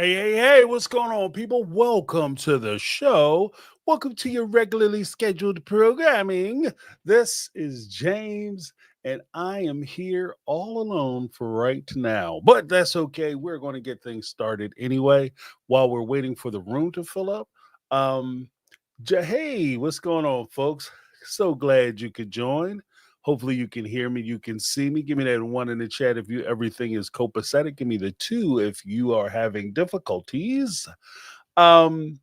Hey, what's going on, people? Welcome to the show. Welcome to your regularly scheduled programming. This is James, and I am here all alone for right now. But that's okay. We're going to get things started anyway while we're waiting for the room to fill up. Um, hey, what's going on, folks? So glad you could join. Hopefully, you can hear me. You can see me. Give me that one in the chat if you everything is copacetic. Give me the two if you are having difficulties. Um,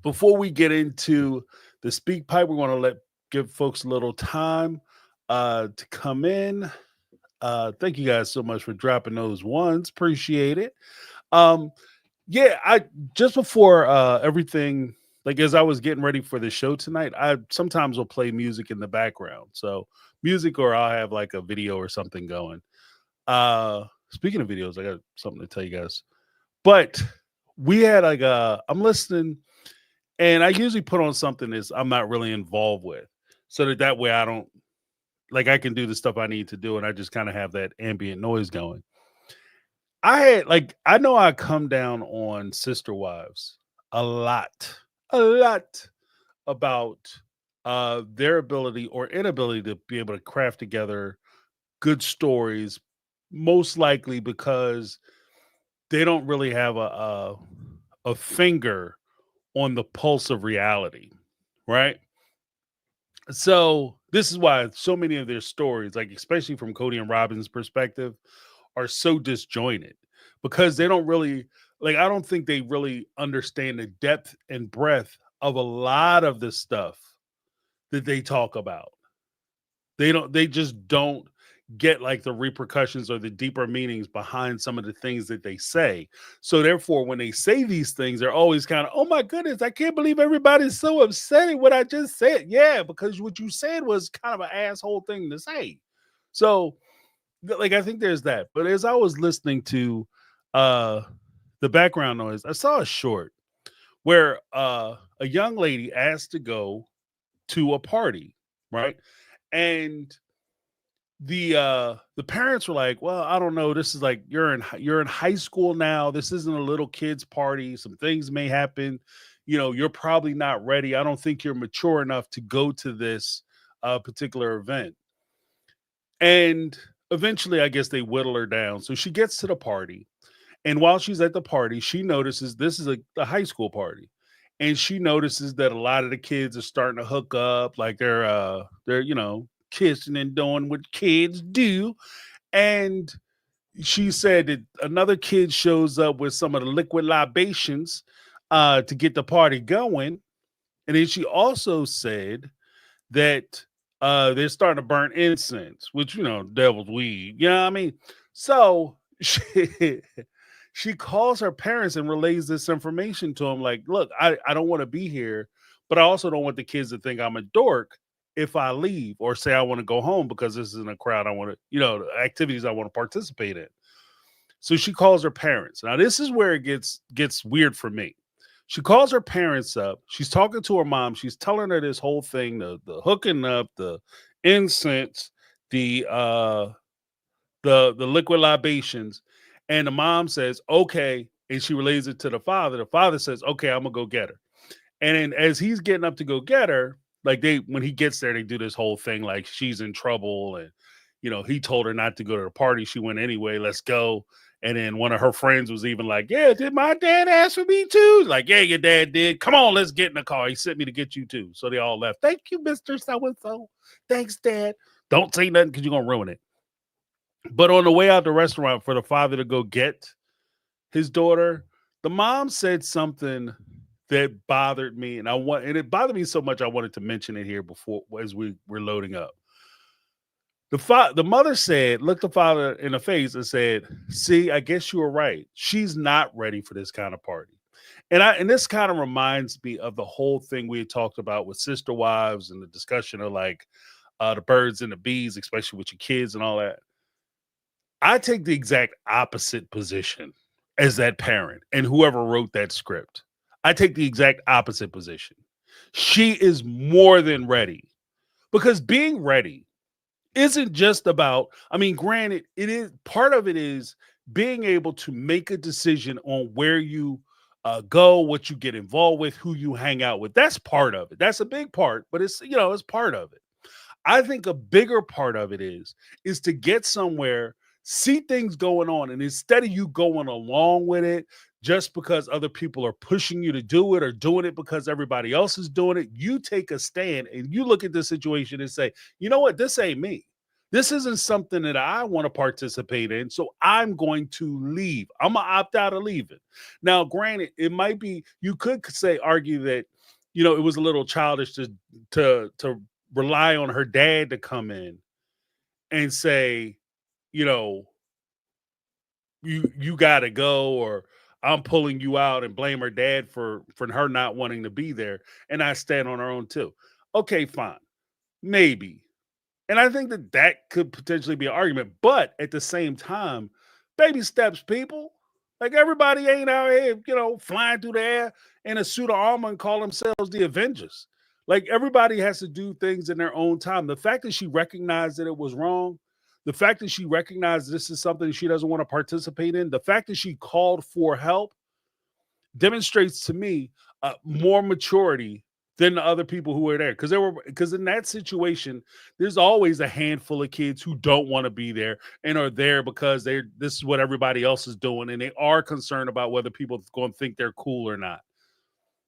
Before we get into the speak pipe, we want to give folks a little time to come in. Thank you guys so much for dropping those ones. Appreciate it. Um, yeah, I just before everything, like as I was getting ready for the show tonight, I sometimes will play music in the background. So music, or I'll have like a video or something going. Speaking of videos, I got something to tell you guys. But we had like I'm listening, and I usually put on something that I'm not really involved with, so that way I don't like I can do the stuff I need to do, and I just kind of have that ambient noise going. I had like I know I come down on sister wives a lot about their ability or inability to be able to craft together good stories, most likely because they don't really have a finger on the pulse of reality, right? So this is why so many of their stories, like especially from Cody and Robin's perspective, are so disjointed because they don't really like I don't think they really understand the depth and breadth of a lot of the stuff that they talk about. They just don't get like the repercussions or the deeper meanings behind some of the things that they say. So therefore when they say these things they're always kind of, "Oh my goodness, I can't believe everybody's so upset at what I just said." Yeah, because what you said was kind of an asshole thing to say. So like I think there's that. But as I was listening to uh the background noise, I saw a short where a young lady asked to go to a party, right? And the parents were like, "Well, I don't know. This is like you're in high school now. This isn't a little kids party. Some things may happen. You know, you're probably not ready. I don't think you're mature enough to go to this particular event." And eventually, I guess they whittle her down. So she gets to the party. And while she's at the party, she notices this is a high school party. And she notices that a lot of the kids are starting to hook up, like they're kissing and doing what kids do. And she said that another kid shows up with some of the liquid libations to get the party going. And then she also said that they're starting to burn incense, which devil's weed. You know what I mean? So she calls her parents and relays this information to them. Like, look, I don't want to be here, but I also don't want the kids to think I'm a dork if I leave or say I want to go home because this isn't a crowd I want to, activities I want to participate in. So she calls her parents. Now this is where it gets weird for me. She calls her parents up. She's talking to her mom. She's telling her this whole thing, the hooking up, the incense, the liquid libations. And the mom says, "Okay." And she relays it to the father. The father says, "Okay, I'm gonna go get her." And then as he's getting up to go get her, like when he gets there, they do this whole thing like she's in trouble. And he told her not to go to the party. She went anyway, let's go. And then one of her friends was even like, "Yeah, did my dad ask for me too?" Like, "Yeah, your dad did. Come on, let's get in the car. He sent me to get you too." So they all left. "Thank you, Mr. So-and-so. Thanks, Dad." Don't say nothing because you're gonna ruin it. But on the way out the restaurant for the father to go get his daughter, the mom said something that bothered me, and it bothered me so much I wanted to mention it here before as we were loading up. The mother said, looked the father in the face and said, "See, I guess you were right. She's not ready for this kind of party." And this kind of reminds me of the whole thing we had talked about with sister wives and the discussion of like the birds and the bees, especially with your kids and all that. I take the exact opposite position as that parent and whoever wrote that script. I take the exact opposite position. She is more than ready because being ready isn't just about, I mean, granted, it is part of it is being able to make a decision on where you go, what you get involved with, who you hang out with. That's part of it. That's a big part, but it's part of it. I think a bigger part of it is to get somewhere, see things going on, and instead of you going along with it just because other people are pushing you to do it or doing it because everybody else is doing it, you take a stand and you look at the situation and say, you know what, this ain't me. This isn't something that I want to participate in, so I'm going to leave. I'm gonna opt out of leaving. Now, granted, it might be you could say argue that it was a little childish to rely on her dad to come in and say, you know, you got to go, or I'm pulling you out, and blame her dad for her not wanting to be there, and I stand on her own too. Okay, fine, maybe. And I think that that could potentially be an argument, but at the same time, baby steps, people. Like everybody ain't out here, flying through the air in a suit of armor and call themselves the Avengers. Like everybody has to do things in their own time. The fact that she recognized that it was wrong, the fact that she recognized this is something she doesn't want to participate in, the fact that she called for help demonstrates to me more maturity than the other people who were there, because in that situation there's always a handful of kids who don't want to be there and are there because this is what everybody else is doing, and they are concerned about whether people are going to think they're cool or not,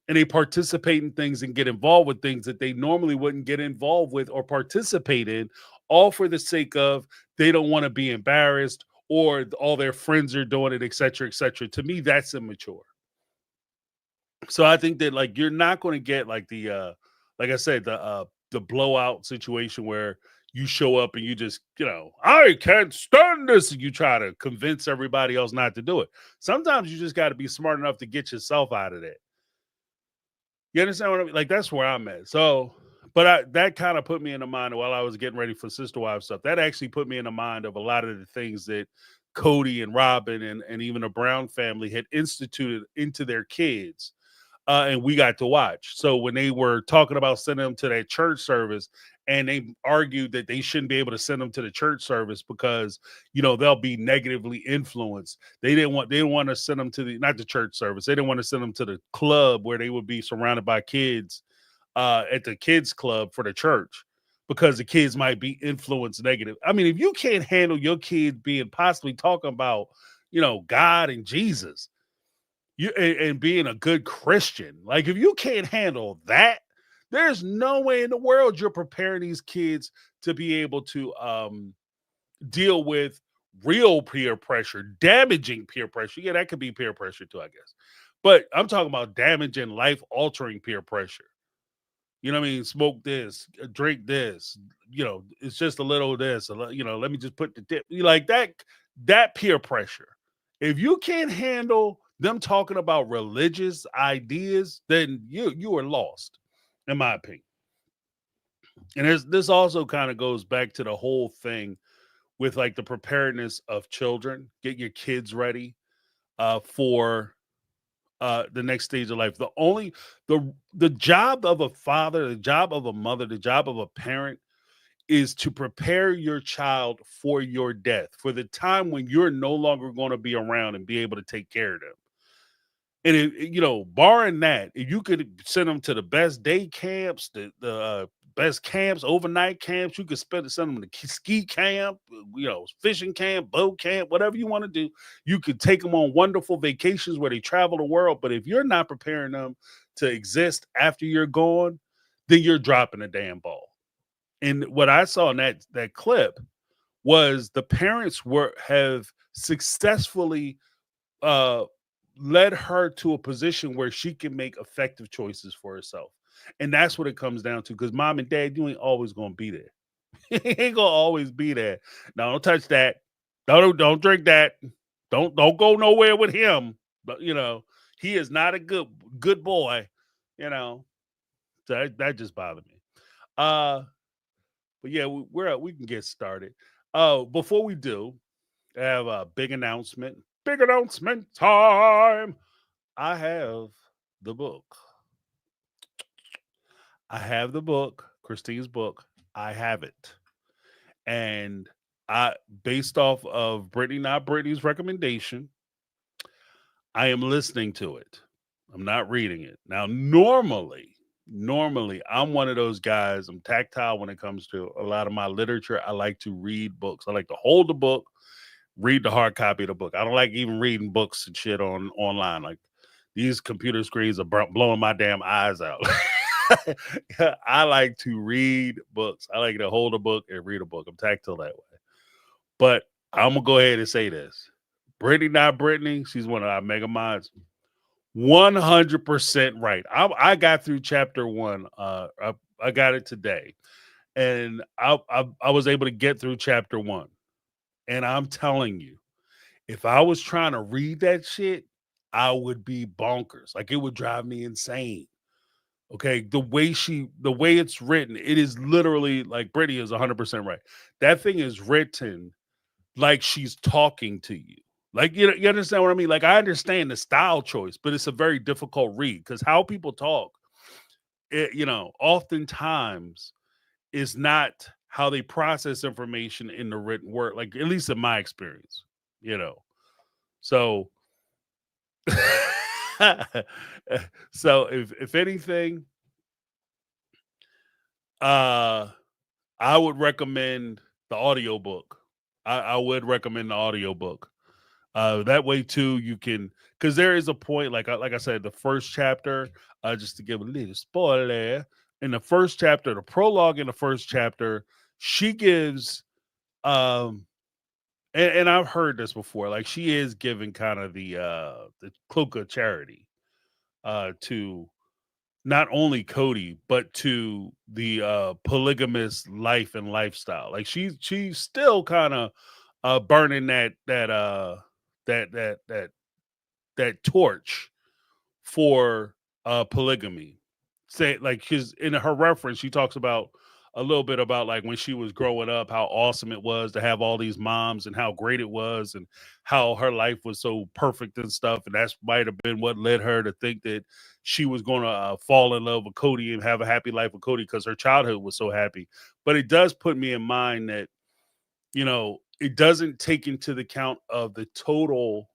and they participate in things and get involved with things that they normally wouldn't get involved with or participate in, all for the sake of they don't want to be embarrassed or all their friends are doing it, etc., etc. To me, that's immature. So I think that like you're not going to get like like I said, the blowout situation where you show up and you just, I can't stand this, and you try to convince everybody else not to do it. Sometimes you just got to be smart enough to get yourself out of that. You understand what I mean? Like that's where I'm at. So, but that kind of put me in the mind while I was getting ready for Sister Wives stuff. That actually put me in the mind of a lot of the things that Cody and Robin and even the Brown family had instituted into their kids, and we got to watch. So when they were talking about sending them to that church service, and they argued that they shouldn't be able to send them to the church service because they'll be negatively influenced. They didn't want to send them to the not the church service. They didn't want to send them to the club where they would be surrounded by kids at the kids club for the church because the kids might be influenced negative. I mean, if you can't handle your kids being possibly talking about God and Jesus, and being a good Christian. Like if you can't handle that, there's no way in the world you're preparing these kids to be able to deal with real peer pressure, damaging peer pressure. Yeah, that could be peer pressure too, I guess. But I'm talking about damaging, life altering peer pressure. You know what I mean? Smoke this, drink this. It's just a little of this. Let me just put the dip. You like that peer pressure. If you can't handle them talking about religious ideas, then you are lost, in my opinion. And this also kind of goes back to the whole thing with like the preparedness of children. Get your kids ready for the next stage of life. The job of a father, the job of a mother, the job of a parent is to prepare your child for your death, for the time when you're no longer going to be around and be able to take care of them. And barring that, if you could send them to the best day camps, the best camps, overnight camps, you could send them to ski camp, fishing camp, boat camp, whatever you want to do. You could take them on wonderful vacations where they travel the world. But if you're not preparing them to exist after you're gone, then you're dropping a damn ball. And what I saw in that clip was the parents have successfully uh led her to a position where she can make effective choices for herself. And that's what it comes down to. Because mom and dad, you ain't always gonna be there. You ain't gonna always be there. No, don't touch that. Don't drink that. Don't go nowhere with him. But he is not a good boy. You know, so that just bothered me. Uh, but yeah, we can get started. Oh, before we do, I have a big announcement. Big announcement time. I have the book. I have the book, Christine's book. I have it. And Based off of Brittany, not Brittany's recommendation, I am listening to it. I'm not reading it. Now, normally, I'm one of those guys. I'm tactile when it comes to a lot of my literature. I like to read books. I like to hold the book, read the hard copy of the book. I don't like even reading books and shit online. Like these computer screens are blowing my damn eyes out. I like to read books. I like to hold a book and read a book. I'm tactile that way. But I'm gonna go ahead and say this. Brittany, not Brittany, she's one of our mega mods. 100% right. I got through chapter 1. I got it today, and I was able to get through chapter 1. And I'm telling you, if I was trying to read that shit, I would be bonkers. Like it would drive me insane. Okay, the way it's written, it is literally like Brittany is 100% right. That thing is written like she's talking to you. Like you understand what I mean? Like I understand the style choice, but it's a very difficult read because how people talk, oftentimes is not how they process information in the written word. Like at least in my experience, So, so if anything, I would recommend the audiobook. I would recommend the audiobook. That way too, you can, because there is a point, like I said, the first chapter, just to give a little spoiler, in the first chapter, the prologue in the first chapter, she gives, and I've heard this before, like she is giving kind of the cloak of charity, to not only Cody, but to the polygamous life and lifestyle. Like she's still kind of burning that that that that torch for polygamy. Say like because in her reference, she talks about a little bit about like when she was growing up, how awesome it was to have all these moms and how great it was and how her life was so perfect and stuff. And that's might have been what led her to think that she was going to fall in love with Cody and have a happy life with Cody because her childhood was so happy. But it does put me in mind that, it doesn't take into the account of the total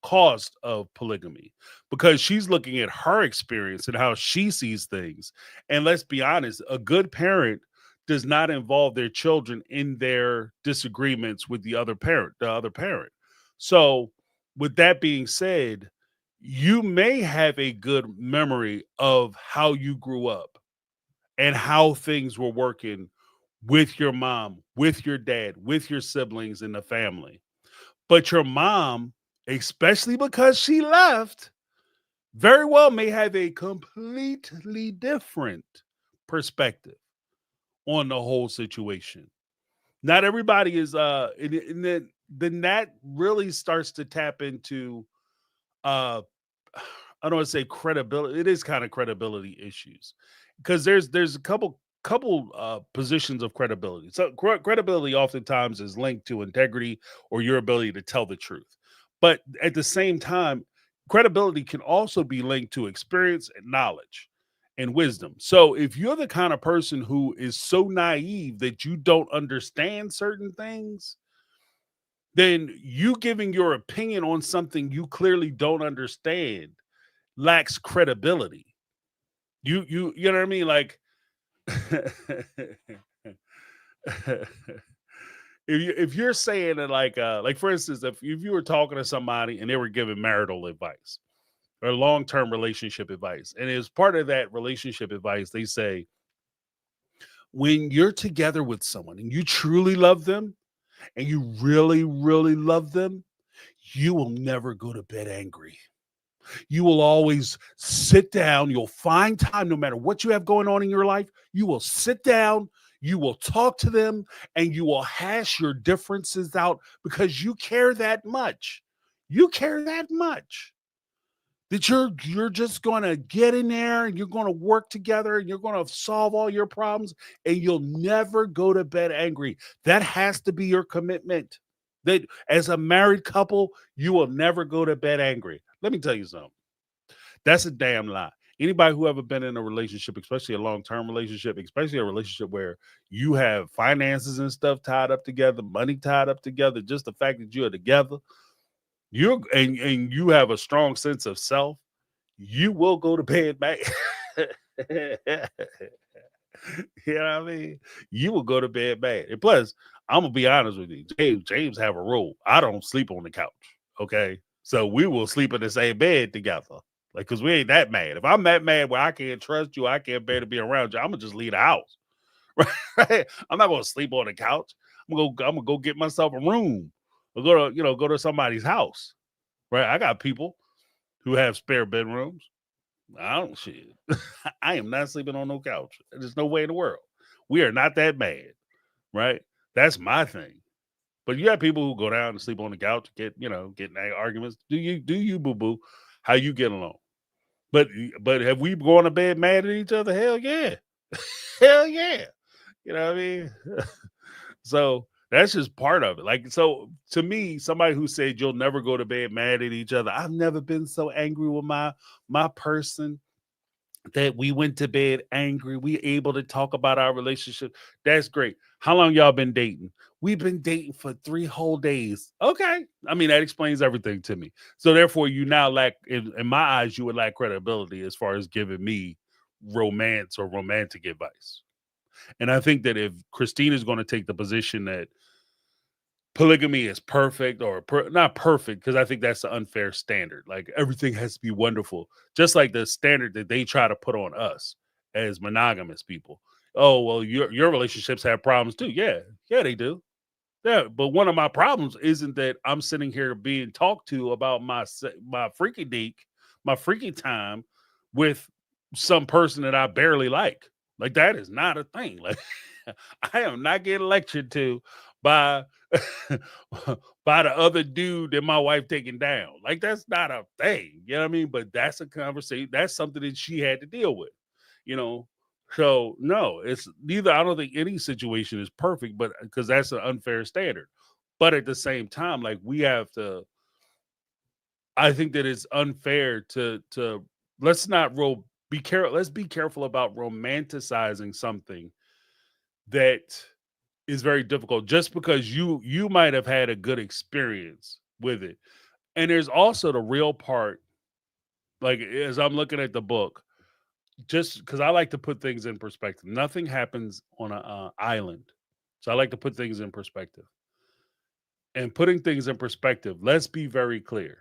cost of polygamy because she's looking at her experience and how she sees things. And let's be honest, a good parent does not involve their children in their disagreements with the other parent. So, with that being said, you may have a good memory of how you grew up and how things were working with your mom, with your dad, with your siblings in the family. But your mom, especially because she left, very well may have a completely different perspective on the whole situation. Not everybody is and then that really starts to tap into uh I don't want to say credibility. It is kind of credibility issues because there's a couple positions of credibility. So credibility oftentimes is linked to integrity or your ability to tell the truth. But at the same time, credibility can also be linked to experience and knowledge and wisdom. So if you're the kind of person who is so naive that you don't understand certain things, then you giving your opinion on something you clearly don't understand lacks credibility. You know what I mean? Like if you're saying that like for instance, if you were talking to somebody and they were giving marital advice or long-term relationship advice, and as part of that relationship advice, they say when you're together with someone and you truly love them and you really, really love them, you will never go to bed angry. You will always sit down. You'll find time, no matter what you have going on in your life. You will sit down, you will talk to them, and you will hash your differences out because you care that much. You care that much that you're just going to get in there and you're going to work together and you're going to solve all your problems and you'll never go to bed angry. That has to be your commitment. That as a married couple, you will never go to bed angry. Let me tell you something. That's a damn lie. Anybody who ever been in a relationship, especially a long-term relationship, especially a relationship where you have finances and stuff tied up together, money tied up together, just the fact that you're together, and you have a strong sense of self, you will go to bed mad. You know what I mean? You will go to bed mad. And plus, I'm gonna be honest with you. James have a rule. I don't sleep on the couch. Okay. So we will sleep in the same bed together. Like, cause we ain't that mad. If I'm that mad where I can't trust you, I can't bear to be around you, I'm gonna just leave the house. Right? I'm not gonna sleep on the couch. I'm gonna go get myself a room. Or go to somebody's house. Right. I got people who have spare bedrooms. I don't shit. I am not sleeping on no couch. There's no way in the world. We are not that bad, right? That's my thing. But you have people who go down and sleep on the couch, get in arguments. Do you boo boo? How you get along? But have we gone to bed mad at each other? Hell yeah, hell yeah. You know what I mean? So that's just part of it. Like, so to me, somebody who said you'll never go to bed mad at each other, I've never been so angry with my person that we went to bed angry. We able to talk about our relationship. That's great. How long y'all been dating? We've been dating for 3 whole days. Okay. I mean, that explains everything to me. So therefore, you now lack, in my eyes, you would lack credibility as far as giving me romance or romantic advice. And I think that if Christine is going to take the position that polygamy is perfect or not perfect, because I think that's the unfair standard. Like, everything has to be wonderful, just like the standard that they try to put on us as monogamous people. Oh, well, your relationships have problems too. Yeah, they do. Yeah, but one of my problems isn't that I'm sitting here being talked to about my freaky deek, my freaky time with some person that I barely like. Like, that is not a thing. Like, I am not getting lectured to by by the other dude that my wife taking down. Like, that's not a thing. You know what I mean? But that's a conversation. That's something that she had to deal with. You know, so no, it's neither. I don't think any situation is perfect, but because that's an unfair standard. But at the same time, like, we have to. I think that it's unfair to let's not be careful. Let's be careful about romanticizing something that is very difficult just because you might have had a good experience with it. And there's also the real part. Like, as I'm looking at the book, just because I like to put things in perspective. Nothing happens on an island. So I like to put things in perspective. And putting things in perspective, let's be very clear.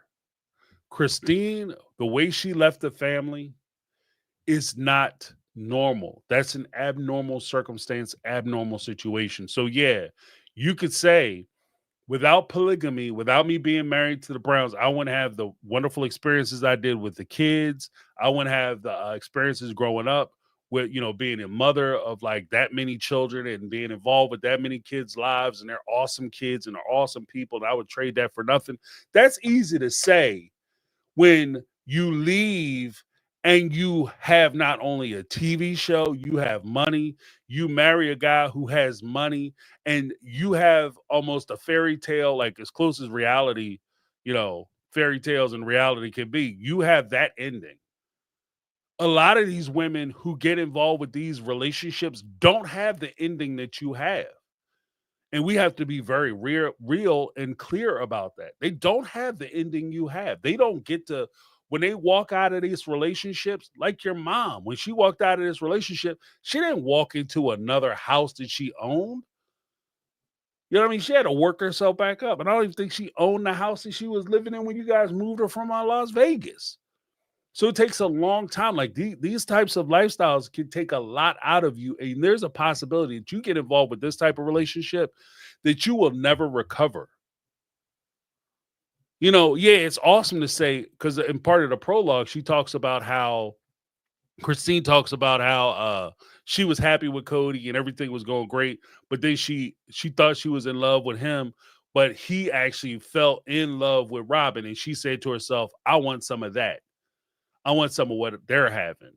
Christine, the way she left the family is not normal. That's an abnormal circumstance, abnormal situation. So, yeah, you could say, without polygamy, without me being married to the Browns, I wouldn't have the wonderful experiences I did with the kids. I wouldn't have the experiences growing up with, being a mother of like that many children and being involved with that many kids' lives, and they're awesome kids and they're awesome people. And I would trade that for nothing. That's easy to say when you leave and you have not only a TV show, you have money, you marry a guy who has money, and you have almost a fairy tale, like as close as reality, fairy tales and reality can be. You have that ending. A lot of these women who get involved with these relationships don't have the ending that you have. And we have to be very real and clear about that. They don't have the ending you have. They don't get to, when they walk out of these relationships, like your mom, when she walked out of this relationship, she didn't walk into another house that she owned. You know what I mean? She had to work herself back up. And I don't even think she owned the house that she was living in when you guys moved her from Las Vegas. So it takes a long time. Like, these types of lifestyles can take a lot out of you. And there's a possibility that you get involved with this type of relationship that you will never recover. Yeah, it's awesome to say, because in part of the prologue, Christine talks about how she was happy with Cody and everything was going great. But then she thought she was in love with him, but he actually fell in love with Robin. And she said to herself, I want some of that. I want some of what they're having.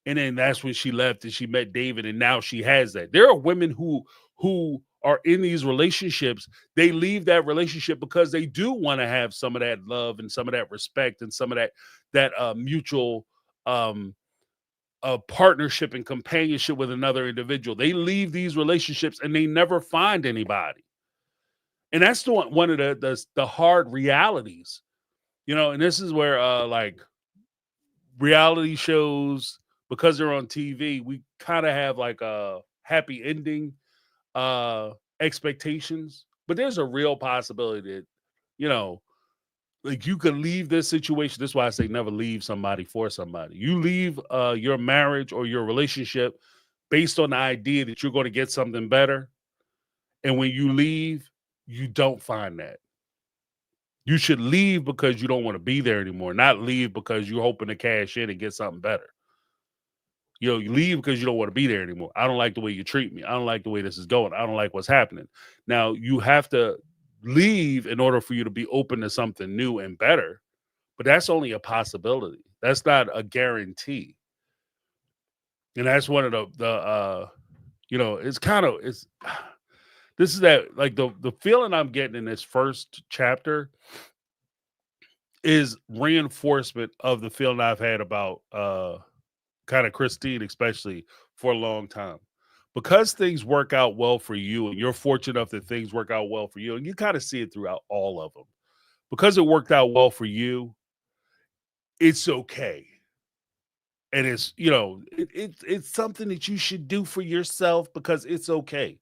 And then that's when she left and she met David, and now she has that. There are women who are in these relationships. They leave that relationship because they do want to have some of that love and some of that respect and some of that mutual a partnership and companionship with another individual. They leave these relationships and they never find anybody. And that's one of the hard realities, and this is where like reality shows, because they're on TV, we kind of have like a happy ending expectations, but there's a real possibility that, you know, like you could leave this situation. This is why I say never leave somebody for somebody. You leave your marriage or your relationship based on the idea that you're going to get something better. And when you leave, you don't find that. You should leave because you don't want to be there anymore, not leave because you're hoping to cash in and get something better. You leave because you don't want to be there anymore. I don't like the way you treat me. I don't like the way this is going. I don't like what's happening. Now, you have to leave in order for you to be open to something new and better, but that's only a possibility. That's not a guarantee. And that's one of it's kind of, it's, this is that, like the feeling I'm getting in this first chapter is reinforcement of the feeling I've had about kind of Christine, especially for a long time. Because things work out well for you, and you're fortunate enough that things work out well for you, and you kind of see it throughout all of them. Because it worked out well for you, it's okay. And it's, it's something that you should do for yourself because it's okay.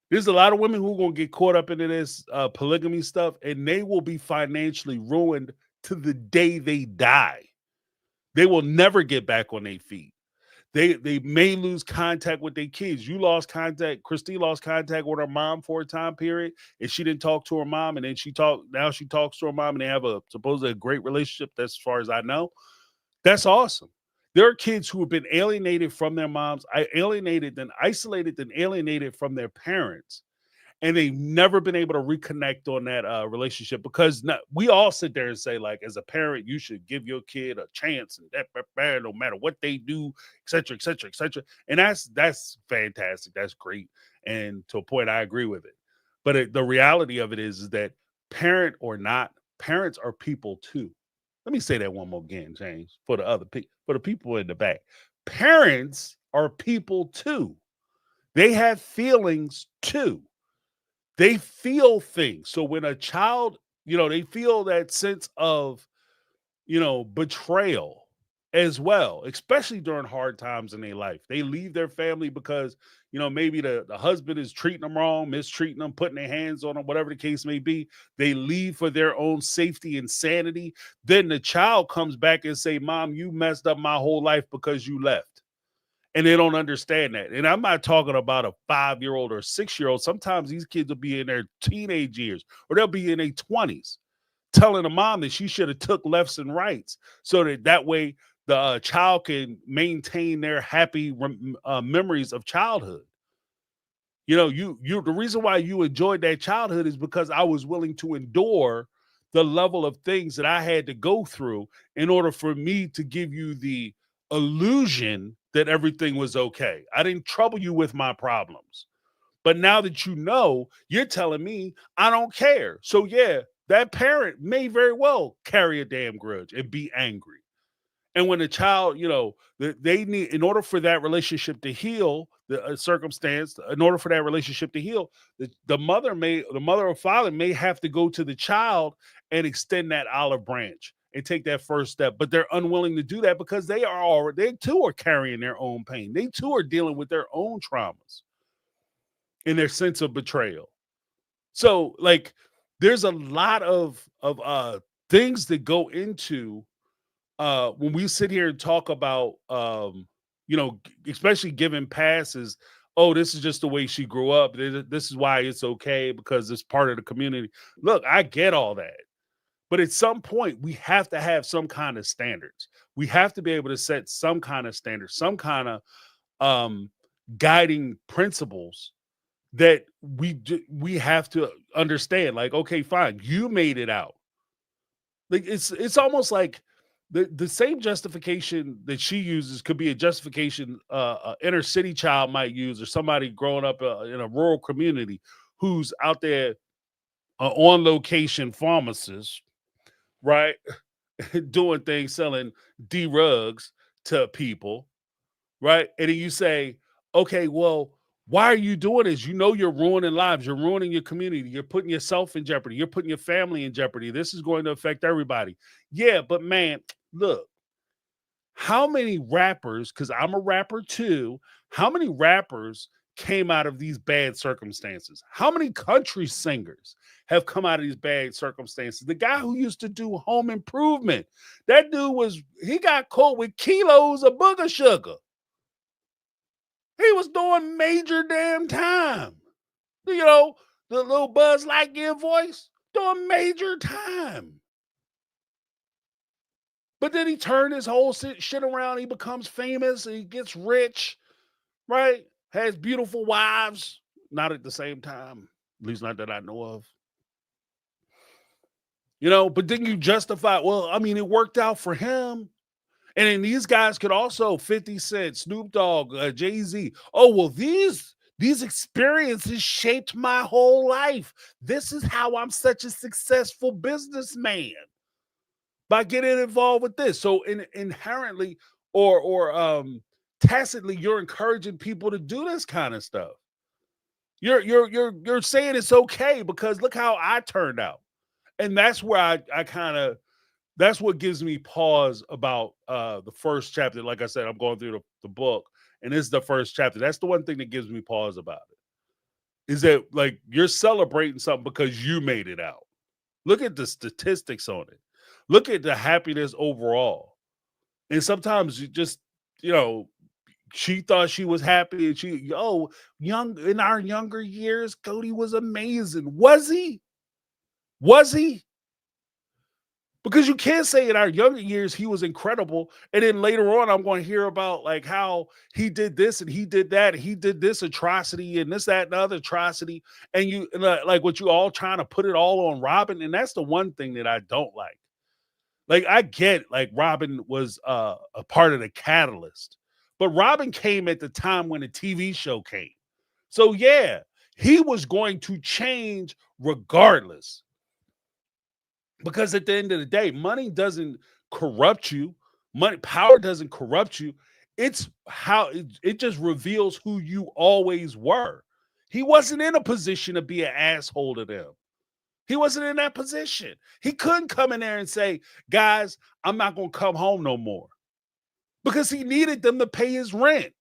There's a lot of women who are going to get caught up into this polygamy stuff, and they will be financially ruined to the day they die. They will never get back on their feet. They may lose contact with their kids. You lost contact. Christine lost contact with her mom for a time period, and she didn't talk to her mom. And then now she talks to her mom, and they have supposedly a great relationship. That's as far as I know. That's awesome. There are kids who have been alienated from their moms, alienated, then isolated, then alienated from their parents, and they've never been able to reconnect on that relationship because we all sit there and say, like, as a parent, you should give your kid a chance, and that no matter what they do, et cetera, et cetera, et cetera. And that's fantastic. That's great. And to a point, I agree with it. But the reality of it is that parent or not, parents are people too. Let me say that one more again, James, for the people in the back. Parents are people too. They have feelings too. They feel things. So when a child, they feel that sense of, betrayal as well, especially during hard times in their life. They leave their family because, maybe the husband is treating them wrong, mistreating them, putting their hands on them, whatever the case may be. They leave for their own safety and sanity. Then the child comes back and say, Mom, you messed up my whole life because you left. And they don't understand that. And I'm not talking about a 5-year-old or a 6-year-old. Sometimes these kids will be in their teenage years or they'll be in their 20s telling the mom that she should have took lefts and rights so that way the child can maintain their happy memories of childhood. The reason why you enjoyed that childhood is because I was willing to endure the level of things that I had to go through in order for me to give you the illusion that everything was okay. I didn't trouble you with my problems. But now that you're telling me I don't care. So yeah, that parent may very well carry a damn grudge and be angry. And when the child, they need, in order for that relationship to heal, the circumstance, in order for that relationship to heal, the mother or father may have to go to the child and extend that olive branch and take that first step. But they're unwilling to do that because they too are carrying their own pain. They too are dealing with their own traumas and their sense of betrayal. So, like, there's a lot of things that go into when we sit here and talk about especially giving passes. Oh, this is just the way she grew up. This is why it's okay because it's part of the community. Look, I get all that. But at some point, we have to have some kind of standards. We have to be able to set some kind of standards, some kind of guiding principles that we have to understand. Like, okay, fine, you made it out. Like it's almost like the same justification that she uses could be a justification inner city child might use, or somebody growing up in a rural community who's out there on location pharmacist, right? Doing things, selling D rugs to people. right? And then you say, okay, well, why are you doing this? You know, you're ruining lives. You're ruining your community. You're putting yourself in jeopardy. You're putting your family in jeopardy. This is going to affect everybody. Yeah, but man, look, how many rappers, because I'm a rapper too, how many rappers came out of these bad circumstances? How many country singers have come out of these bad circumstances? The guy who used to do home improvement, that dude he got caught with kilos of booger sugar. He was doing major damn time. You know, the little Buzz Lightyear voice, doing major time. But then he turned his whole shit around. He becomes famous. He gets rich, right? Has beautiful wives. Not at the same time, at least not that I know of. You know, but then you justify, well, I mean, it worked out for him. And then these guys could also 50 Cent, Snoop Dogg, Jay-Z. Oh, well, these experiences shaped my whole life. This is how I'm such a successful businessman, by getting involved with this. So inherently or tacitly, you're encouraging people to do this kind of stuff. You're saying it's okay because look how I turned out. And that's where I kind of, that's what gives me pause about the first chapter. Like I said, I'm going through the book, and this is the first chapter. That's the one thing that gives me pause about it. Is that like you're celebrating something because you made it out. Look at the statistics on it. Look at the happiness overall. And sometimes you just, you know, she thought she was happy, and young in our younger years, Cody was amazing. Was he? Was he? Because you can't say in our younger years he was incredible, and then later on I'm going to hear about like how he did this and he did that, and he did this atrocity and this, that, and the other atrocity, and you like what you all trying to put it all on Robin, and that's the one thing that I don't like. Like I get like Robin was a part of the catalyst, but Robin came at the time when the TV show came. So yeah, he was going to change regardless. Because at the end of the day, money doesn't corrupt you. Power doesn't corrupt you. It's how it just reveals who you always were. He wasn't in a position to be an asshole to them. He wasn't in that position. He couldn't come in there and say, guys, I'm not going to come home no more, because he needed them to pay his rent.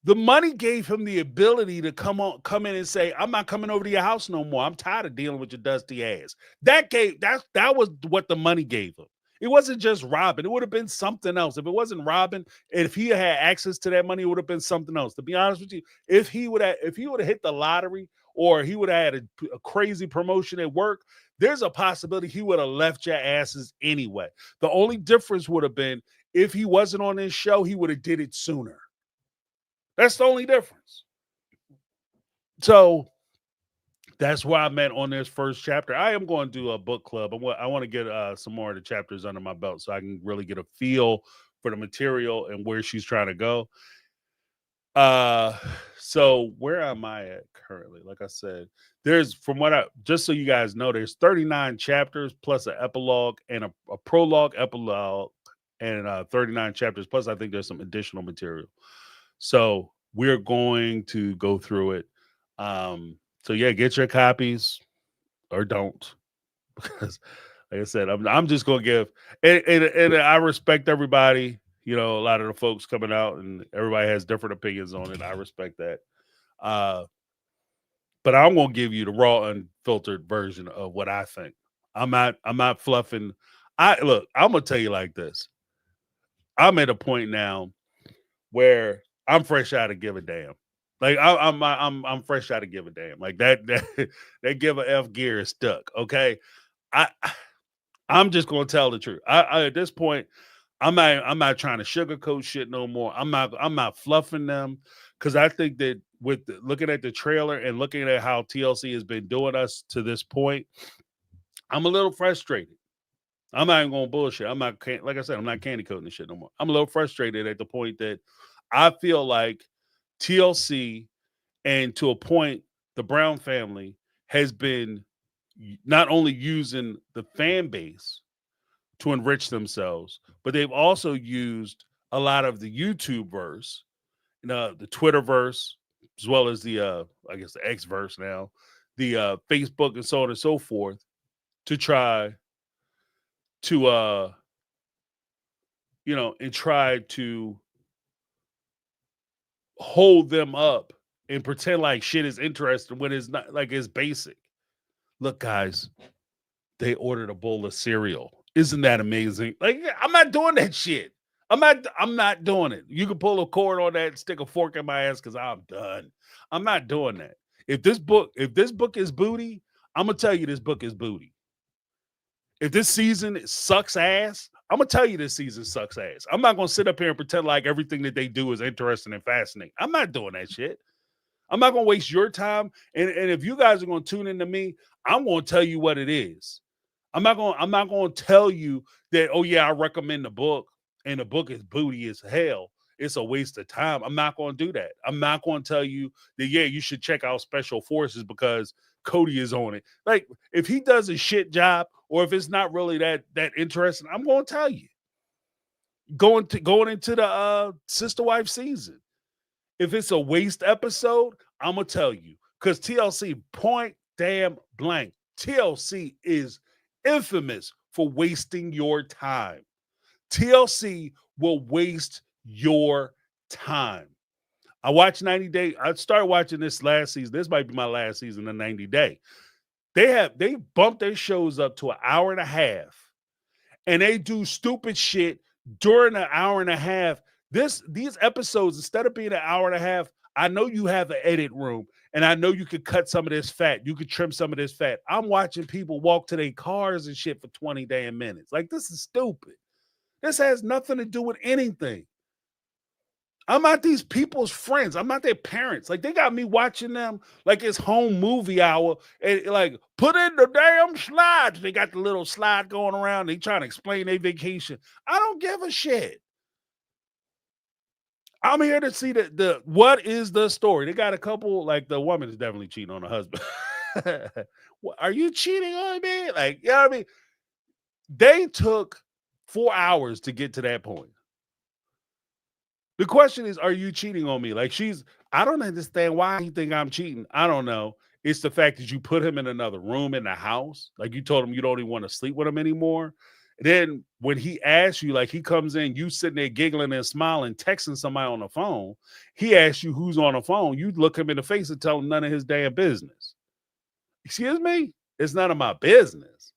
The money gave him the ability to come in and say, I'm not coming over to your house no more. I'm tired of dealing with your dusty ass. That was what the money gave him. It wasn't just Robin. It would have been something else. If it wasn't Robin, and if he had access to that money, it would have been something else. To be honest with you, if he would have hit the lottery, or he would have had a crazy promotion at work, there's a possibility he would have left your asses anyway. The only difference would have been if he wasn't on this show, he would have did it sooner. That's the only difference. So that's why I meant on this first chapter. I am going to do a book club. I want to get some more of the chapters under my belt so I can really get a feel for the material and where she's trying to go. So where am I at currently? Like I said, there's just so you guys know, there's 39 chapters plus an epilogue and a prologue, epilogue, and 39 chapters. Plus, I think there's some additional material. So we're going to go through it. So yeah, get your copies or don't, because like I said, I'm just gonna give, and I respect everybody. You know, a lot of the folks coming out and everybody has different opinions on it. I respect that. But I'm gonna give you the raw, unfiltered version of what I think. I'm not fluffing. I'm gonna tell you like this. I'm at a point now where I'm fresh out of give a damn. Like I'm fresh out of give a damn. Like that give a F gear is stuck. Okay. I'm just gonna tell the truth. I at this point, I'm not trying to sugarcoat shit no more. I'm not fluffing them, because I think that with looking at the trailer and looking at how TLC has been doing us to this point, I'm a little frustrated. I'm not even going to bullshit. Like I said, I'm not candy coating this shit no more. I'm a little frustrated at the point that I feel like TLC, and to a point, the Brown family has been not only using the fan base to enrich themselves, but they've also used a lot of the YouTube verse, the Twitter verse, as well as the I guess the X verse now, the Facebook and so on and so forth, to try to and try to hold them up and pretend like shit is interesting when it's not, like it's basic. Look, guys, they ordered a bowl of cereal. Isn't that amazing? Like, I'm not doing that shit. I'm not doing it. You can pull a cord on that and stick a fork in my ass because I'm done. I'm not doing that. If this book is booty, I'm gonna tell you this book is booty. If this season sucks ass, I'm gonna tell you this season sucks ass. I'm not gonna sit up here and pretend like everything that they do is interesting and fascinating. I'm not doing that shit. I'm not gonna waste your time. And if you guys are gonna tune into me, I'm gonna tell you what it is. I'm not gonna tell you that, oh yeah, I recommend the book and the book is booty as hell. It's a waste of time. I'm not gonna do that. I'm not gonna tell you that, yeah, you should check out Special Forces because Cody is on it. Like, if he does a shit job or if it's not really that interesting, I'm gonna tell you. Going into the sister wife season. If it's a waste episode, I'm gonna tell you. Because TLC, point damn blank, TLC is infamous for wasting your time. TLC will waste your time. I watched 90 Day. I started watching this last season. This might be my last season of 90 Day. They bumped their shows up to an hour and a half, and they do stupid shit during an hour and a half. These episodes, instead of being an hour and a half, I know you have an edit room, and I know you could cut some of this fat. You could trim some of this fat. I'm watching people walk to their cars and shit for 20 damn minutes. Like, this is stupid. This has nothing to do with anything. I'm not these people's friends. I'm not their parents. Like, they got me watching them like it's home movie hour and like, put in the damn slides. They got the little slide going around. They trying to explain their vacation. I don't give a shit. I'm here to see the what is the story. They got a couple, like the woman is definitely cheating on her husband. Are you cheating on me? Like, you know what I mean? They took 4 hours to get to that point. The question is, are you cheating on me? Like, I don't understand why you think I'm cheating. I don't know. It's the fact that you put him in another room in the house. Like, you told him you don't even want to sleep with him anymore. And then when he asks you, like, he comes in, you sitting there giggling and smiling, texting somebody on the phone. He asks you who's on the phone. You look him in the face and tell him none of his damn business. Excuse me? It's none of my business.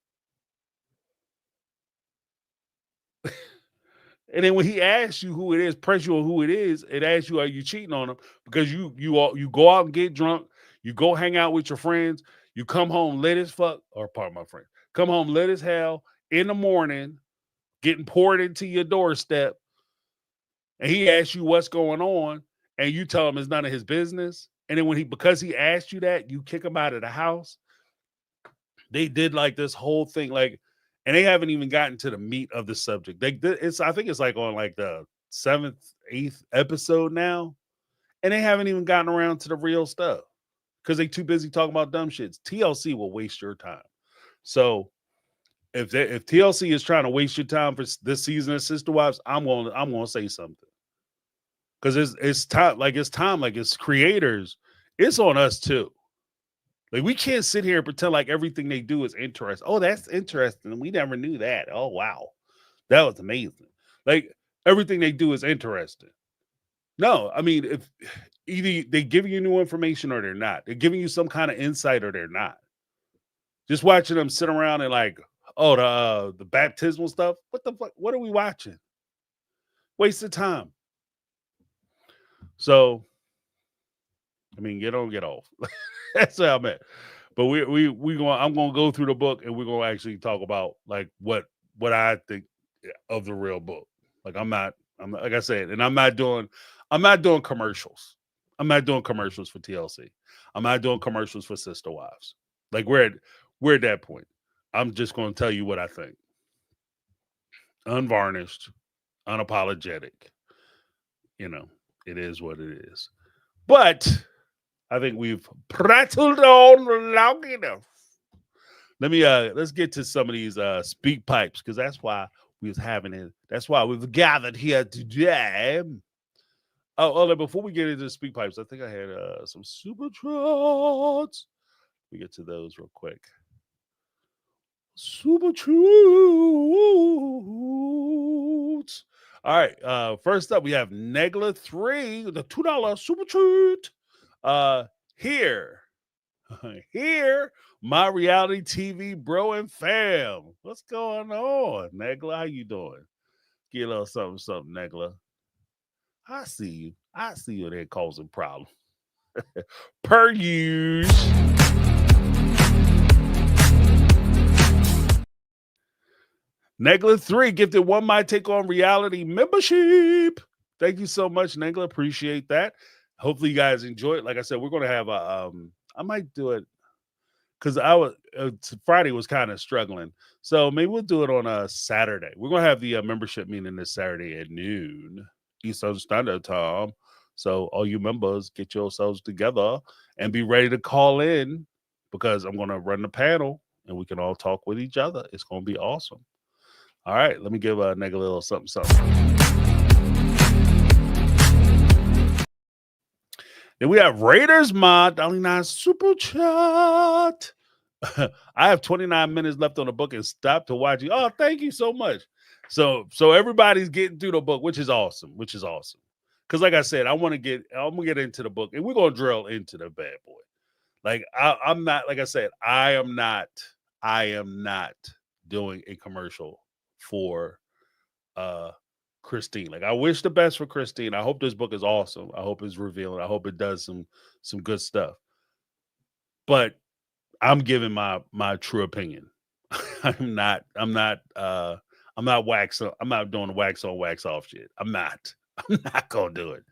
And then when he asks you who it is, press you on who it is, it asks you, are you cheating on him? Because you go out and get drunk, you go hang out with your friends, you come home lit as fuck, or part of my friend, come home lit as hell in the morning, getting poured into your doorstep, and he asks you what's going on, and you tell him it's none of his business. And then because he asked you that, you kick him out of the house. They did like this whole thing, like, and they haven't even gotten to the meat of the subject. I think it's like on like the 7th, 8th episode now, and they haven't even gotten around to the real stuff because they too busy talking about dumb shits. TLC will waste your time. So if TLC is trying to waste your time for this season of Sister Wives, I'm gonna say something, because it's time. Like, it's creators. It's on us too. Like, we can't sit here and pretend like everything they do is interesting. Oh, that's interesting. We never knew that. Oh, wow. That was amazing. Like, everything they do is interesting. No, I mean, if either they give you new information or they're not. They're giving you some kind of insight or they're not. Just watching them sit around and like, oh, the baptismal stuff. What the fuck? What are we watching? Waste of time. So, I mean, get on, get off. That's how I'm at. But I'm gonna go through the book and we're gonna actually talk about like what I think of the real book. Like, I'm not like I said, and I'm not doing commercials. I'm not doing commercials for TLC. I'm not doing commercials for Sister Wives. Like, we're at that point. I'm just gonna tell you what I think. Unvarnished, unapologetic. You know, it is what it is. But I think we've prattled on long enough. Let's get to some of these speak pipes, because that's why we was having it. That's why we've gathered here today. Oh, before we get into the speak pipes, I think I had some super chats. We get to those real quick. Super treats. All right. First up, we have Negla 3, the $2 super treat. Here, my reality TV bro and fam. What's going on, Negla? How you doing? Get a little something, Negla. I see you. I see you there causing problems. Per use. Negla 3 gifted one My Take on Reality membership. Thank you so much, Negla. Appreciate that. Hopefully you guys enjoy it. Like I said, we're going to have a, I might do it because Friday was kind of struggling. So maybe we'll do it on a Saturday. We're going to have the membership meeting this Saturday at noon, Eastern Standard Time. So all you members, get yourselves together and be ready to call in because I'm going to run the panel and we can all talk with each other. It's going to be awesome. All right, let me give a nigga a little something. Then we have Raiders Mod, $99 super chat. I have 29 minutes left on the book and stop to watch you. Oh, thank you so much. So everybody's getting through the book, which is awesome. Because like I said, I'm gonna get into the book and we're gonna drill into the bad boy. Like I'm not, like I said, I am not doing a commercial for Christine. Like I wish the best for Christine. I hope this book is awesome. I hope it's revealing. I hope it does some good stuff. But I'm giving my true opinion. I'm not doing the wax on, wax off shit. I'm not gonna do it.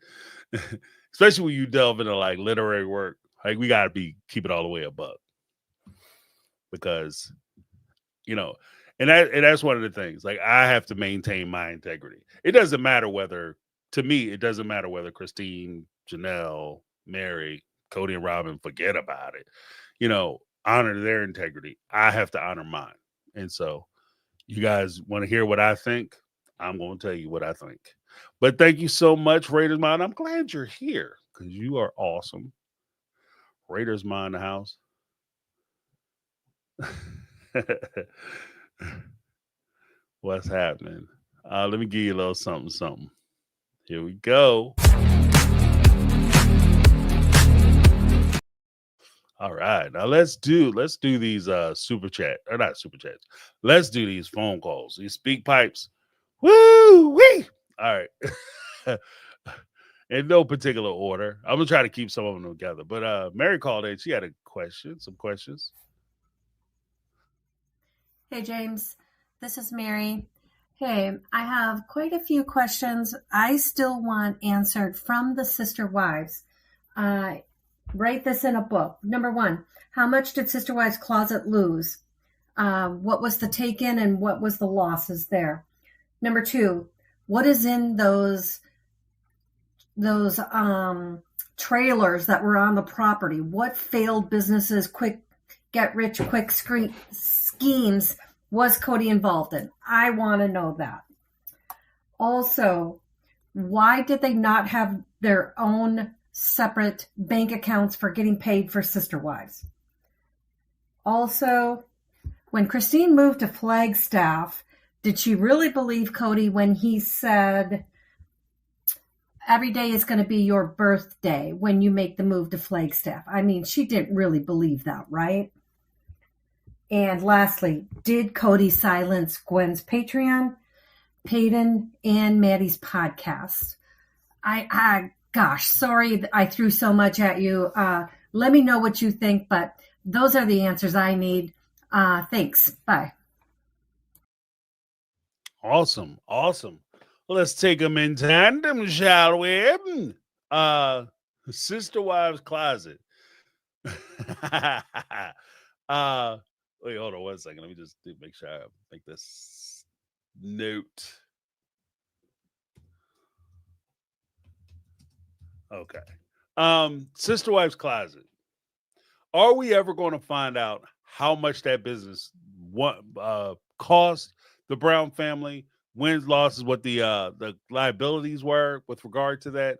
Especially when you delve into like literary work. Like we gotta keep it all the way above. Because and that's one of the things. Like I have to maintain my integrity. It doesn't matter whether Christine, Janelle, Mary, Cody, and Robin forget about it. Honor their integrity. I have to honor mine. And so you guys want to hear what I think? I'm going to tell you what I think. But thank you so much, Raiders Mind. I'm glad you're here because you are awesome. Raiders Mind in the house. What's happening? Let me give you a little something. Here we go. All right, now let's do these super chat or not super chats. Let's do these phone calls. These speak pipes. Woo wee! All right. In no particular order. I'm gonna try to keep some of them together. But Mary called in. She had some questions. Hey, James. This is Mary. Hey, I have quite a few questions I still want answered from the sister wives. Write this in a book. Number one, how much did Sister Wives Closet lose? What was the take-in and what was the losses there? Number two, what is in those trailers that were on the property? What failed businesses, quick get rich quick schemes was Cody involved in? I want to know that. Also, why did they not have their own separate bank accounts for getting paid for sister wives? Also, when Christine moved to Flagstaff, did she really believe Cody when he said, every day is going to be your birthday when you make the move to Flagstaff? I mean, she didn't really believe that, right? And lastly, did Cody silence Gwen's Patreon, Peyton, and Maddie's podcast? Gosh, sorry I threw so much at you. Let me know what you think, but those are the answers I need. Thanks. Bye. Awesome. Let's take them in tandem, shall we? Sister Wives Closet. Wait, hold on 1 second. Let me just make sure I make this note. Okay. Sister Wives Closet. Are we ever going to find out how much that business cost the Brown family, wins, losses, what the liabilities were with regard to that,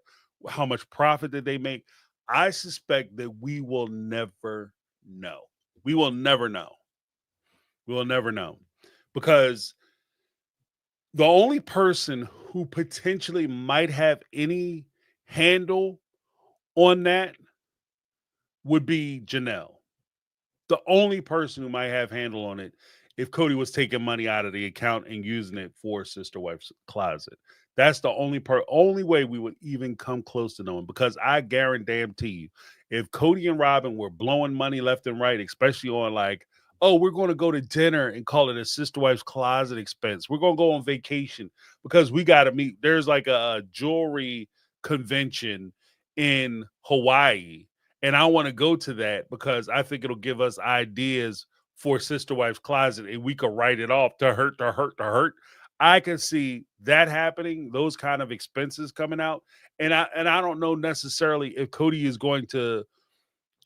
how much profit did they make. I suspect that we will never know. We will never know. We will never know because the only person who potentially might have any handle on that would be Janelle. The only person who might have handle on it if Cody was taking money out of the account and using it for sister wife's closet. That's the only way we would even come close to knowing, because I guarantee you, if Cody and Robin were blowing money left and right, especially on like, oh, we're going to go to dinner and call it a sister wife's closet expense. We're going to go on vacation because we got to meet. There's like a jewelry convention in Hawaii, and I want to go to that because I think it'll give us ideas for sister wife's closet, and we could write it off to hurt, to hurt, to hurt. I can see that happening, those kind of expenses coming out. And I don't know necessarily if Cody is going to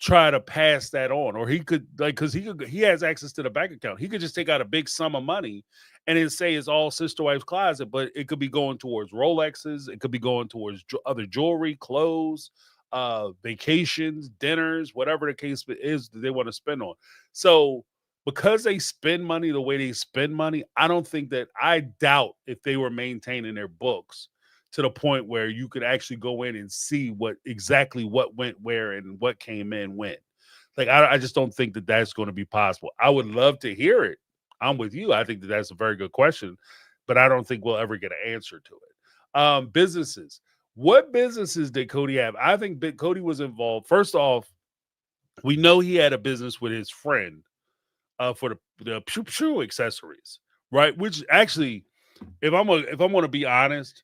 try to pass that on, or he could, like, because he has access to the bank account. He could just take out a big sum of money and then say it's all sister wife's closet, but it could be going towards Rolexes, it could be going towards other jewelry, clothes, vacations, dinners, whatever the case is that they want to spend on. So because they spend money the way they spend money, I doubt if they were maintaining their books to the point where you could actually go in and see what went where and what came in when. Like, I just don't think that that's going to be possible. I would love to hear it. I'm with you. I think that that's a very good question, but I don't think we'll ever get an answer to it. Businesses. What businesses did Cody have? I think Cody was involved. First off, we know he had a business with his friend for the pew pew accessories, right? Which actually, if I'm going to be honest,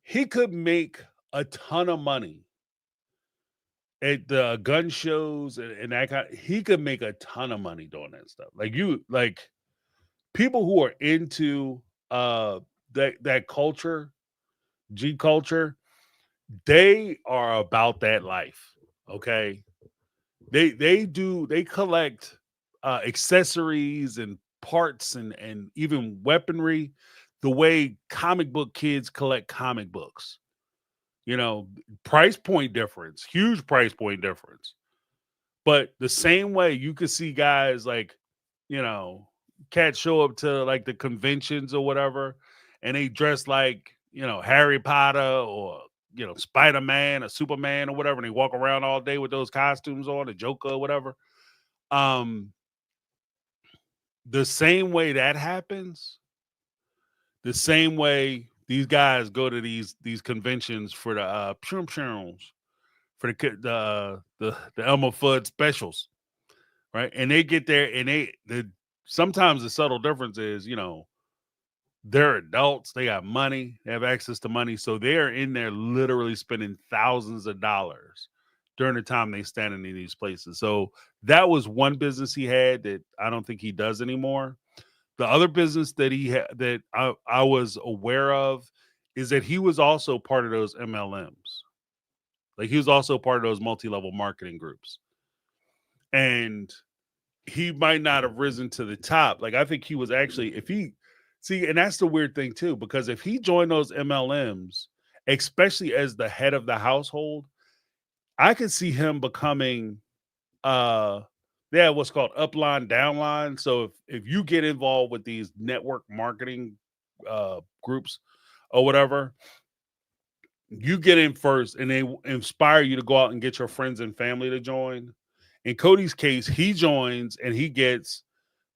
he could make a ton of money at the gun shows and that kind. He could make a ton of money doing that stuff. Like people who are into that culture, G culture, they are about that life. Okay, they collect accessories and parts and even weaponry the way comic book kids collect comic books. You know, price point difference, huge price point difference. But the same way you could see guys like, you know, cats show up to like the conventions or whatever, and they dress like, you know, Harry Potter or, you know, Spider-Man or Superman or whatever, and they walk around all day with those costumes on, the Joker or whatever. Um, the same way that happens, the same way these guys go to these conventions for the for the Elmer Fudd specials, right? And they get there, and sometimes the subtle difference is, you know, they're adults, they got money, they have access to money, so they're in there literally spending thousands of dollars during the time they standing in these places. So that was one business he had that I don't think he does anymore. The other business that he had that I was aware of is that he was also part of those MLMs. Like, he was also part of those multi-level marketing groups. And he might not have risen to the top. Like, I think he was actually, and that's the weird thing too, because if he joined those MLMs, especially as the head of the household, I could see him becoming what's called upline, downline. So if you get involved with these network marketing groups or whatever, you get in first and they inspire you to go out and get your friends and family to join. In Cody's case, he joins and he gets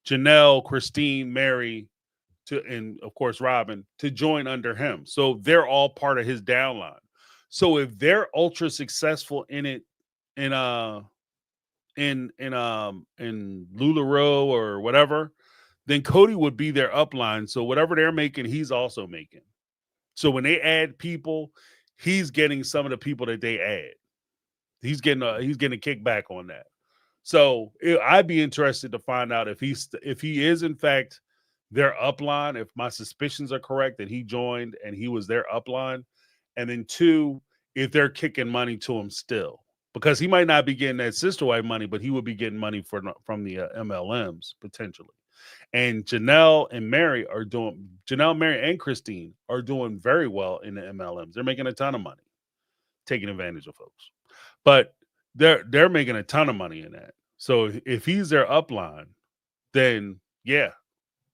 Janelle, Christine, Mary, and of course Robin to join under him. So they're all part of his downline. So if they're ultra successful in it, in LuLaRoe or whatever, then Cody would be their upline. So whatever they're making, he's also making. So when they add people, he's getting some of the people that they add. He's getting a kickback on that. So I'd be interested to find out if he is in fact their upline, if my suspicions are correct that he joined and he was their upline, and then two, if they're kicking money to him still, because he might not be getting that sister wife money, but he would be getting money from the MLMs potentially. And Janelle, Mary, and Christine are doing very well in the MLMs. They're making a ton of money, taking advantage of folks. But they're making a ton of money in that. So if he's their upline, then yeah,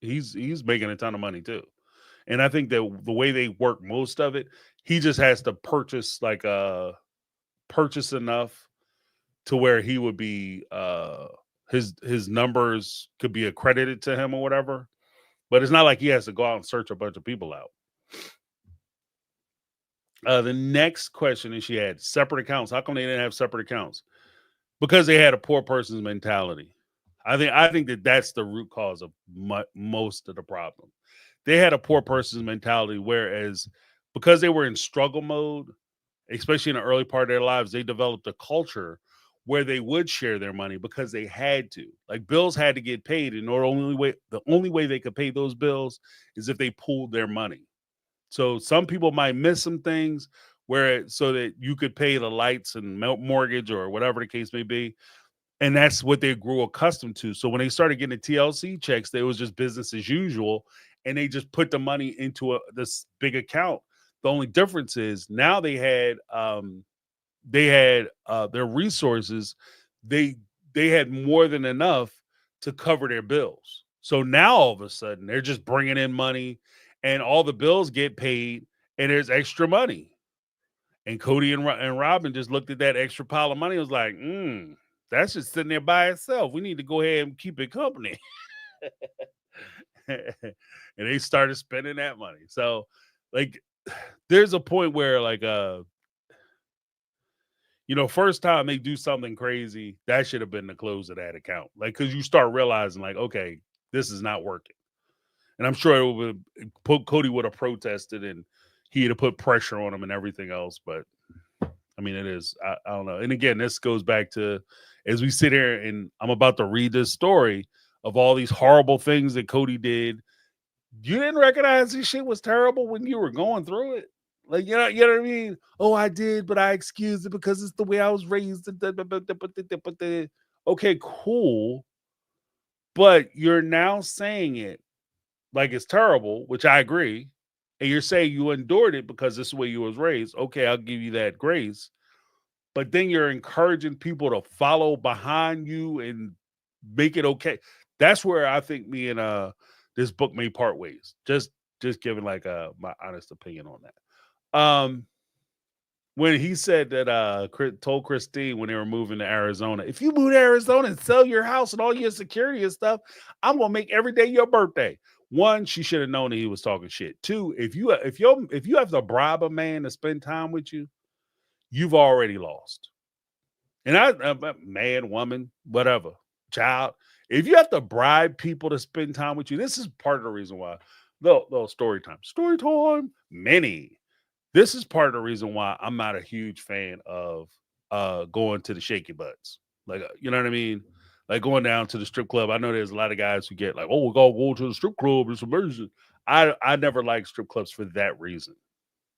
he's making a ton of money too. And I think that the way they work most of it, he just has to purchase enough to where he would be his numbers could be accredited to him or whatever. But it's not like he has to go out and search a bunch of people out. The next question is she had separate accounts. How come they didn't have separate accounts? Because they had a poor person's mentality. I think that that's the root cause of most of the problem. They had a poor person's mentality, whereas because they were in struggle mode, especially in the early part of their lives, they developed a culture where they would share their money because they had to. Like bills had to get paid, and the only way they could pay those bills is if they pooled their money. So some people might miss some things so that you could pay the lights and mortgage or whatever the case may be. And that's what they grew accustomed to. So when they started getting the TLC checks, it was just business as usual. And they just put the money into this big account. The only difference is now they had their resources. They had more than enough to cover their bills. So now all of a sudden they're just bringing in money, and all the bills get paid, and there's extra money. And Cody and Robin just looked at that extra pile of money and was like, that's just sitting there by itself. We need to go ahead and keep it company. And they started spending that money. So, like, there's a point where, like, first time they do something crazy, that should have been the close of that account. Like, because you start realizing, like, okay, this is not working. And I'm sure Cody would have protested, and he'd have put pressure on him and everything else. But I mean, it is, I don't know. And again, this goes back to, as we sit here and I'm about to read this story of all these horrible things that Cody did. You didn't recognize this shit was terrible when you were going through it. Like, you know what I mean? Oh, I did, but I excused it because it's the way I was raised. Okay, cool. But you're now saying it like it's terrible, which I agree. And you're saying you endured it because this is the way you was raised. Okay, I'll give you that grace. But then you're encouraging people to follow behind you and make it okay. That's where I think me and this book may part ways. Just giving like my honest opinion on that. When he said that told Christine when they were moving to Arizona, if you move to Arizona and sell your house and all your security and stuff, I'm gonna make every day your birthday. One, she should have known that he was talking shit. Two, if you have to bribe a man to spend time with you, you've already lost. And man, woman, whatever, child, if you have to bribe people to spend time with you, this is part of the reason why. Little story time, many. This is part of the reason why I'm not a huge fan of going to the shaky butts. Like, you know what I mean? Like going down to the strip club. I know there's a lot of guys who get like, oh, we're gonna go to the strip club. It's amazing. I never liked strip clubs for that reason.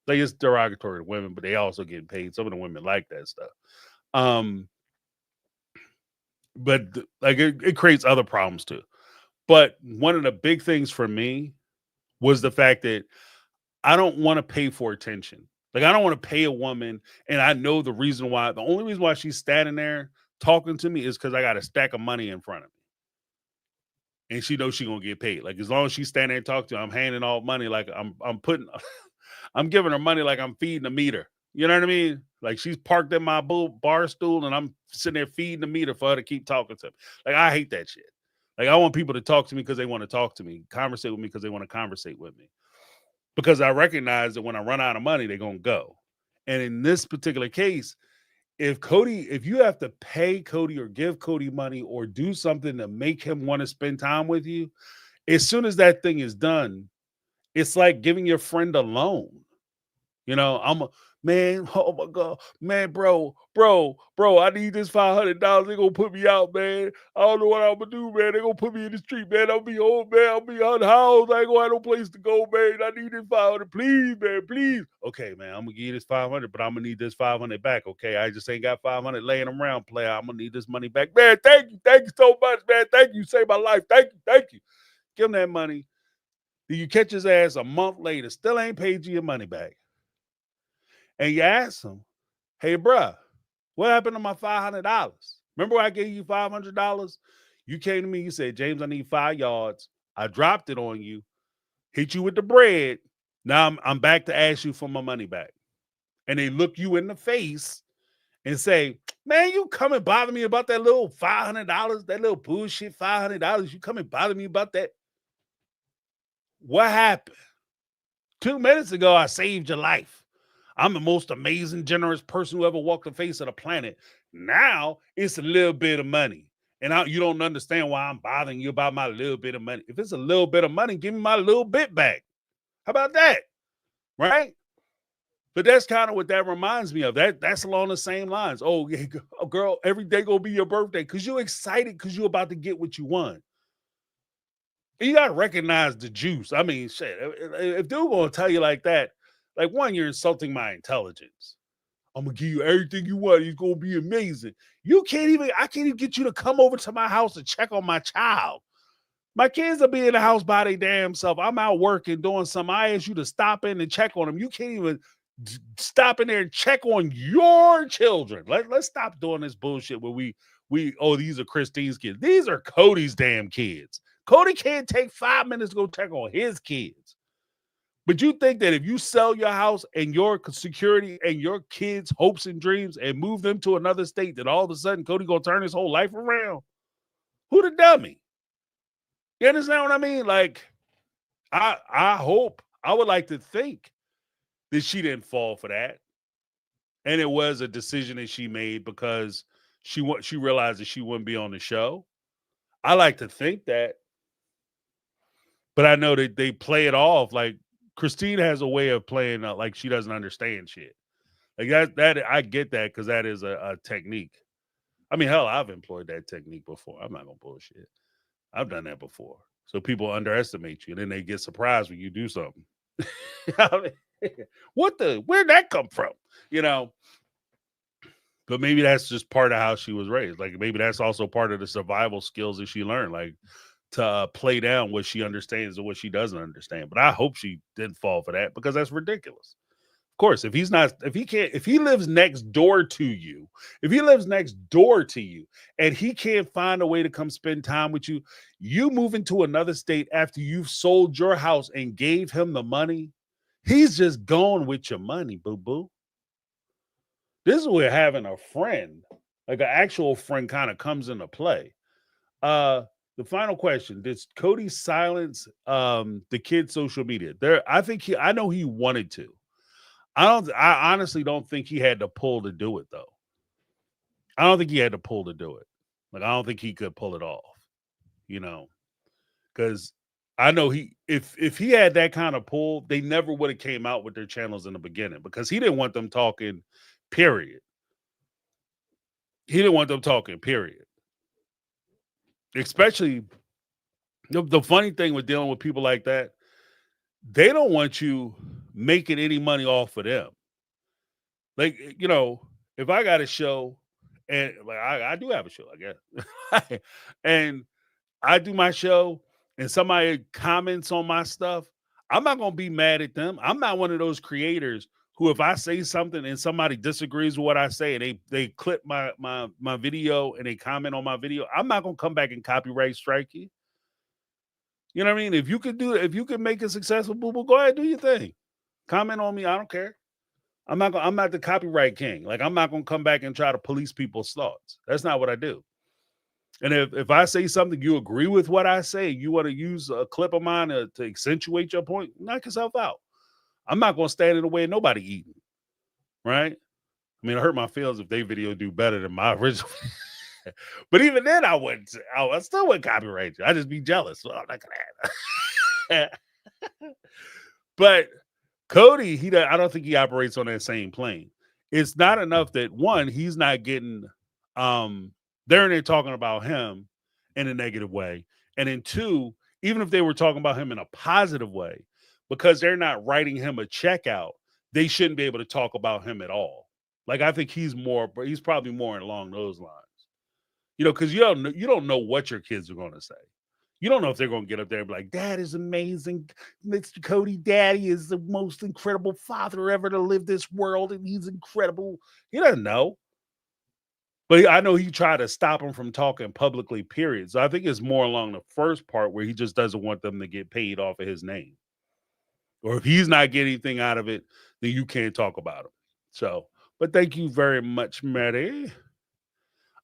Like, it's derogatory to women, but they also get paid. Some of the women like that stuff. But like it creates other problems too. But one of the big things for me was the fact that I don't want to pay for attention. Like, I don't want to pay a woman, and I know the reason why. The only reason why she's standing there talking to me is because I got a stack of money in front of me, and she knows she's gonna get paid. Like, as long as she's standing there and talking to her, I'm handing all money. Like, I'm putting, I'm giving her money like I'm feeding a meter. You know what I mean? Like, she's parked in my bar stool, and I'm sitting there feeding the meter for her to keep talking to me. Like, I hate that shit. Like, I want people to talk to me because they want to talk to me, conversate with me because they want to conversate with me. Because I recognize that when I run out of money, they're going to go. And in this particular case, if you have to pay Cody or give Cody money or do something to make him want to spend time with you, as soon as that thing is done, it's like giving your friend a loan. You know, man, oh my God, man, bro, I need this $500. They're going to put me out, man. I don't know what I'm going to do, man. They're going to put me in the street, man. I'll be home, man. I'll be unhoused. I ain't going to have no place to go, man. I need this 500. Please, man, please. Okay, man, I'm going to give you this 500, but I'm going to need this 500 back, okay? I just ain't got 500 laying around, player. I'm going to need this money back. Man, thank you so much, man. Thank you. You saved my life. Thank you. give him that money. Then you catch his ass a month later, still ain't paid you your money back. And you ask him, hey, bruh, what happened to my $500? Remember I gave you $500? You came to me, you said, James, I need 5 yards. I dropped it on you, hit you with the bread. Now I'm back to ask you for my money back. And they look you in the face and say, man, you come and bother me about that little $500, that little bullshit $500. You come and bother me about that. What happened? 2 minutes ago, I saved your life. I'm the most amazing, generous person who ever walked the face of the planet. Now it's a little bit of money. And you don't understand why I'm bothering you about my little bit of money. If it's a little bit of money, give me my little bit back. How about that? Right? But that's kind of what that reminds me of. That's along the same lines. Oh, yeah, girl, every day gonna be your birthday because you're excited because you're about to get what you want. And you gotta recognize the juice. I mean, shit. If dude gonna tell you like that, like one, you're insulting my intelligence. I'm gonna give you everything you want. It's gonna be amazing. I can't even get you to come over to my house to check on my child. My kids will be in the house by their damn self. I'm out working, doing something. I ask you to stop in and check on them. You can't even stop in there and check on your children. Let's stop doing this bullshit where these are Christine's kids. These are Cody's damn kids. Cody can't take 5 minutes to go check on his kids. But you think that if you sell your house and your security and your kids' hopes and dreams and move them to another state, that all of a sudden Cody gonna turn his whole life around? Who the dummy? You understand what I mean? Like, I hope, I would like to think that she didn't fall for that. And it was a decision that she made because she realized that she wouldn't be on the show. I like to think that. But I know that they play it off like Christine has a way of playing like she doesn't understand shit. Like that I get that because that is a technique. I mean, hell, I've employed that technique before. I'm not gonna bullshit. I've done that before. So people underestimate you, and then they get surprised when you do something. I mean, where'd that come from? You know. But maybe that's just part of how she was raised. Like maybe that's also part of the survival skills that she learned. Like to play down what she understands and what she doesn't understand. But I hope she didn't fall for that because that's ridiculous. Of course, if he lives next door to you, and he can't find a way to come spend time with you, you move into another state after you've sold your house and gave him the money, he's just gone with your money, boo-boo. This is where having a friend, like an actual friend, kind of comes into play. The final question: did Cody silence the kid's social media? I know he wanted to. I honestly don't think he had to pull to do it, though. I don't think he had to pull to do it. Like, I don't think he could pull it off, you know, because I know if he had that kind of pull, they never would have came out with their channels in the beginning because he didn't want them talking, period. He didn't want them talking, period. Especially the funny thing with dealing with people like that, they don't want you making any money off of them. Like, you know, if I got a show and like I do have a show, I guess, and I do my show and somebody comments on my stuff, I'm not going to be mad at them. I'm not one of those creators who, if I say something and somebody disagrees with what I say and they clip my video and they comment on my video, I'm not going to come back and copyright strike you. You know what I mean? If you can make it successful, boo-boo, go ahead, do your thing. Comment on me. I don't care. I'm not the copyright king. Like, I'm not going to come back and try to police people's thoughts. That's not what I do. And if I say something, you agree with what I say, you want to use a clip of mine to accentuate your point, knock yourself out. I'm not going to stand in the way of nobody eating. Right? I mean, it hurt my feelings if their video do better than my original. But even then, I still wouldn't copyright you. I'd just be jealous. So I'm not gonna But Cody, I don't think he operates on that same plane. It's not enough that one, he's not getting they're in there talking about him in a negative way. And then two, even if they were talking about him in a positive way, because they're not writing him a check out, they shouldn't be able to talk about him at all. Like, I think he's probably more along those lines. You know, because you don't know what your kids are going to say. You don't know if they're going to get up there and be like, "Dad is amazing. Mr. Cody, Daddy is the most incredible father ever to live this world, and he's incredible." He doesn't know. But I know he tried to stop him from talking publicly, period. So I think it's more along the first part where he just doesn't want them to get paid off of his name. Or if he's not getting anything out of it, then you can't talk about him. So, but thank you very much, Maddie.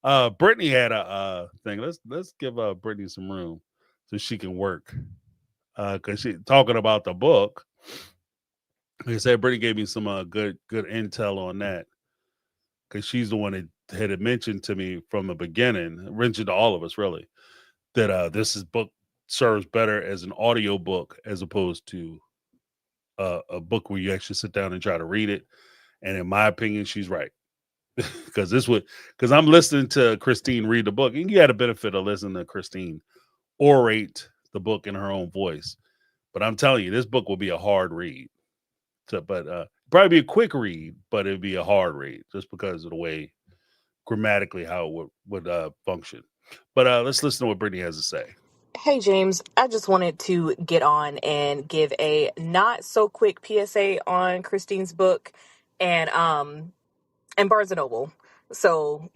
Brittany had a thing. Let's give Brittany some room so she can work. Cause she talking about the book. Like I said, Brittany gave me some good intel on that. Cause she's the one that had mentioned to me from the beginning, mentioned to all of us really, that this book serves better as an audio book as opposed to a book where you actually sit down and try to read it. And in my opinion, she's right. Because I'm listening to Christine read the book, and you had a benefit of listening to Christine orate the book in her own voice. But I'm telling you, this book will be a hard read. So, but probably be a quick read, but it'd be a hard read just because of the way grammatically how it would function. But let's listen to what Brittany has to say. Hey, James. I just wanted to get on and give a not so quick PSA on Christine's book and Barnes and Noble. So,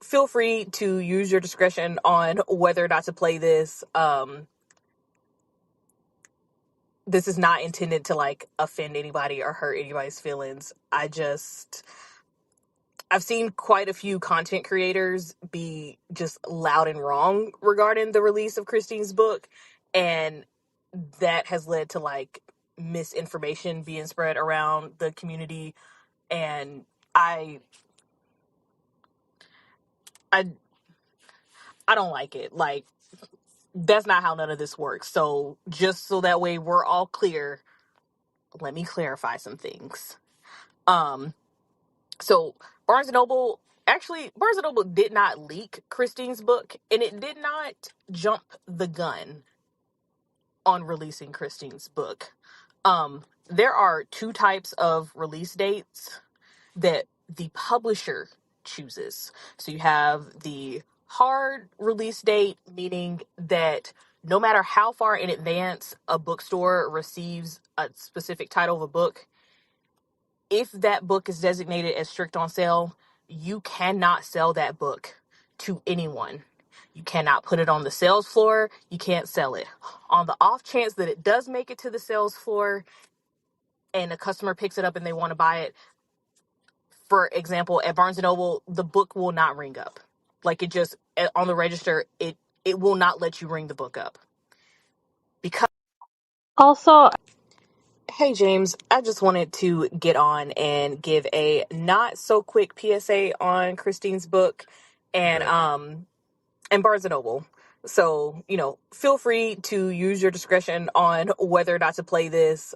feel free to use your discretion on whether or not to play this. This is not intended to offend anybody or hurt anybody's feelings. I've seen quite a few content creators be just loud and wrong regarding the release of Christine's book, and that has led to misinformation being spread around the community, and I I I don't like it. That's not how none of this works. So just so that way we're all clear, let me clarify some things. So Barnes and Noble did not leak Christine's book, and it did not jump the gun on releasing Christine's book. There are two types of release dates that the publisher chooses. So you have the hard release date, meaning that no matter how far in advance a bookstore receives a specific title of a book, if that book is designated as strict on sale, you cannot sell that book to anyone. You cannot put it on the sales floor. You can't sell it. On the off chance that it does make it to the sales floor and a customer picks it up and they want to buy it, for example, at Barnes & Noble, the book will not ring up. On the register, it will not let you ring the book up. Because Also, Hey, James, I just wanted to get on and give a not so quick PSA on Christine's book and Barnes and Noble. So, feel free to use your discretion on whether or not to play this.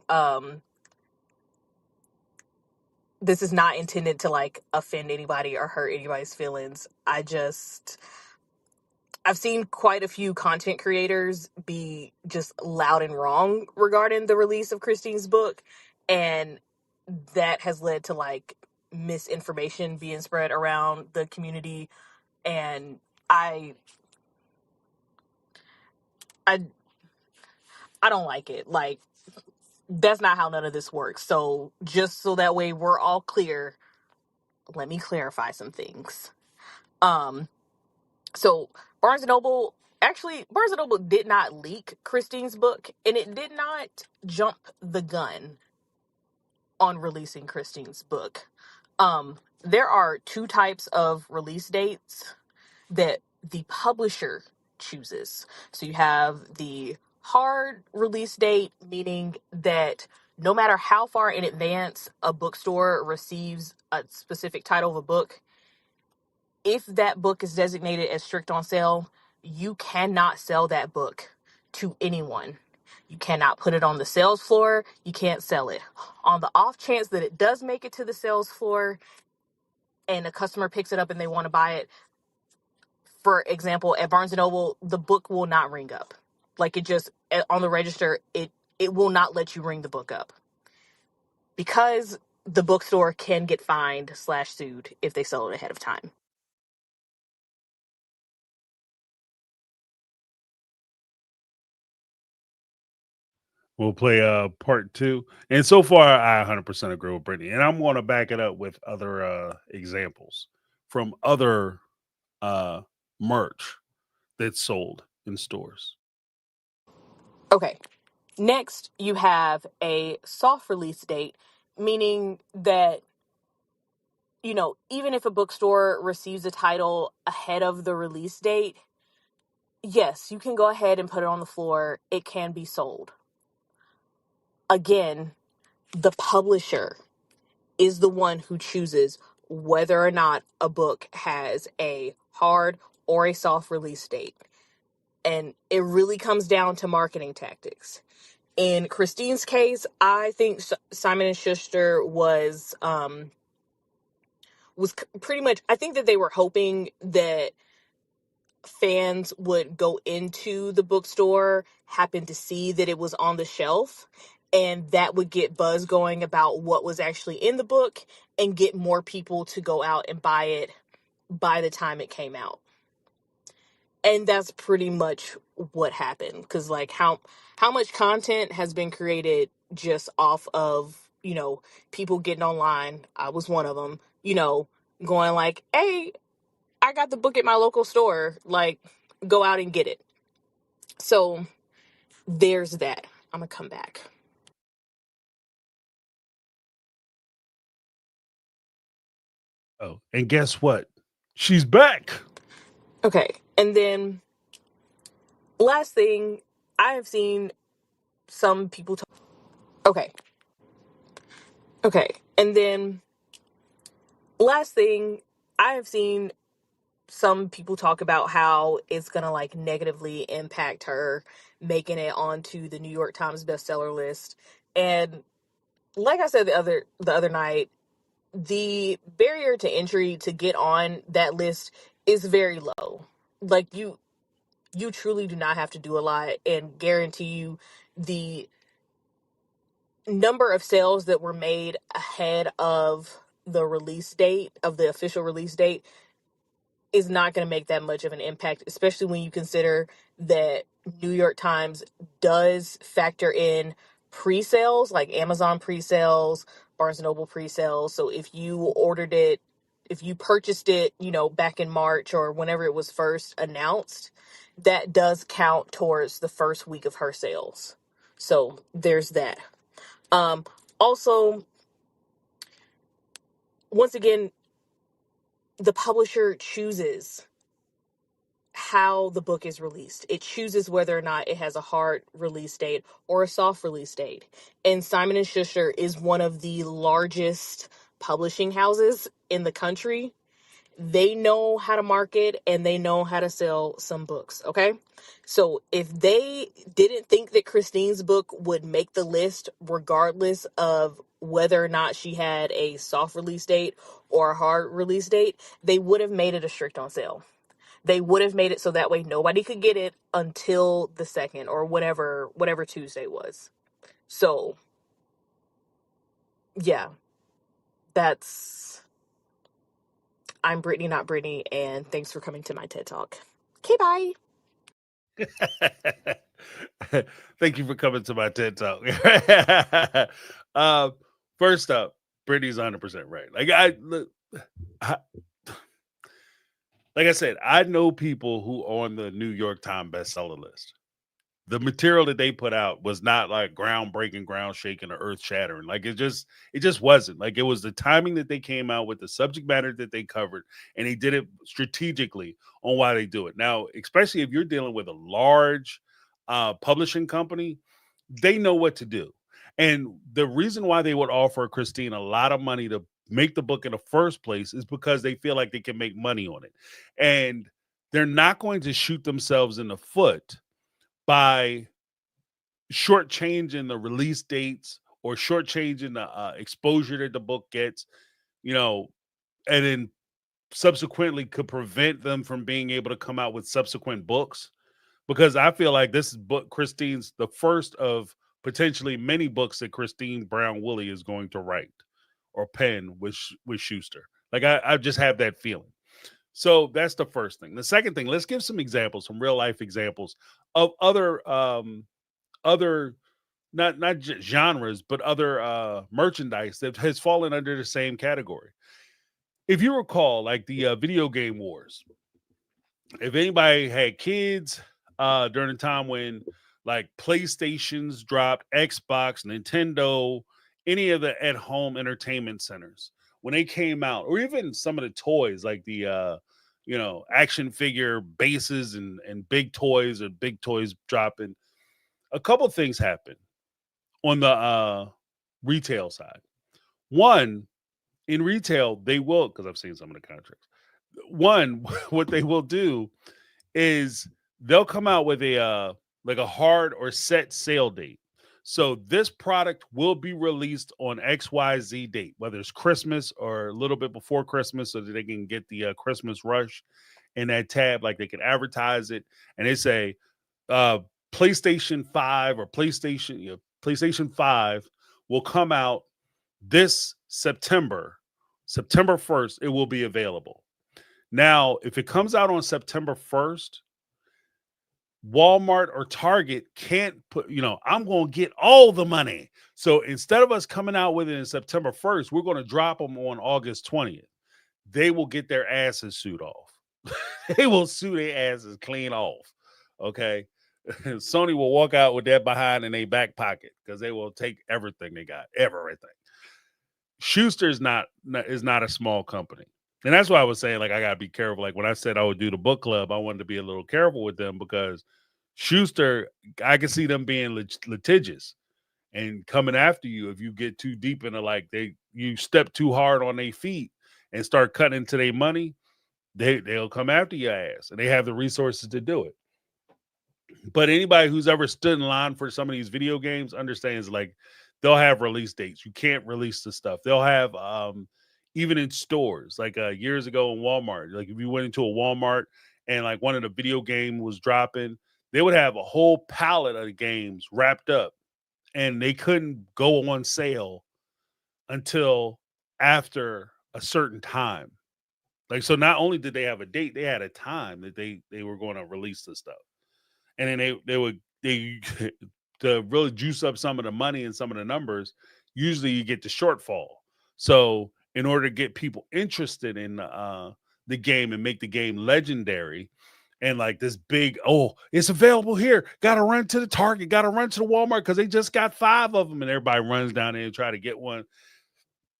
This is not intended to offend anybody or hurt anybody's feelings. I've seen quite a few content creators be just loud and wrong regarding the release of Christine's book, and that has led to misinformation being spread around the community, and I I I don't like it. That's not how none of this works. So just so that way we're all clear, let me clarify some things. So Barnes and Noble did not leak Christine's book, and it did not jump the gun on releasing Christine's book. There are two types of release dates that the publisher chooses. So you have the hard release date, meaning that no matter how far in advance a bookstore receives a specific title of a book, if that book is designated as strict on sale, you cannot sell that book to anyone. You cannot put it on the sales floor. You can't sell it. On the off chance that it does make it to the sales floor and a customer picks it up and they want to buy it, for example, at Barnes and Noble, the book will not ring up. On the register, it will not let you ring the book up, because the bookstore can get fined/sued if they sell it ahead of time. We'll play part 2. And so far, I 100% agree with Brittany. And I'm going to back it up with other examples from other merch that's sold in stores. Okay. Next, you have a soft release date, meaning that, even if a bookstore receives a title ahead of the release date, yes, you can go ahead and put it on the floor. It can be sold. Again, the publisher is the one who chooses whether or not a book has a hard or a soft release date. And it really comes down to marketing tactics. In Christine's case, I think Simon and Schuster was pretty much, I think that they were hoping that fans would go into the bookstore, happen to see that it was on the shelf, and that would get buzz going about what was actually in the book and get more people to go out and buy it by the time it came out. And that's pretty much what happened, because like how much content has been created just off of people getting online. I was one of them, going like, hey, I got the book at my local store, like, go out and get it. So there's that. I'm gonna come back. Oh, and guess what? She's back. Okay, and then last thing, I have seen some people talk. Okay, and then last thing, I have seen some people talk about how it's gonna like negatively impact her making it onto the New York Times bestseller list. And like I said the other night, the barrier to entry to get on that list is very low. Like you truly do not have to do a lot, and guarantee you the number of sales that were made ahead of the release date, of the official release date, is not going to make that much of an impact, especially when you consider that New York Times does factor in pre-sales, like Amazon pre-sales, Barnes & Noble pre-sales. So if you purchased it, back in March or whenever it was first announced, that does count towards the first week of her sales. So there's that. Also, once again, the publisher chooses how the book is released. It chooses whether or not it has a hard release date or a soft release date. And Simon & Schuster is one of the largest publishing houses in the country. They know how to market and they know how to sell some books, okay? So if they didn't think that Christine's book would make the list regardless of whether or not she had a soft release date or a hard release date, they would have made it a strict on sale. They would have made it so that way nobody could get it until the 2nd or whatever Tuesday was. So, yeah, I'm Brittany, not Brittany, and thanks for coming to my TED Talk. Okay, bye. Thank you for coming to my TED Talk. First up, Brittany's 100% right. Like I said, I know people who are on the New York Times bestseller list. The material that they put out was not like groundbreaking, ground shaking, or earth shattering. Like it just wasn't. Like it was the timing that they came out with, the subject matter that they covered, and they did it strategically on why they do it. Now, especially if you're dealing with a large publishing company, they know what to do. And the reason why they would offer Christine a lot of money to make the book in the first place is because they feel like they can make money on it. And they're not going to shoot themselves in the foot by shortchanging the release dates or shortchanging the exposure that the book gets, and then subsequently could prevent them from being able to come out with subsequent books. Because I feel like this book, Christine's the first of potentially many books that Christine Brown Woolley is going to write or pen with Schuster. Like I just have that feeling. So that's the first thing. The second thing, let's give some examples, some real life examples of other not genres, but other merchandise that has fallen under the same category. If you recall, like the video game wars, if anybody had kids during the time when like PlayStations dropped, Xbox, Nintendo, any of the at-home entertainment centers, when they came out, or even some of the toys like the action figure bases and big toys or big toys dropping, a couple things happened on the retail side. One, in retail, they will, because I've seen some of the contracts. One, what they will do is they'll come out with a like a hard or set sale date. So this product will be released on XYZ date, whether it's Christmas or a little bit before Christmas, so that they can get the Christmas rush in that tab. Like they can advertise it, and they say uh, PlayStation 5 or PlayStation 5 will come out this September, September 1st. It will be available. Now, if it comes out on September 1st, Walmart or Target can't put, I'm going to get all the money. So instead of us coming out with it in September 1st, we're going to drop them on August 20th. They will get their asses sued off. They will sue their asses clean off. Okay. Sony will walk out with that behind in their back pocket because they will take everything they got, everything. Schuster is not a small company. And that's why I was saying, like, I got to be careful. Like, when I said I would do the book club, I wanted to be a little careful with them because Schuster, I can see them being litigious and coming after you if you get too deep into, like, you step too hard on their feet and start cutting into their money, they'll come after your ass, and they have the resources to do it. But anybody who's ever stood in line for some of these video games understands, like, they'll have release dates. You can't release the stuff. They'll have even in stores, like years ago in Walmart, like if you went into a Walmart and like one of the video game was dropping, they would have a whole pallet of the games wrapped up, and they couldn't go on sale until after a certain time. Like, so not only did they have a date, they had a time that they were going to release the stuff. And then they to really juice up some of the money and some of the numbers, usually you get the shortfall. So in order to get people interested in the game and make the game legendary, and like this big, it's available here. Got to run to the Target, got to run to the Walmart because they just got 5 of them, and everybody runs down there and try to get one.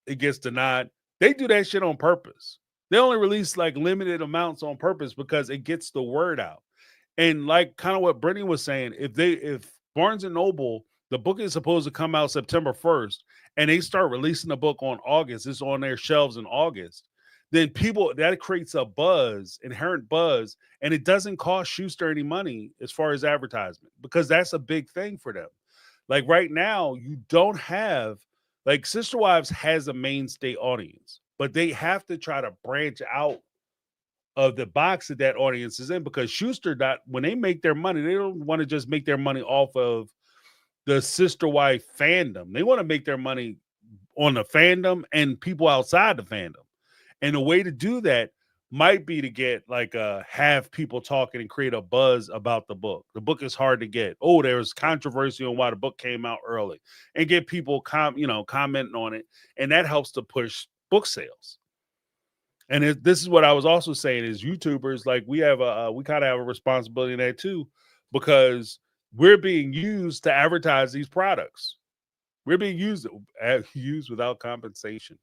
It gets denied. They do that shit on purpose. They only release like limited amounts on purpose because it gets the word out. And like kind of what Brittany was saying, if Barnes and Noble, the book is supposed to come out September 1st, and they start releasing the book on August, it's on their shelves in August, then that creates a inherent buzz, and it doesn't cost Schuster any money as far as advertisement, because that's a big thing for them. Like right now, you don't have, like, Sister Wives has a mainstay audience, but they have to try to branch out of the box that audience is in, because Schuster, when they make their money, they don't want to just make their money off of the Sister Wife fandom. They want to make their money on the fandom and people outside the fandom. And the way to do that might be to get like have people talking and create a buzz about the book. The book is hard to get. Oh, there's controversy on why the book came out early, and get people commenting on it, and that helps to push book sales. And this is what I was also saying is YouTubers, like we kind of have a responsibility in that too, because we're being used to advertise these products. We're being used without compensation.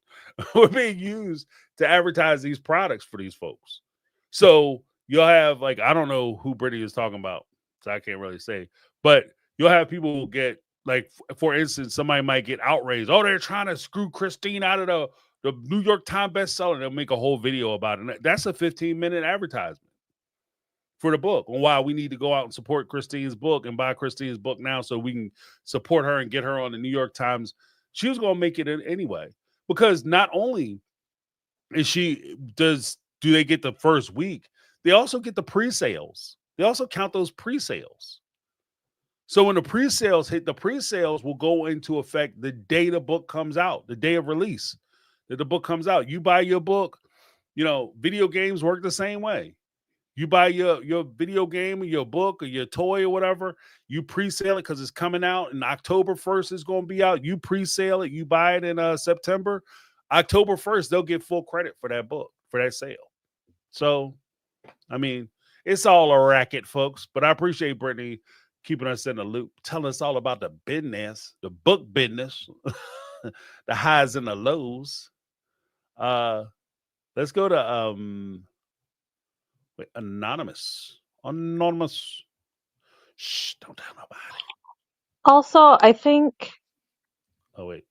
We're being used to advertise these products for these folks. So you'll have, like, I don't know who Brittany is talking about, so I can't really say, but you'll have people who get, like, for instance, somebody might get outraged. Oh, they're trying to screw Christine out of the New York Times bestseller. They'll make a whole video about it. That's a 15-minute advertisement for the book on why we need to go out and support Christine's book and buy Christine's book now so we can support her and get her on the New York Times. She was going to make it anyway, because not only do they get the first week, they also get the pre-sales. They also count those pre-sales. So when the pre-sales hit, the pre-sales will go into effect the day the book comes out, the day of release that the book comes out. You buy your book, video games work the same way. You buy your video game or your book or your toy or whatever, you pre-sale it because it's coming out, and October 1st is going to be out. You pre-sale it, you buy it in September. October 1st, they'll get full credit for that book, for that sale. So, I mean, it's all a racket, folks. But I appreciate Brittany keeping us in the loop, telling us all about the business, the book business, the highs and the lows. Let's go to wait, Anonymous. Shh, don't tell nobody. Also, I think. Oh wait.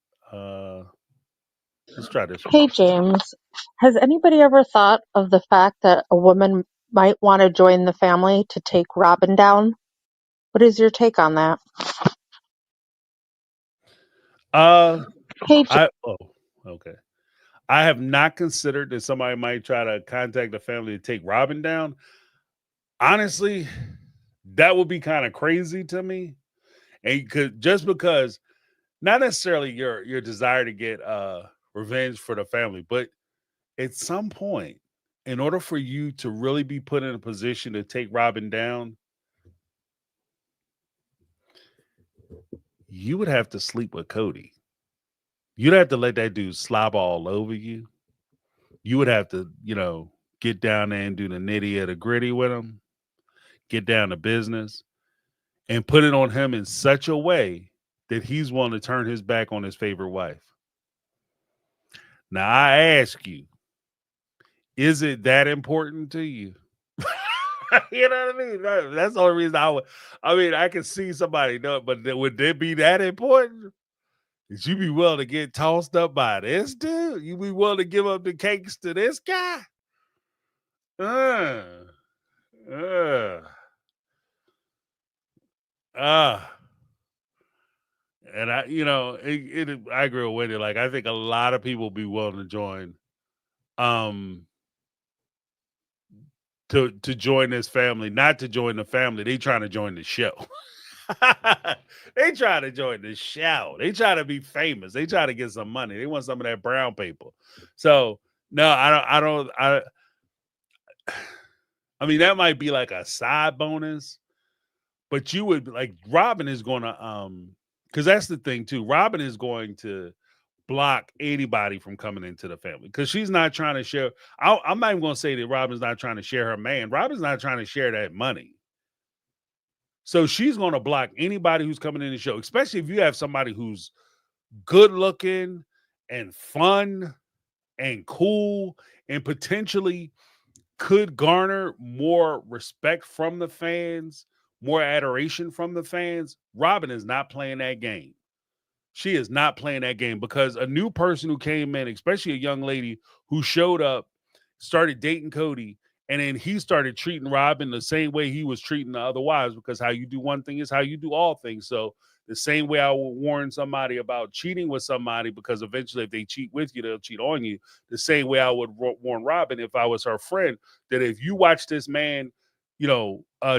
Let's try this one. Hey, James. Has anybody ever thought of the fact that a woman might want to join the family to take Robin down? What is your take on that? Hey, Okay. I have not considered that somebody might try to contact the family to take Robin down. Honestly, that would be kind of crazy to me. And just because not necessarily your desire to get revenge for the family, but at some point, in order for you to really be put in a position to take Robin down, you would have to sleep with Cody. You'd have to let that dude slob all over you. You would have to, get down there and do the nitty or the gritty with him, get down to business, and put it on him in such a way that he's willing to turn his back on his favorite wife. Now, I ask you, is it that important to you? You know what I mean? That's the only reason I can see somebody know it, but would it be that important? Is you be willing to get tossed up by this dude? You be willing to give up the cakes to this guy? And I agree with Wendy. Like, I think a lot of people be willing to join, to join this family, not to join the family. They trying to join the show. They try to join the show. They try to be famous. They try to get some money. They want some of that brown paper. So no, I mean, that might be like a side bonus, but you would like Robin is gonna because that's the thing too. Robin is going to block anybody from coming into the family because she's not trying to share. I'm not even gonna say that Robin's not trying to share her man. Robin's not trying to share that money. So she's going to block anybody who's coming in the show, especially if you have somebody who's good looking and fun and cool and potentially could garner more respect from the fans, more adoration from the fans. Robin is not playing that game. She is not playing that game because a new person who came in, especially a young lady who showed up, started dating Cody, and then he started treating Robin the same way he was treating the other wives, because how you do one thing is how you do all things. So the same way I would warn somebody about cheating with somebody, because eventually if they cheat with you, they'll cheat on you. The same way I would warn Robin if I was her friend, that if you watch this man,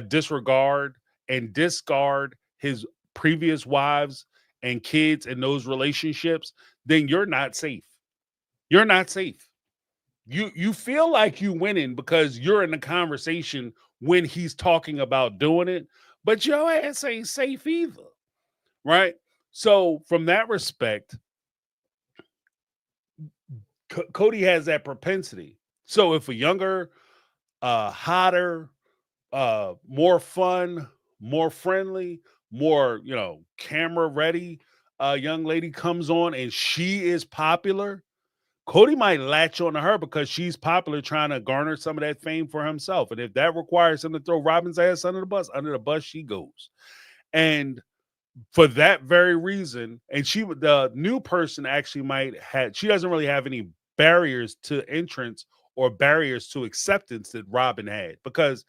disregard and discard his previous wives and kids in those relationships, then you're not safe. You're not safe. You feel like you winning because you're in the conversation when he's talking about doing it, but your ass ain't safe either, right? So from that respect, Cody has that propensity. So if a younger, hotter, more fun, more friendly, more camera ready young lady comes on and she is popular, Cody might latch on to her because she's popular, trying to garner some of that fame for himself. And if that requires him to throw Robin's ass under the bus she goes. And for that very reason, and the new person actually she doesn't really have any barriers to entrance or barriers to acceptance that Robin had. Because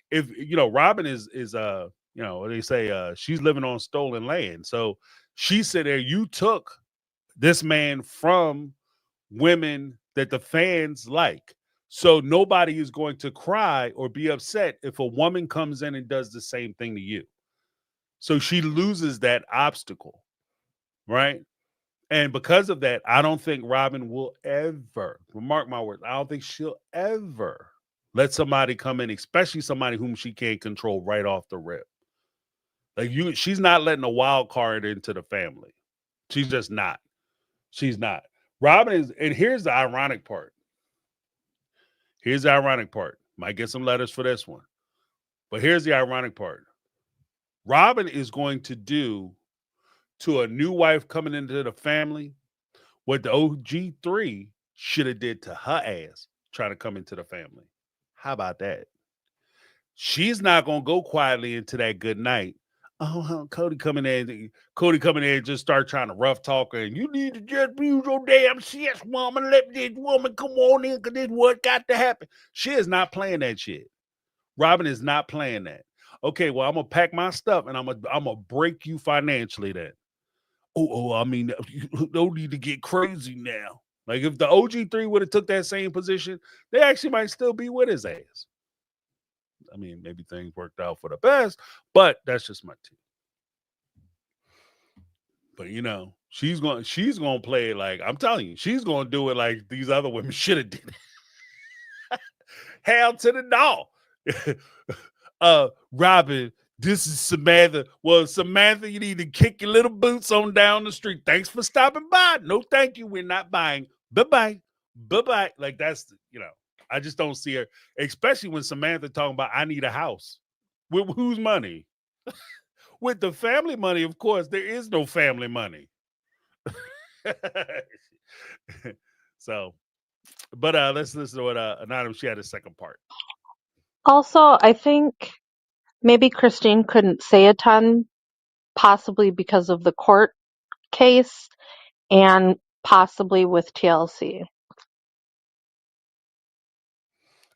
if, Robin is they say she's living on stolen land. So she said there, you took this man from women that the fans like. So nobody is going to cry or be upset if a woman comes in and does the same thing to you. So she loses that obstacle, right? And because of that, I don't think Robin will ever, mark my words, I don't think she'll ever Let somebody come in, especially somebody whom she can't control right off the rip. Like she's not letting a wild card into the family. She's just not. She's not. Robin is, and here's the ironic part. Here's the ironic part. Might get some letters for this one. But here's the ironic part. Robin is going to do to a new wife coming into the family what the OG3 should have did to her ass trying to come into the family. How about that? She's not going to go quietly into that good night. Oh, Cody coming in and just start trying to rough talk her. And you need to just be your damn sis, woman. Let this woman come on in because this is what got to happen. She is not playing that shit. Robin is not playing that. Okay, well, I'm going to pack my stuff and I'm going to break you financially then. I mean, you don't need to get crazy now. Like if the OG3 would have took that same position, they actually might still be with his ass. I mean, maybe things worked out for the best, but that's just my tea. But you know, she's gonna play it like, I'm telling you, she's gonna do it like these other women should have did it. Hell to the no. Robin, this is Samantha. Well, Samantha, you need to kick your little boots on down the street. Thanks for stopping by. No, thank you. We're not buying. Bye-bye. Bye-bye. Like that's, you know, I just don't see her, especially when Samantha talking about, I need a house. With whose money? With the family money, of course. There is no family money. So, but let's listen to what Anonymous, she had a second part. Also, I think maybe Christine couldn't say a ton, possibly because of the court case and possibly with TLC.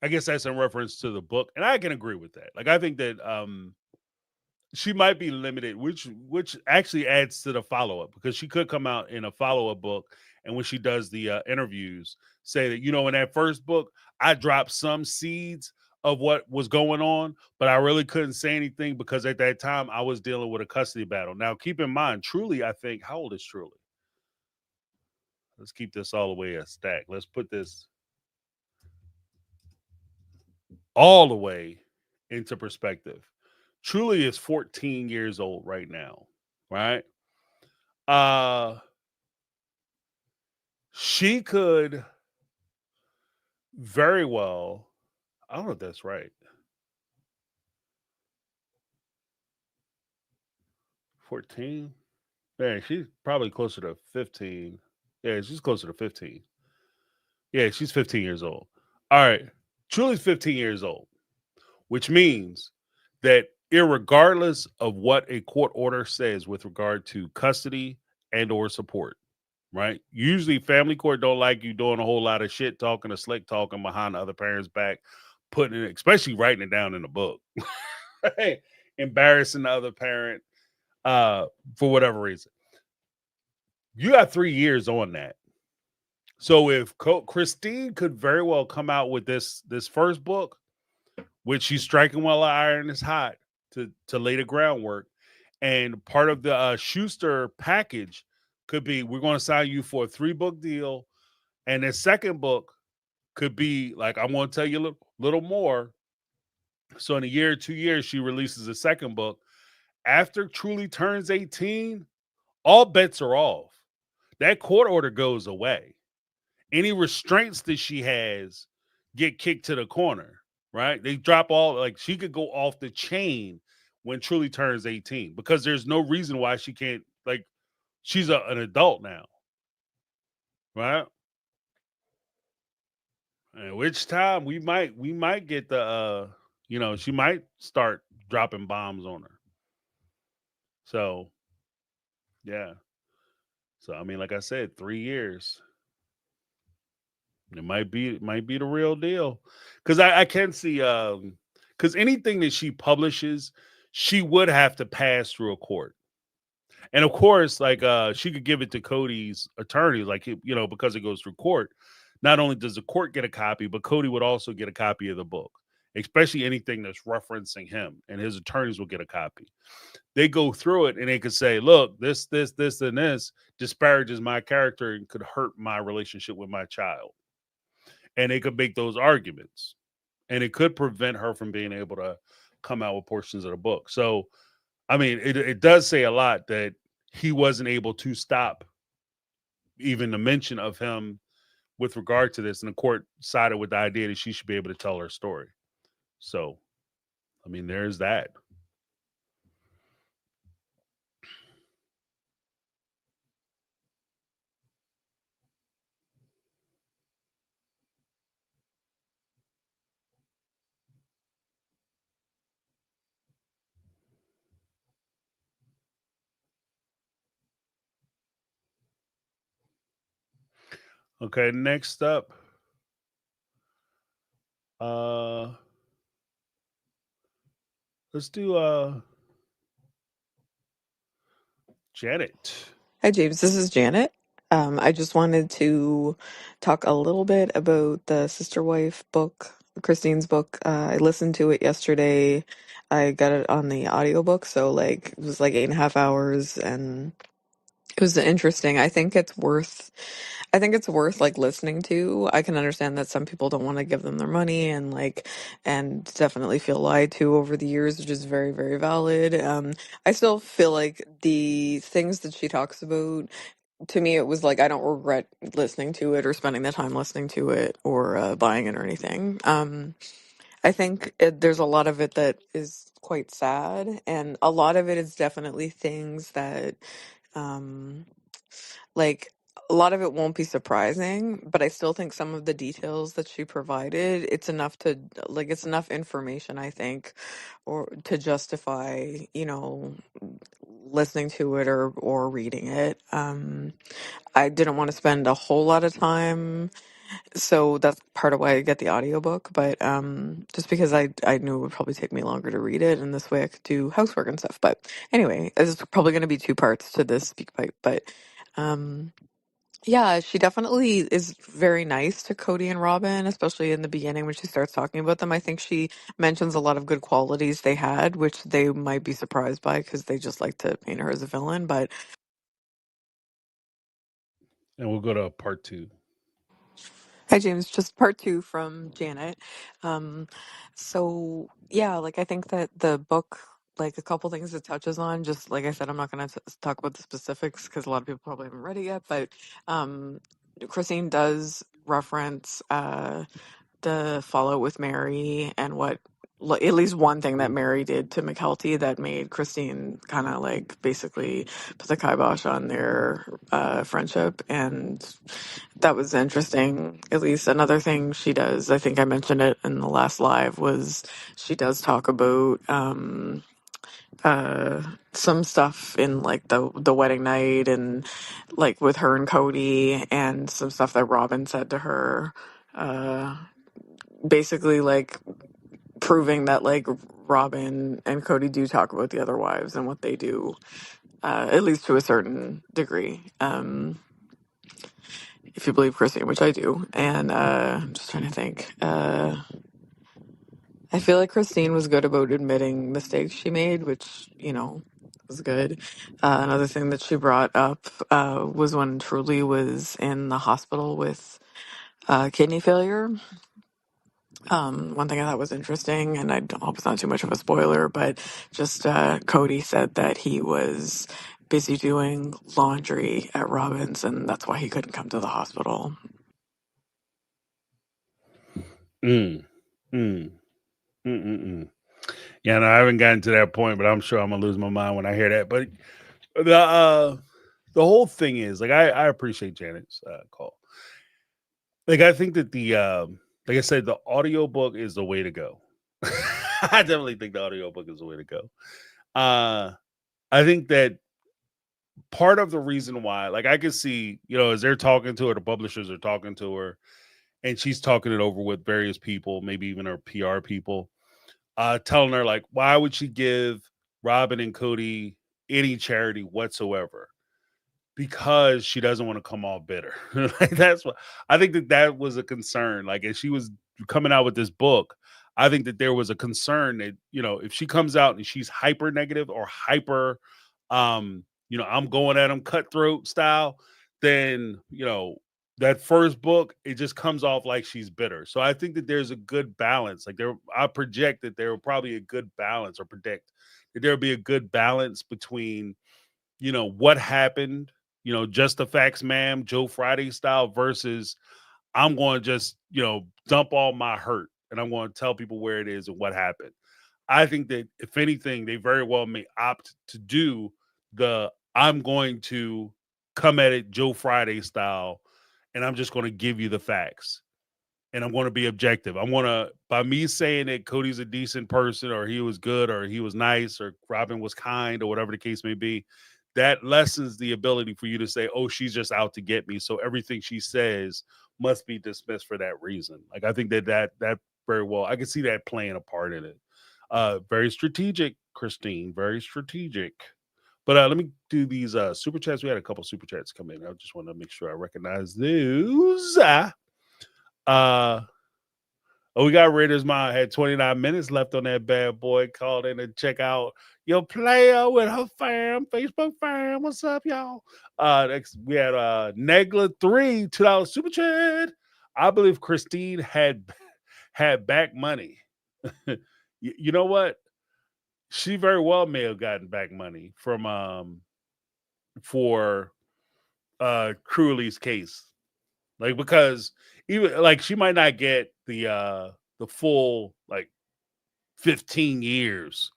I guess that's in reference to the book, and I can agree with that. Like, I think that she might be limited, which actually adds to the follow-up, because she could come out in a follow-up book, and when she does the interviews, say that, you know, in that first book, I dropped some seeds of what was going on, but I really couldn't say anything because at that time I was dealing with a custody battle. Now, keep in mind, Truly, I think, how old is Truly? Let's keep this all the way a stack. Let's put this all the way into perspective. Truly is 14 years old right now, right? She could very well, I don't know if that's right. 14? Man, she's probably closer to 15. Yeah, she's closer to 15. Yeah, she's 15 years old. All right. Truly's 15 years old, which means that irregardless of what a court order says with regard to custody and or support, right? Usually family court don't like you doing a whole lot of shit talking or slick talking behind the other parent's back, putting it, especially writing it down in the book, right? Embarrassing the other parent for whatever reason. You got 3 years on that. So if Christine could very well come out with this first book, which she's striking while the iron is hot to lay the groundwork, and part of the Schuster package could be, we're going to sign you for a 3-book deal, and the second book could be like, I'm going to tell you a little more. So in a year or 2 years, she releases a second book. After Truly turns 18, all bets are off. That court order goes away. Any restraints that she has get kicked to the corner, right? They drop all, like she could go off the chain when Truly turns 18, because there's no reason why she can't, like, she's an adult now, right? And which time we might get the you know, she might start dropping bombs on her. So yeah. So I mean, like I said, 3 years. It might be the real deal. Because I can see because anything that she publishes, she would have to pass through a court. And of course, like she could give it to Cody's attorney, like, you know, because it goes through court. Not only does the court get a copy, but Cody would also get a copy of the book, especially anything that's referencing him, and his attorneys will get a copy. They go through it and they could say, look, this, and this disparages my character and could hurt my relationship with my child. And they could make those arguments. and it could prevent her from being able to come out with portions of the book. So, I mean, it does say a lot that he wasn't able to stop even the mention of him with regard to this, and the court sided with the idea that she should be able to tell her story. So, I mean, there's that. Okay, next up, uh, let's do Janet. Hi, James. This is Janet. I just wanted to talk a little bit about the Sister Wife book, Christine's book. I listened to it yesterday. I got it on the audiobook, so like it was like 8.5 hours, and it was interesting. I think it's worth like listening to. I can understand that some people don't want to give them their money and definitely feel lied to over the years, which is very, very valid. I still feel like the things that she talks about, to me, it was like I don't regret listening to it or spending the time listening to it or buying it or anything. I think there's a lot of it that is quite sad, and a lot of it is definitely things that, um, like, a lot of it won't be surprising, but I still think some of the details that she provided, it's enough to, like, it's enough information, I think, or to justify, listening to it or reading it. I didn't want to spend a whole lot of time, so that's part of why I get the audiobook, but just because I knew it would probably take me longer to read it, and this way I could do housework and stuff. But anyway, it's probably going to be two parts to this speak pipe, but um yeah, she definitely is very nice to Cody and Robin, especially in the beginning when she starts talking about them. I think she mentions a lot of good qualities they had, which they might be surprised by because they just like to paint her as a villain. But And we'll go to part two. hi, James. Just part two from Janet. Um, so yeah, like I think that the book, like a couple things it touches on, just like I said, I'm not going to talk about the specifics because a lot of people probably haven't read it yet. But um, Christine does reference the fallout with Mary and what. At least one thing that Mary did to McKelty that made Christine kind of like basically put the kibosh on their friendship, and that was interesting. At least another thing she does, I think I mentioned it in the last live, was she does talk about some stuff in like the wedding night and like with her and Cody and some stuff that Robin said to her. Basically like proving that like Robin and Cody do talk about the other wives and what they do, at least to a certain degree. If you believe Christine, which I do. And I'm just trying to think. I feel like Christine was good about admitting mistakes she made, which, was good. Another thing that she brought up was when Truly was in the hospital with kidney failure. One thing I thought was interesting, and I hope it's not too much of a spoiler, but just Cody said that he was busy doing laundry at Robin's, and that's why he couldn't come to the hospital. Mm, mm, mm. Yeah, no, I haven't gotten to that point, but I'm sure I'm gonna lose my mind when I hear that. But the whole thing is like I appreciate Janet's call. Like I think that like I said, the audiobook is the way to go. I definitely think the audiobook is the way to go. I think that part of the reason why, like I could see, as they're talking to her, the publishers are talking to her, and she's talking it over with various people, maybe even her PR people, telling her like, why would she give Robin and Cody any charity whatsoever? Because she doesn't want to come off bitter. Like that's what I think that was a concern. Like as she was coming out with this book, I think that there was a concern that, if she comes out and she's hyper negative or hyper, I'm going at them cutthroat style, then, that first book, it just comes off like she's bitter. So I think that there's a good balance. Like I project that there will probably a good balance, or predict that there'll be a good balance between, what happened, just the facts, ma'am, Joe Friday style, versus I'm going to just, dump all my hurt and I'm going to tell people where it is and what happened. I think that if anything, they very well may opt to do the I'm going to come at it Joe Friday style, and I'm just going to give you the facts, and I'm going to be objective. I want to, by me saying that Cody's a decent person, or he was good, or he was nice, or Robin was kind, or whatever the case may be, that lessens the ability for you to say, oh, she's just out to get me. So everything she says must be dismissed for that reason. Like, I think that very well, I can see that playing a part in it. Very strategic, Christine, very strategic. But let me do these super chats. We had a couple super chats come in. I just want to make sure I recognize those. We got Raiders Mind. Had 29 minutes left on that bad boy. Called in and check out your player with her fam, Facebook fam. What's up, y'all? Next we had Negla 3 $2 super chat. I believe Christine had back money. You know what? She very well may have gotten back money from for Crewley's case. Like, because even like she might not get the full like 15 years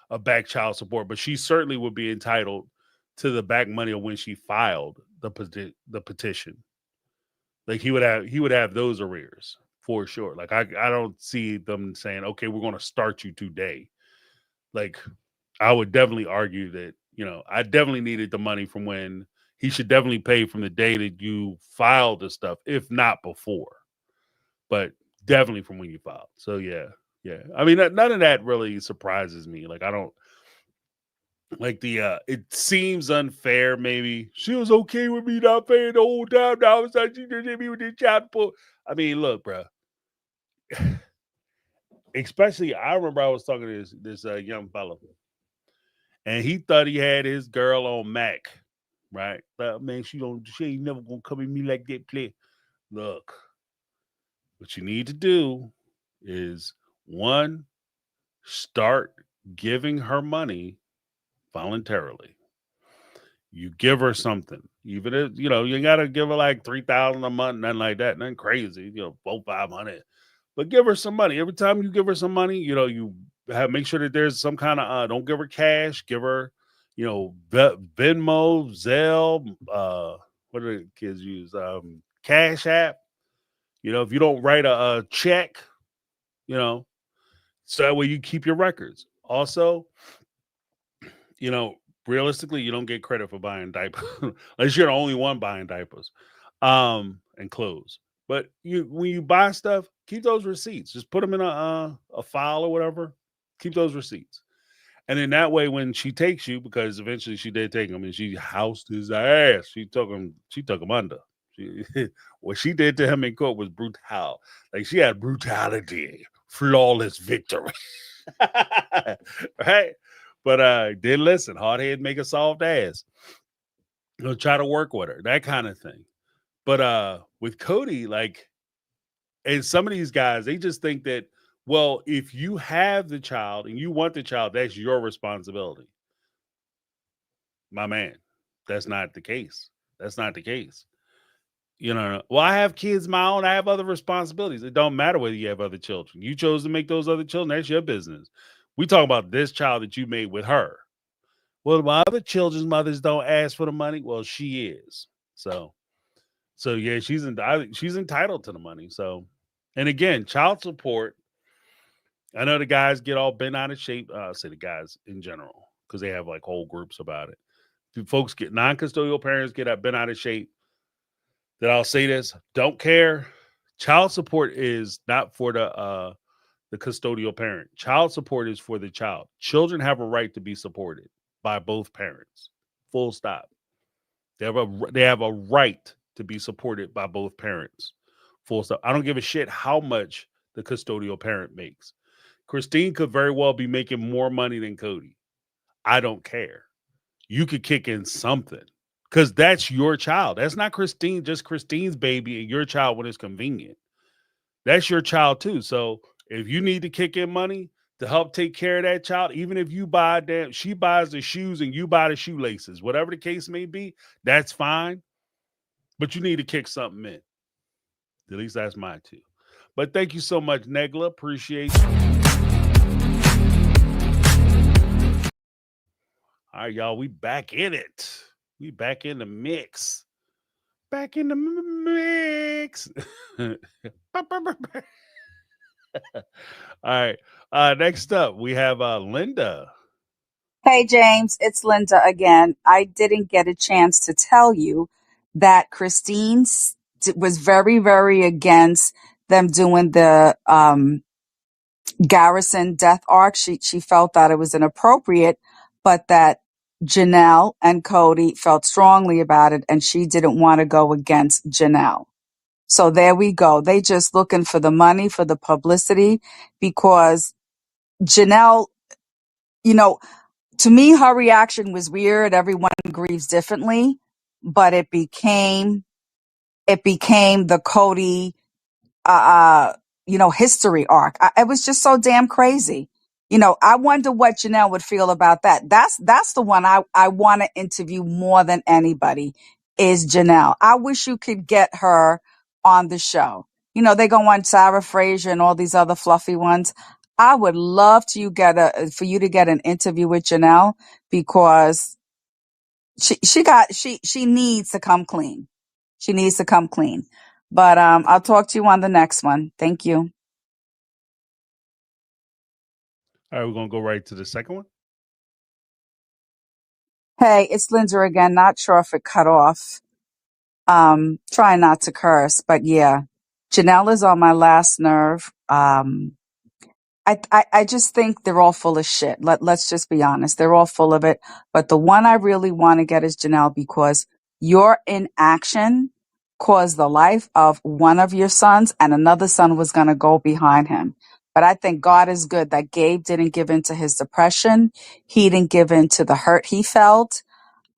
of back child support, but she certainly would be entitled to the back money of when she filed the petition. Like, he would have those arrears for sure. Like, I don't see them saying, okay, we're going to start you today. Like, I would definitely argue that, I definitely needed the money from when he should definitely pay from the day that you filed the stuff, if not before, but definitely from when you filed. So yeah. I mean, none of that really surprises me. Like, I don't like it seems unfair. Maybe she was okay with me not paying the whole time. Now it's like she did hit me with the child support. I mean, look, bro. Especially, I remember I was talking to this young fella, and he thought he had his girl on Mac, right? But man, she ain't never gonna come at me like that. Play. Look, what you need to do is, one, start giving her money voluntarily. You give her something, even if you ain't gotta give her like 3,000 a month, nothing like that, nothing crazy, 400-500. But give her some money. Every time you give her some money, you make sure that there's some kind of don't give her cash, give her, Venmo, Zelle, what do the kids use? Cash App. If you don't write a check, so that way you keep your records. Also, realistically, you don't get credit for buying diapers unless you're the only one buying diapers and clothes. But when you buy stuff, keep those receipts. Just put them in a file or whatever. Keep those receipts. And then that way, when she takes you, because eventually she did take him and she housed his ass. She took him under. What she did to him in court was brutal. Like, she had brutality, flawless victory. Right? But did listen, hard head make a soft ass. Try to work with her, that kind of thing. But with Cody, like, and some of these guys, they just think that, well, if you have the child and you want the child, that's your responsibility. My man, that's not the case. That's not the case. Well, I have kids of my own. I have other responsibilities. It don't matter whether you have other children. You chose to make those other children. That's your business. We talk about this child that you made with her. Well, my other children's mothers don't ask for the money. Well, she is. So yeah, she's entitled to the money. So, and again, child support. I know the guys get all bent out of shape. I say the guys in general, because they have like whole groups about it. Folks get non-custodial parents get bent out of shape. That I'll say this: don't care. Child support is not for the custodial parent. Child support is for the child. Children have a right to be supported by both parents. Full stop. They have a right to be supported by both parents. Full stop. I don't give a shit how much the custodial parent makes. Christine could very well be making more money than Cody. I don't care. You could kick in something. because that's your child. That's not just Christine's baby and your child when it's convenient. That's your child too. So if you need to kick in money to help take care of that child, even if you she buys the shoes and you buy the shoelaces, whatever the case may be, that's fine. But you need to kick something in. At least that's mine too. But thank you so much, Negla. Appreciate you. All right, y'all. We back in it. We back in the mix. Back in the mix. All right. Next up, we have Linda. Hey, James, it's Linda again. I didn't get a chance to tell you that Christine was very, very against them doing the Garrison death arc. She felt that it was inappropriate, but that Janelle and Cody felt strongly about it, and she didn't want to go against Janelle. So there we go. They just looking for the money, for the publicity, because Janelle, you know, to me, her reaction was weird. Everyone grieves differently, but it became the Cody, history arc. It was just so damn crazy. I wonder what Janelle would feel about that. That's the one I want to interview more than anybody is Janelle. I wish you could get her on the show. They go on Sarah Fraser and all these other fluffy ones. I would love for you to get an interview with Janelle because she needs to come clean. She needs to come clean. But I'll talk to you on the next one. Thank you. All right, we're gonna go right to the second one. Hey, it's Linda again. Not sure if it cut off. Trying not to curse, but yeah, Janelle is on my last nerve. I just think they're all full of shit. Let's just be honest. They're all full of it. But the one I really want to get is Janelle because your inaction caused the life of one of your sons and another son was going to go behind him. But I think God is good that Gabe didn't give in to his depression. He didn't give in to the hurt he felt.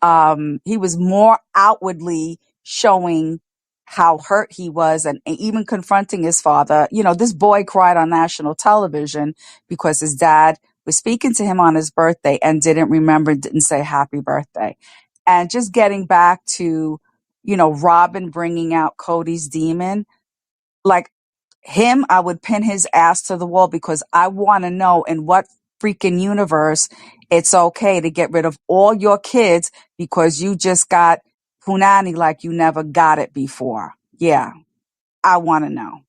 He was more outwardly showing how hurt he was and even confronting his father. This boy cried on national television because his dad was speaking to him on his birthday and didn't say happy birthday. And just getting back to, Robin bringing out Cody's demon, like him, I would pin his ass to the wall because I want to know in what freaking universe it's okay to get rid of all your kids because you just got punani like you never got it before. Yeah, I want to know.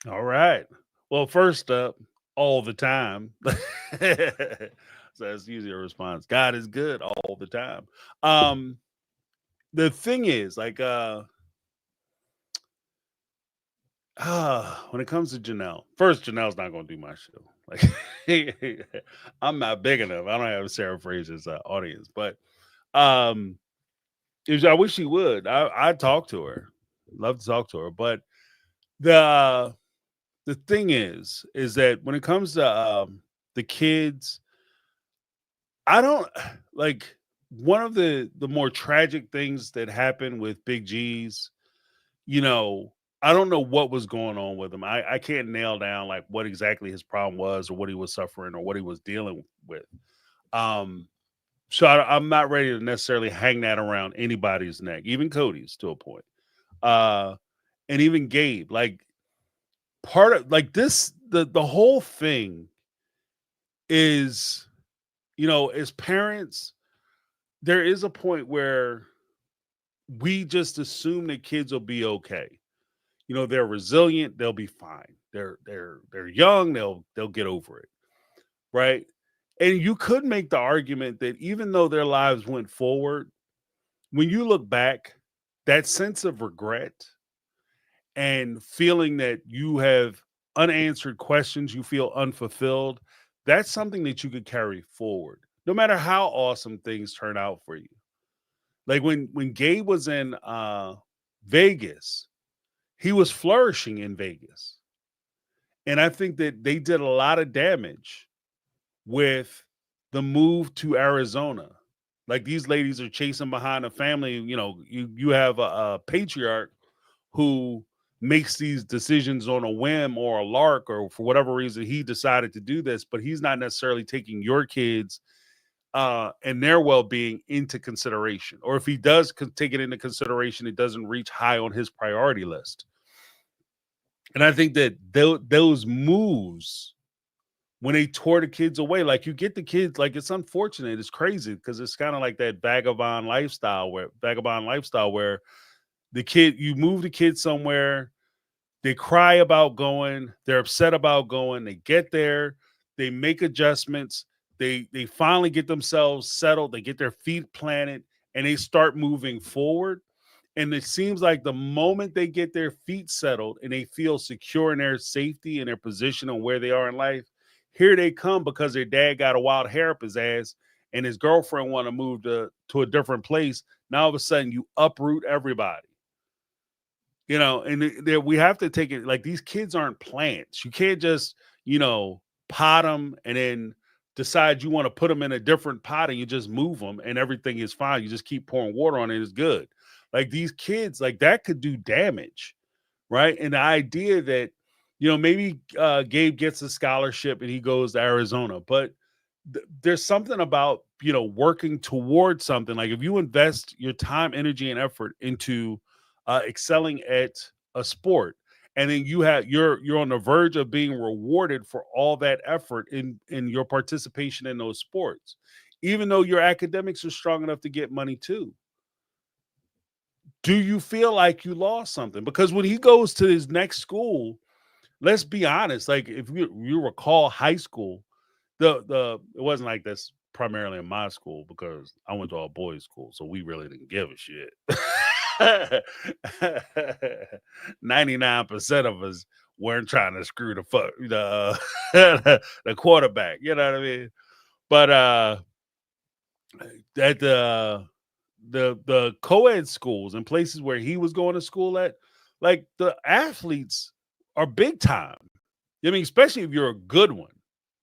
All right. Well, first up, all the time. So that's usually a response. God is good all the time. The thing is, like, when it comes to Janelle, first, Janelle's not going to do my show. Like, I'm not big enough. I don't have Sarah Fraser's audience, but I wish she would. I'd talk to her. Love to talk to her. But the thing is that when it comes to the kids, I don't like one of the more tragic things that happened with Big G's. I don't know what was going on with him. I can't nail down like what exactly his problem was or what he was suffering or what he was dealing with. So I'm not ready to necessarily hang that around anybody's neck, even Cody's to a point. And even Gabe, like part of like this, the whole thing is, as parents, there is a point where we just assume that kids will be okay. They're resilient, they'll be fine. They're young, they'll get over it. Right? And you could make the argument that even though their lives went forward, when you look back, that sense of regret and feeling that you have unanswered questions, you feel unfulfilled, that's something that you could carry forward, no matter how awesome things turn out for you. Like when Gabe was in Vegas, he was flourishing in Vegas. And I think that they did a lot of damage with the move to Arizona Like these ladies are chasing behind a family. You have a patriarch who makes these decisions on a whim or a lark, or for whatever reason he decided to do this, but he's not necessarily taking your kids and their well-being into consideration. Or if he does take it into consideration, it doesn't reach high on his priority list. And I think that those moves, when they tore the kids away, like you get the kids, like it's unfortunate, it's crazy because it's kind of like that vagabond lifestyle where you move the kid somewhere, they cry about going, they're upset about going, they get there, they make adjustments, they finally get themselves settled, they get their feet planted, and they start moving forward. And it seems like the moment they get their feet settled and they feel secure in their safety and their position on where they are in life, here they come because their dad got a wild hair up his ass and his girlfriend want to move to a different place. Now all of a sudden you uproot everybody. And we have to take it like these kids aren't plants. You can't just, pot them and then decide you want to put them in a different pot and you just move them and everything is fine. You just keep pouring water on it, it's good. Like these kids, like that could do damage, right? And the idea that, maybe Gabe gets a scholarship and he goes to Arizona, but there's something about, working towards something. Like if you invest your time, energy, and effort into excelling at a sport, and then you're on the verge of being rewarded for all that effort in your participation in those sports, even though your academics are strong enough to get money too. Do you feel like you lost something? Because when he goes to his next school, let's be honest, like if you recall high school, it wasn't like this primarily in my school because I went to all boys school, so we really didn't give a shit. 99% of us weren't trying to screw the quarterback, you know what I mean? But at the co-ed schools and places where he was going to school at, like the athletes are big time. I mean, especially if you're a good one.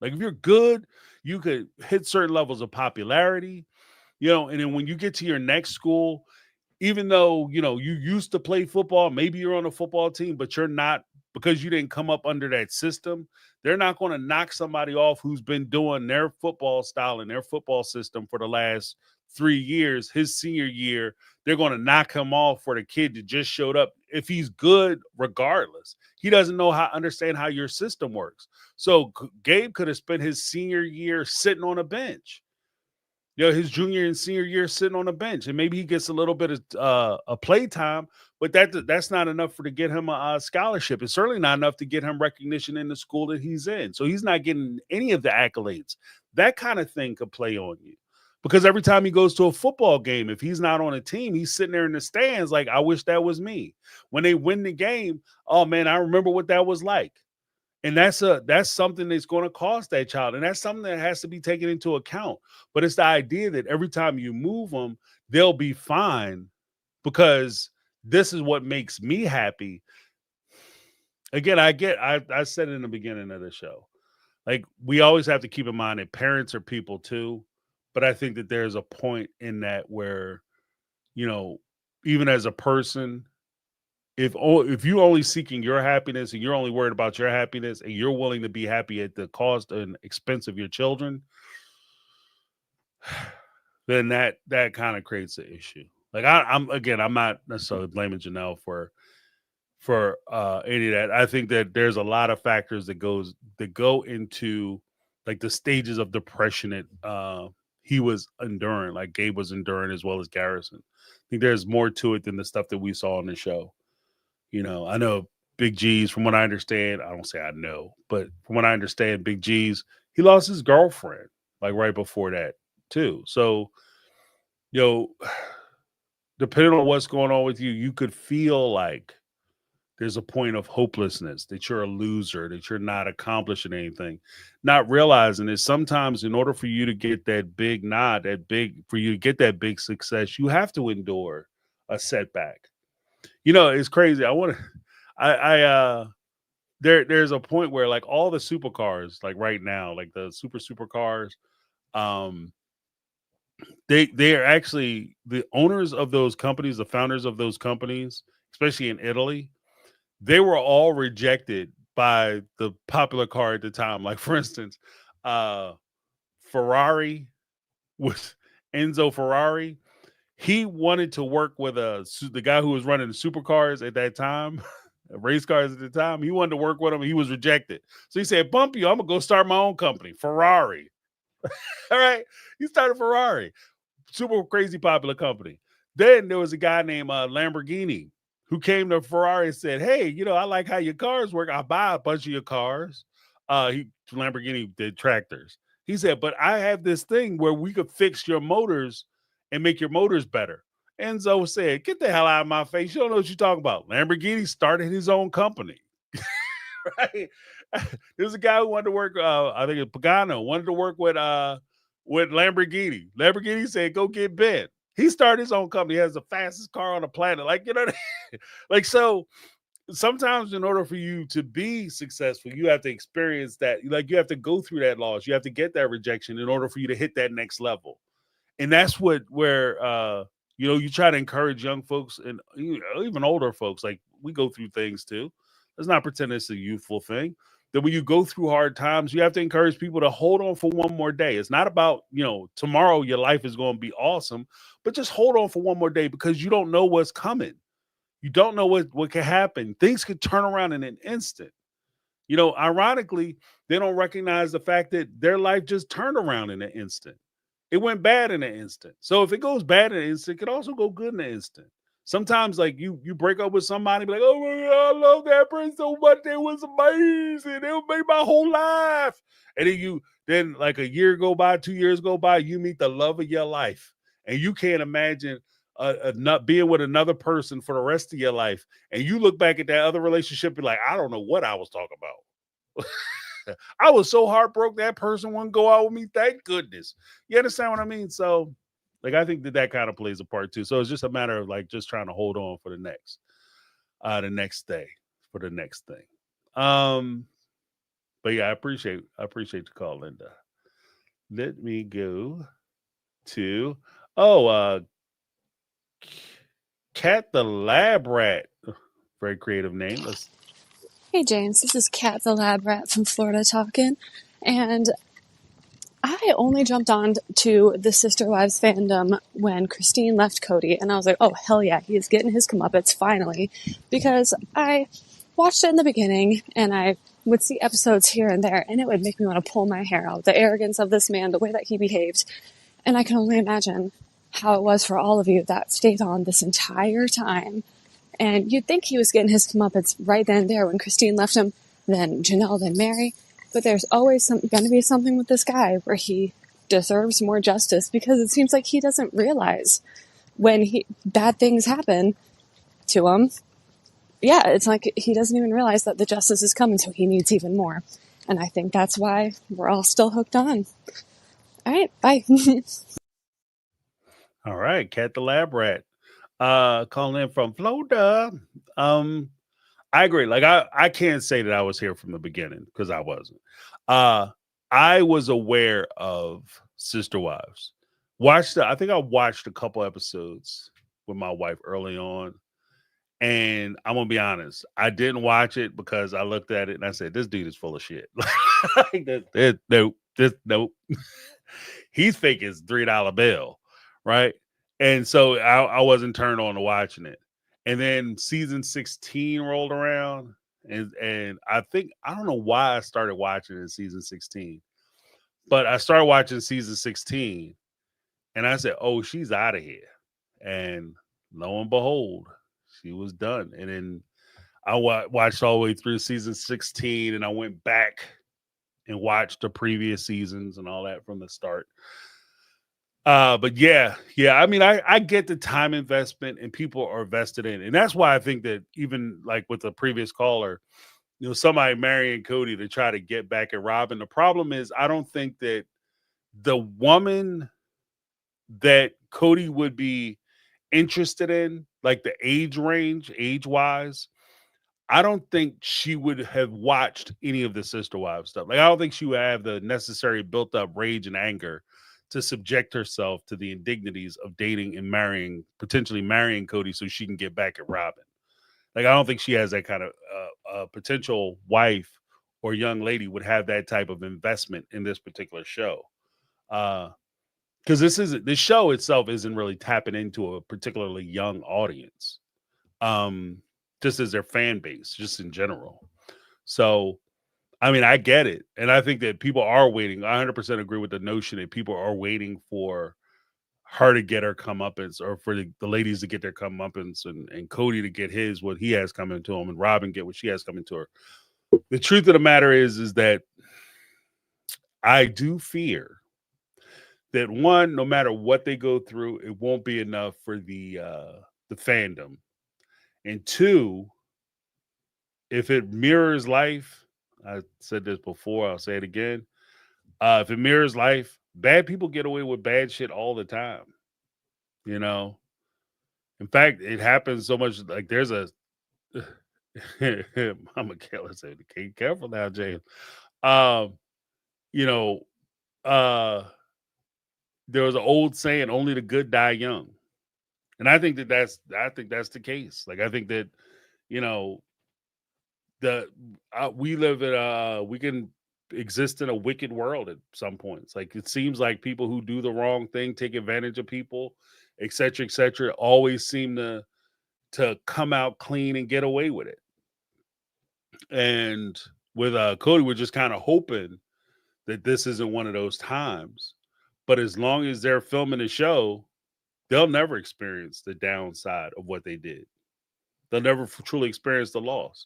Like if you're good, you could hit certain levels of popularity, and then when you get to your next school, even though, you used to play football, maybe you're on a football team, but you're not, because you didn't come up under that system, they're not going to knock somebody off who's been doing their football style and their football system for the last 3 years. His senior year, they're going to knock him off for the kid that just showed up. If he's good, regardless, he doesn't understand how your system works. So Gabe could have spent his senior year sitting on a bench. His junior and senior year sitting on a bench, and maybe he gets a little bit of a play time, but that's not enough to get him a scholarship. It's certainly not enough to get him recognition in the school that he's in. So he's not getting any of the accolades. That kind of thing could play on you, because every time he goes to a football game, if he's not on a team, he's sitting there in the stands like, I wish that was me. When they win the game, oh man, I remember what that was like. And that's something that's going to cost that child. And that's something that has to be taken into account. But it's the idea that every time you move them, they'll be fine because this is what makes me happy. Again, I said it in the beginning of the show. Like, we always have to keep in mind that parents are people too. But I think that there's a point in that where, even as a person, if you're only seeking your happiness and you're only worried about your happiness and you're willing to be happy at the cost and expense of your children, then that kind of creates an issue. Like I'm not necessarily blaming Janelle for any of that. I think that there's a lot of factors that go into like the stages of depression that he was enduring, like Gabe was enduring, as well as Garrison. I think there's more to it than the stuff that we saw on the show. I know Big G's, from what I understand, I don't say I know, but from what I understand, Big G's, he lost his girlfriend like right before that too. So, depending on what's going on with you, you could feel like there's a point of hopelessness, that you're a loser, that you're not accomplishing anything, not realizing that sometimes in order for you to get that big nod, for you to get that big success, you have to endure a setback. It's crazy. There's a point where like all the supercars, like right now, like the supercars, they are actually the owners of those companies, the founders of those companies, especially in Italy. They were all rejected by the popular car at the time. Like for instance, uh, Ferrari was Enzo Ferrari. He wanted to work with the guy who was running the supercars at that time, race cars at the time. He wanted to work with him. He was rejected. So he said, "Bump you. I'm gonna go start my own company, Ferrari." All right, he started Ferrari, super crazy popular company. Then there was a guy named Lamborghini who came to Ferrari and said, "Hey, I like how your cars work. I buy a bunch of your cars." Lamborghini did tractors. He said, "But I have this thing where we could fix your motors and make your motors better." Enzo said, "Get the hell out of my face. You don't know what you're talking about." Lamborghini started his own company. Right? There was a guy who wanted to work. I think Pagano wanted to work with Lamborghini. Lamborghini said, "Go get Ben." He started his own company. He has the fastest car on the planet. Like like so. Sometimes, in order for you to be successful, you have to experience that. Like you have to go through that loss. You have to get that rejection in order for you to hit that next level. And that's where you try to encourage young folks and even older folks. Like we go through things too. Let's not pretend it's a youthful thing. That when you go through hard times, you have to encourage people to hold on for one more day. It's not about tomorrow your life is going to be awesome, but just hold on for one more day because you don't know what's coming. You don't know what can happen. Things could turn around in an instant. Ironically, they don't recognize the fact that their life just turned around in an instant. It went bad in an instant. So if it goes bad in an instant, it could also go good in an instant. Sometimes, like you break up with somebody, be like, "Oh my God, I love that person so much. It was amazing. It made my whole life." And then like a year go by, 2 years go by, you meet the love of your life, and you can't imagine not being with another person for the rest of your life. And you look back at that other relationship, and like, I don't know what I was talking about. I was so heartbroken that person wouldn't go out with me. Thank goodness. You understand what I mean? So, like, I think that kind of plays a part too. So it's just a matter of like just trying to hold on for the next day, for the next thing. But yeah, I appreciate the call, Linda. Let me go to Cat the Lab Rat. Very creative name. Let's. Hey James, this is Kat the Lab Rat from Florida talking, and I only jumped on to the Sister Wives fandom when Christine left Cody, and I was like, oh hell yeah, he's getting his comeuppance finally, because I watched it in the beginning, and I would see episodes here and there, and it would make me want to pull my hair out. The arrogance of this man, the way that he behaved, and I can only imagine how it was for all of you that stayed on this entire time. And you'd think he was getting his comeuppance right then and there when Christine left him, then Janelle, then Mary. But there's always going to be something with this guy where he deserves more justice, because it seems like he doesn't realize when bad things happen to him. Yeah, it's like he doesn't even realize that the justice is coming, so he needs even more. And I think that's why we're all still hooked on. All right, bye. All right, Cat the Lab Rat. Calling in from Florida. I agree. Like I can't say that I was here from the beginning because I wasn't. I was aware of Sister Wives. I think I watched a couple episodes with my wife early on. And I'm gonna be honest, I didn't watch it because I looked at it and I said, "This dude is full of shit." Nope. He's fake as $3 bill, right? And so I wasn't turned on to watching it. And then season 16 rolled around, and I don't know why I started watching in season 16, but I started watching season 16, and I said, "Oh, she's out of here." And lo and behold, she was done. And then I watched all the way through season 16, and I went back and watched the previous seasons and all that from the start. But yeah. I mean, I get the time investment, and people are vested in it. And that's why I think that even like with the previous caller, somebody marrying Cody to try to get back at Robin. The problem is, I don't think that the woman that Cody would be interested in, like the age wise, I don't think she would have watched any of the Sister Wives stuff. Like, I don't think she would have the necessary built up rage and anger to subject herself to the indignities of dating and potentially marrying Cody so she can get back at Robin. Like, I don't think she has that kind of potential wife or young lady would have that type of investment in this particular show. Because this show itself isn't really tapping into a particularly young audience, just as their fan base, just in general. So, I mean, I get it. And I think that people are waiting. I 100% agree with the notion that people are waiting for her to get her comeuppance, or for the ladies to get their comeuppance, and Cody to get what he has coming to him, and Robin get what she has coming to her. The truth of the matter is that I do fear that, one, no matter what they go through, it won't be enough for the fandom. And two, if it mirrors life, I said this before, I'll say it again. If it mirrors life, bad people get away with bad shit all the time. You know, in fact, it happens so much. Like, there's a Mama Keller said, "Okay, careful now, James." You know, there was an old saying, "Only the good die young," and I think that's the case. Like, I think that, you know, we live in we can exist in a wicked world at some points. Like, it seems like people who do the wrong thing, take advantage of people, etc., etc., always seem to come out clean and get away with it. And with Cody, we're just kind of hoping that this isn't one of those times. But as long as they're filming the show, they'll never experience the downside of what they did. They'll never truly experience the loss.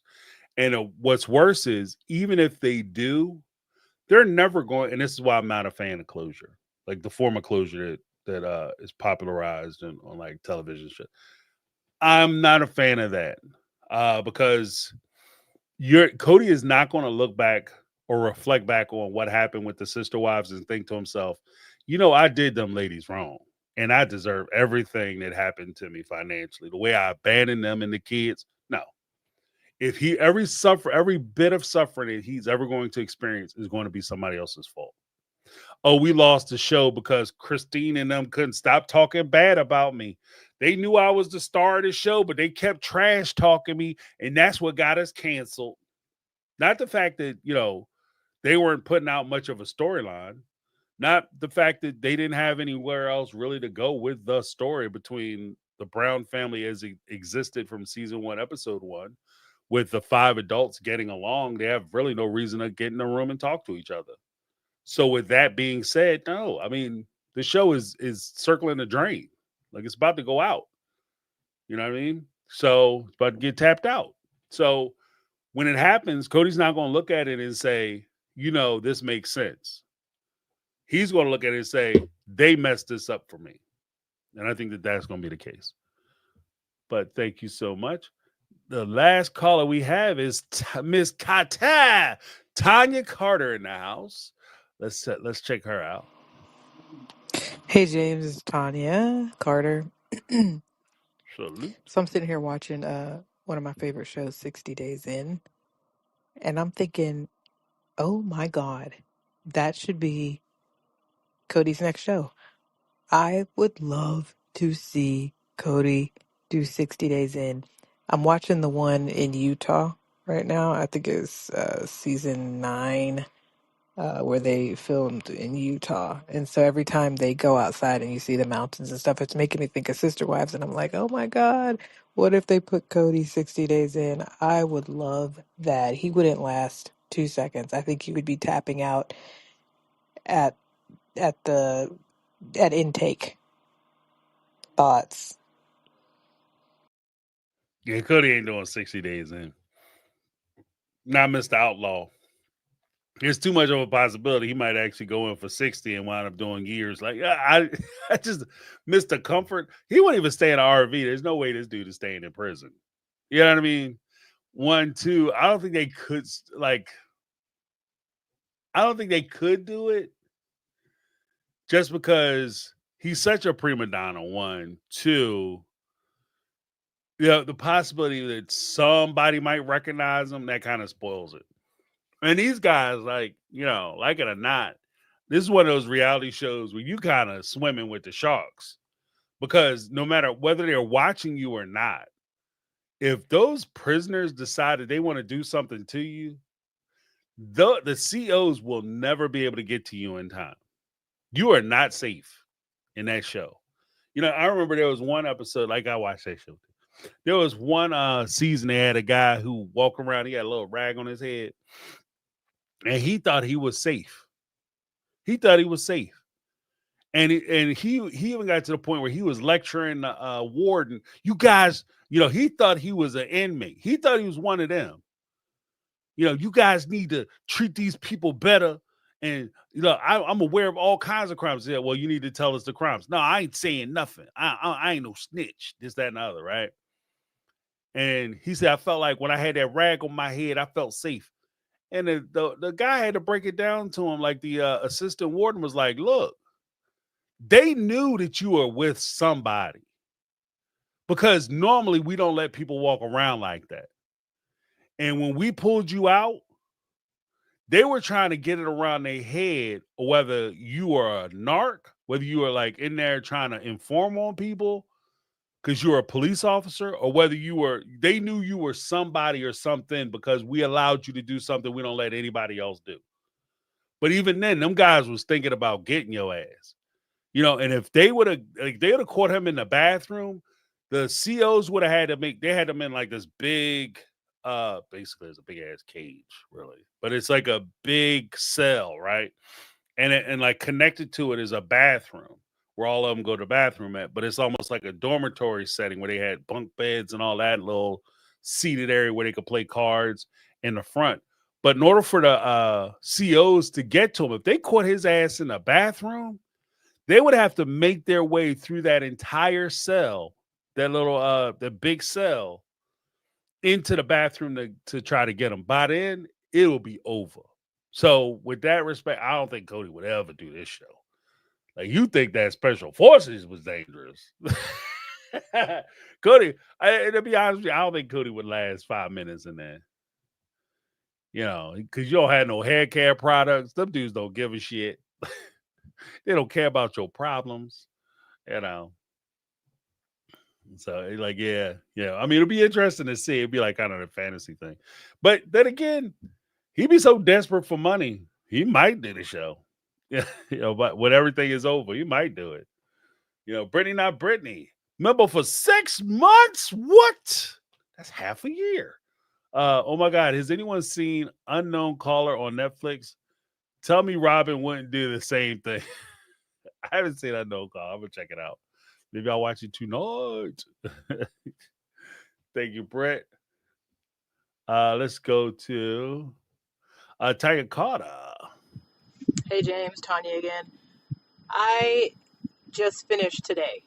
And what's worse is, even if they do, they're never going. And this is why I'm not a fan of closure, like the form of closure that is popularized on like television show. I'm not a fan of that because Cody is not going to look back or reflect back on what happened with the sister wives and think to himself, I did them ladies wrong, and I deserve everything that happened to me financially. The way I abandoned them and the kids. No. If every bit of suffering that he's ever going to experience is going to be somebody else's fault. Oh, we lost the show because Christine and them couldn't stop talking bad about me. They knew I was the star of the show, but they kept trash talking me, and that's what got us canceled. Not the fact that, they weren't putting out much of a storyline. Not the fact that they didn't have anywhere else really to go with the story between the Brown family as it existed from season 1, episode 1, with the 5 adults getting along. They have really no reason to get in a room and talk to each other. So with that being said, no, I mean, the show is circling the drain. Like, it's about to go out. You know what I mean? So it's about to get tapped out. So when it happens, Cody's not going to look at it and say, this makes sense. He's going to look at it and say, they messed this up for me. And I think that that's going to be the case. But thank you so much. The last caller we have is Miss Kata, Tanya Carter in the house. Let's check her out. Hey James, it's Tanya Carter. Salute. So I'm sitting here watching one of my favorite shows, 60 Days In, and I'm thinking, oh my God, that should be Cody's next show. I would love to see Cody do 60 Days In. I'm watching the one in Utah right now. I think it's season 9. Where they filmed in Utah. And so every time they go outside and you see the mountains and stuff, it's making me think of Sister Wives. And I'm like, oh my God, what if they put Cody 60 Days In? I would love that. He wouldn't last 2 seconds. I think he would be tapping out at at intake. Thoughts? Yeah, Cody ain't doing 60 Days In. Not Mr. Outlaw. There's too much of a possibility he might actually go in for 60 and wind up doing years. Like, I just missed the comfort. He wouldn't even stay in an RV. There's no way this dude is staying in prison. You know what I mean? 1, 2. I don't think they could, I don't think they could do it just because he's such a prima donna. 1, 2. The possibility that somebody might recognize him, that kind of spoils it. And these guys, like it or not, This is one of those reality shows where you kind of swimming with the sharks, because no matter whether they're watching you or not, if those prisoners decided they want to do something to you, the COs will never be able to get to you in time. You are not safe in that show. You know, I remember there was one episode, like I watched that show. There was one season they had a guy who walked around, he had a little rag on his head, and he thought he was safe. He thought he was safe. And he even got to the point where he was lecturing the warden. You guys, you know, he thought he was an inmate. He thought he was one of them. You know, you guys need to treat these people better. And, you know, I'm aware of all kinds of crimes. Yeah, well, you need to tell us the crimes. No, I ain't saying nothing. I ain't no snitch. This, that, and the other, right? And he said, I felt like when I had that rag on my head, I felt safe. And the guy had to break it down to him. Like the assistant warden was like, look, they knew that you were with somebody, because normally we don't let people walk around like that. And when we pulled you out, they were trying to get it around their head whether you were a narc, whether you were like in there trying to inform on people because you were a police officer, or whether they knew you were somebody or something because we allowed you to do something we don't let anybody else do. But even then, them guys was thinking about getting your ass. You know, and if they would have caught him in the bathroom, the COs would have had to they had them in like this big, basically it's a big ass cage, really. But it's like a big cell, right? And like connected to it is a bathroom where all of them go to the bathroom at, but it's almost like a dormitory setting where they had bunk beds and all that, little seated area where they could play cards in the front. But in order for the COs to get to him, if they caught his ass in the bathroom, they would have to make their way through that entire cell, that little the big cell, into the bathroom to try to get him. By then, it will be over. So with that respect, I don't think Cody would ever do this show. Like, you think that Special Forces was dangerous. Cody, to be honest with you, I don't think Cody would last 5 minutes in there. You know, because you don't have no hair care products. Them dudes don't give a shit. They don't care about your problems, you know. So like, yeah. I mean, it'll be interesting to see. It'd be like kind of a fantasy thing. But then again, he'd be so desperate for money, he might do the show. Yeah, but when everything is over, he might do it. You know, Brittany not Brittany. Remember, for 6 months? What? That's half a year. Oh my God, has anyone seen Unknown Caller on Netflix? Tell me Robin wouldn't do the same thing. I haven't seen Unknown Caller. I'm gonna check it out. Maybe I'll watch it tonight. Thank you, Brett. Let's go to Tiger Carter. Hey, James, Tanya again. I just finished today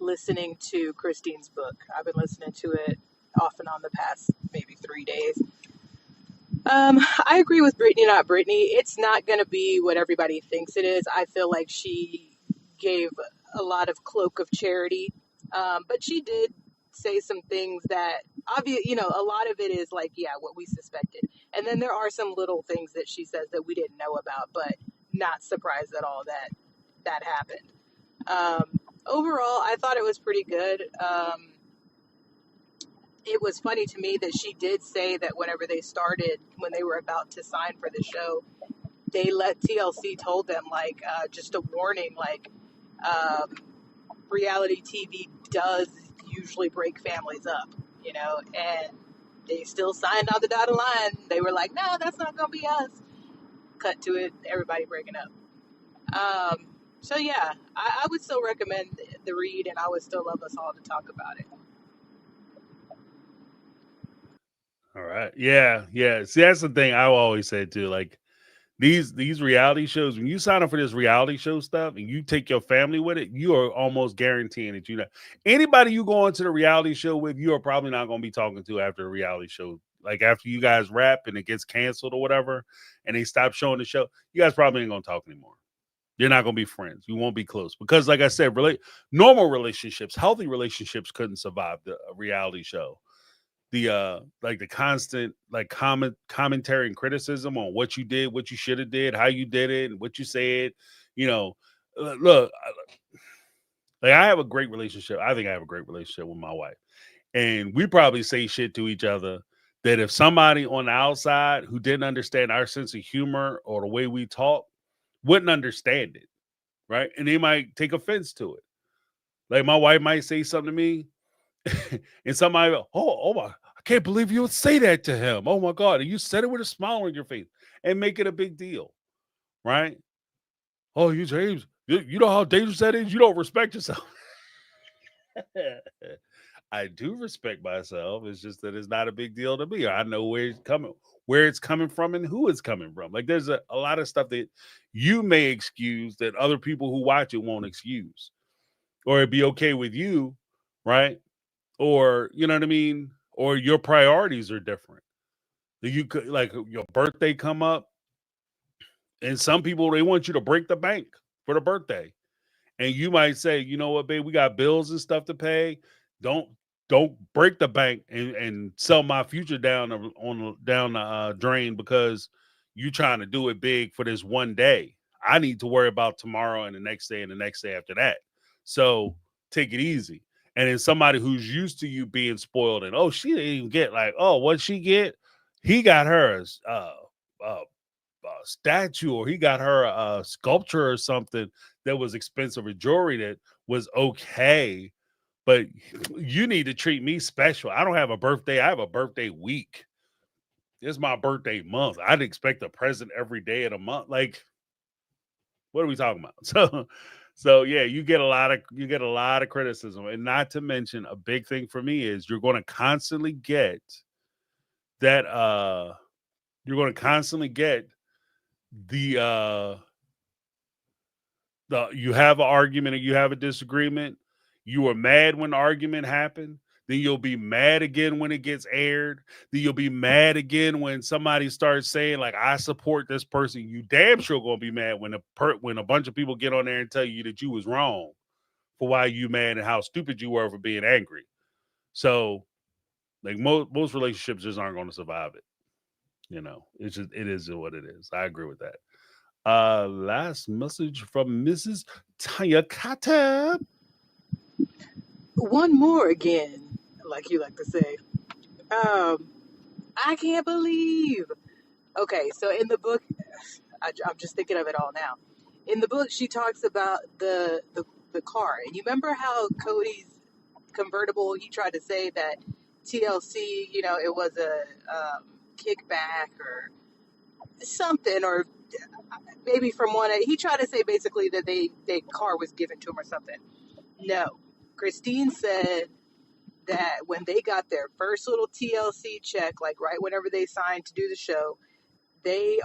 listening to Christine's book. I've been listening to it off and on the past maybe 3 days. I agree with Brittany, not Brittany. It's not going to be what everybody thinks it is. I feel like she gave a lot of cloak of charity, but she did say some things that a lot of it is like, yeah, what we suspected. And then there are some little things that she says that we didn't know about, but not surprised at all that happened. Overall, I thought it was pretty good. It was funny to me that she did say that when they were about to sign for the show, they let TLC told them, like, just a warning, like, reality TV does usually break families up, and they still signed on the dotted line. They were like, no, that's not going to be us. Cut to it, everybody breaking up. So yeah, I would still recommend the read, and I would still love us all to talk about it. All right. Yeah. See, that's the thing I always say too. Like, these reality shows, when you sign up for this reality show stuff and you take your family with it, you are almost guaranteeing that anybody you go into the reality show with, you are probably not going to be talking to after the reality show. Like, after you guys wrap and it gets canceled or whatever, and they stop showing the show, you guys probably ain't going to talk anymore. You're not going to be friends. You won't be close because, like I said, normal relationships, healthy relationships couldn't survive the reality show. the constant like commentary and criticism on what you did, what you should have did, how you did it, and what you said. Look, like I have a great relationship. I think I have a great relationship with my wife, and we probably say shit to each other that if somebody on the outside who didn't understand our sense of humor or the way we talk wouldn't understand it, right? And they might take offense to it. Like my wife might say something to me, and somebody, oh my, I can't believe you would say that to him. Oh my God. And you said it with a smile on your face and make it a big deal, right? Oh, you James, you know how dangerous that is? You don't respect yourself. I do respect myself. It's just that it's not a big deal to me. I know where it's coming from and who it's coming from. Like there's a lot of stuff that you may excuse that other people who watch it won't excuse. Or it'd be okay with you, right? Or you know what I mean? Or your priorities are different. You could like your birthday come up, and some people they want you to break the bank for the birthday. And you might say, you know what, babe, we got bills and stuff to pay. Don't break the bank and sell my future down the drain because you trying to do it big for this one day. I need to worry about tomorrow and the next day and the next day after that. So take it easy. And then somebody who's used to you being spoiled and she didn't even get like, oh, what she get? He got her a statue or he got her a sculpture or something that was expensive or jewelry that was okay, but you need to treat me special. I don't have a birthday. I have a birthday week. It's my birthday month. I'd expect a present every day of the month. Like, what are we talking about? So yeah, you get a lot of criticism, and not to mention a big thing for me is you're going to constantly get that. You're going to constantly get the you have an argument and you have a disagreement. You were mad when the argument happened. Then you'll be mad again when it gets aired. Then you'll be mad again when somebody starts saying like, "I support this person." You damn sure gonna be mad when a bunch of people get on there and tell you that you was wrong for why you mad and how stupid you were for being angry. So, like most relationships just aren't going to survive it. It is what it is. I agree with that. Last message from Mrs. Tanya Kata. One more again, like you like to say. I can't believe. Okay, so in the book, I'm just thinking of it all now. In the book, she talks about the car, and you remember how Cody's convertible? He tried to say that TLC, it was a kickback or something, or maybe from one. He tried to say basically that their car was given to him or something. No, Christine said that when they got their first little TLC check, like right whenever they signed to do the show,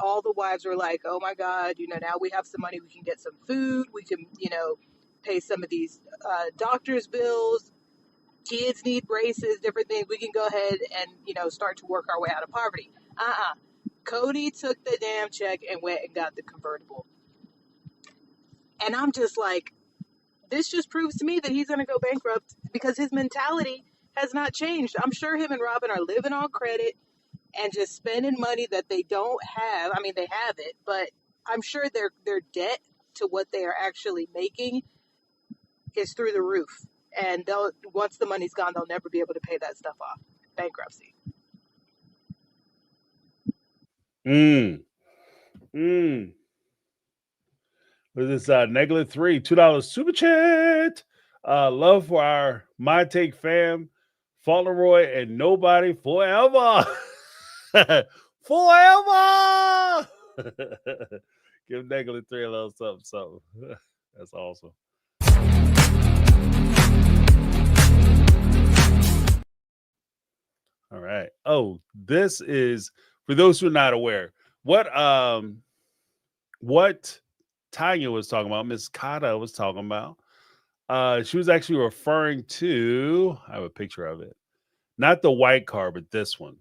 all the wives were like, oh my God, now we have some money, we can get some food, we can, pay some of these doctor's bills, kids need braces, different things, we can go ahead and, start to work our way out of poverty. Cody took the damn check and went and got the convertible. And I'm just like, this just proves to me that he's going to go bankrupt because his mentality has not changed. I'm sure him and Robin are living on credit and just spending money that they don't have. I mean, they have it, but I'm sure their debt to what they are actually making is through the roof. And once the money's gone, they'll never be able to pay that stuff off. Bankruptcy. With this Neglet 3, $2 super chat. Love for our My Take fam, Fauntleroy, and nobody forever. Forever. Give Neglet 3 a little something. That's awesome. All right. Oh, this is for those who are not aware. What Tanya was talking about, Miss Kata was talking about. She was actually referring to, I have a picture of it, not the white car, but this one.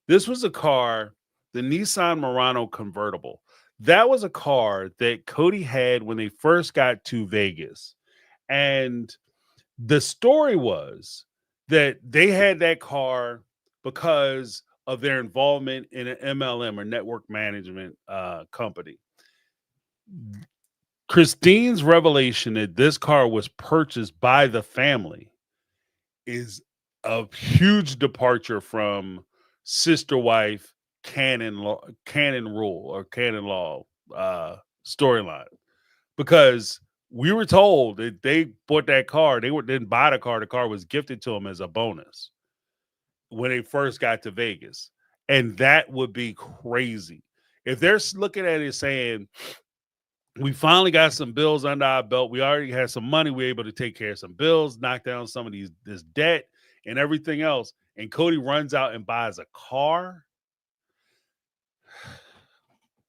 This was a car, the Nissan Murano convertible. That was a car that Cody had when they first got to Vegas. And the story was that they had that car because of their involvement in an MLM or network management company. Christine's revelation that this car was purchased by the family is a huge departure from sister wife canon rule or canon law storyline, because we were told that they bought that car. Didn't buy the car. The car was gifted to them as a bonus when they first got to Vegas. And that would be crazy. If they're looking at it saying, we finally got some bills under our belt, we already had some money, we were able to take care of some bills, knock down some of this debt and everything else, and Cody runs out and buys a car.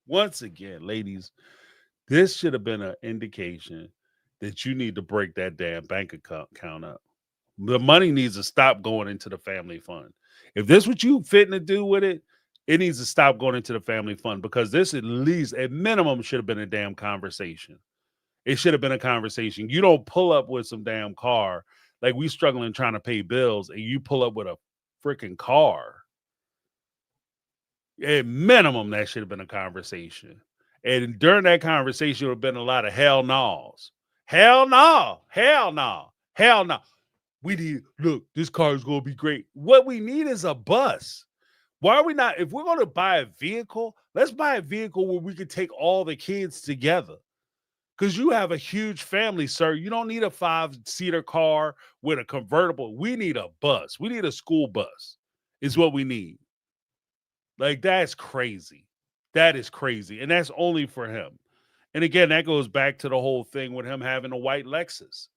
Once again, ladies, this should have been an indication that you need to break that damn bank account up. The money needs to stop going into the family fund. If this is what you fitting to do with it, it needs to stop going into the family fund, because this at least, at minimum, should have been a damn conversation. It should have been a conversation. You don't pull up with some damn car, like we struggling trying to pay bills, and you pull up with a freaking car. At minimum, that should have been a conversation. And during that conversation, would have been a lot of hell no's. Hell no. Hell no. Hell no. We need, look, this car is going to be great. What we need is a bus. Why are we not, if we're going to buy a vehicle, let's buy a vehicle where we can take all the kids together. Because you have a huge family, sir. You don't need a 5-seater car with a convertible. We need a bus. We need a school bus is what we need. Like, that's crazy. That is crazy. And that's only for him. And again, that goes back to the whole thing with him having a white Lexus.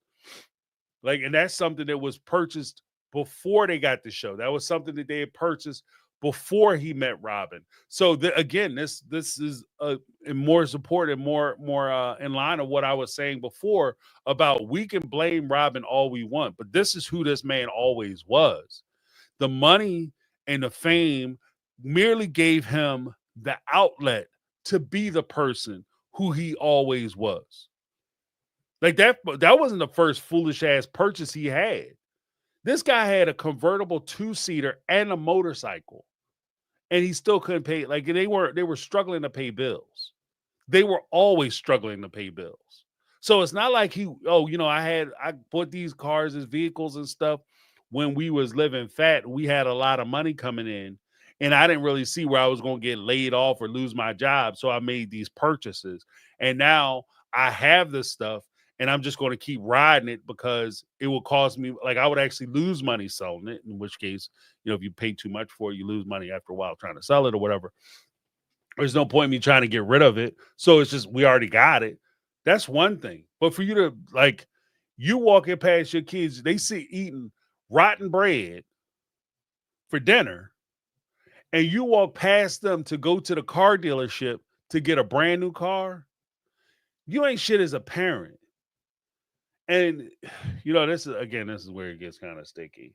Like, and that's something that was purchased before they got the show. That was something that they had purchased before he met Robin. So again, this is more support and more in line of what I was saying before about, we can blame Robin all we want, but this is who this man always was. The money and the fame merely gave him the outlet to be the person who he always was. Like, that wasn't the first foolish ass purchase he had. This guy had a convertible 2-seater and a motorcycle, and he still couldn't pay. Like, they were struggling to pay bills. They were always struggling to pay bills. So it's not like I bought these cars as vehicles and stuff when we was living fat. We had a lot of money coming in, and I didn't really see where I was going to get laid off or lose my job. So I made these purchases, and now I have this stuff, and I'm just going to keep riding it because it will cost me, like, I would actually lose money selling it, in which case, if you pay too much for it, you lose money after a while trying to sell it or whatever. There's no point in me trying to get rid of it. So it's just, we already got it. That's one thing. But for you to, like, you walking past your kids, they see eating rotten bread for dinner, and you walk past them to go to the car dealership to get a brand new car, you ain't shit as a parent. And, this is where it gets kind of sticky.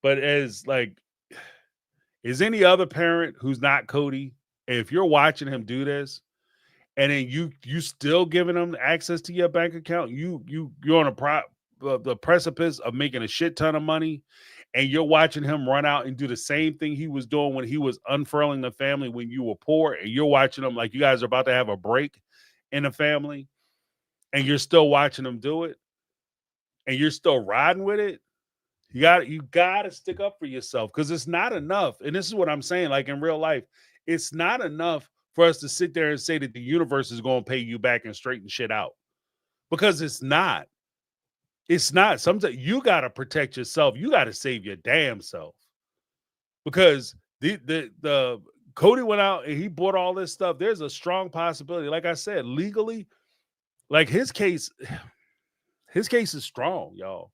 But as, like, is any other parent who's not Cody, if you're watching him do this, and then you still giving him access to your bank account, you're on the precipice of making a shit ton of money, and you're watching him run out and do the same thing he was doing when he was unfurling the family when you were poor, and you're watching him like you guys are about to have a break in the family, and you're still watching him do it, and you're still riding with it. You got to stick up for yourself, because it's not enough. And this is what I'm saying, like, in real life, it's not enough for us to sit there and say that the universe is going to pay you back and straighten shit out, because it's not. It's not. Sometimes you got to protect yourself. You got to save your damn self, because the Cody went out and he bought all this stuff. There's a strong possibility, like I said, legally, like, his case is strong, y'all.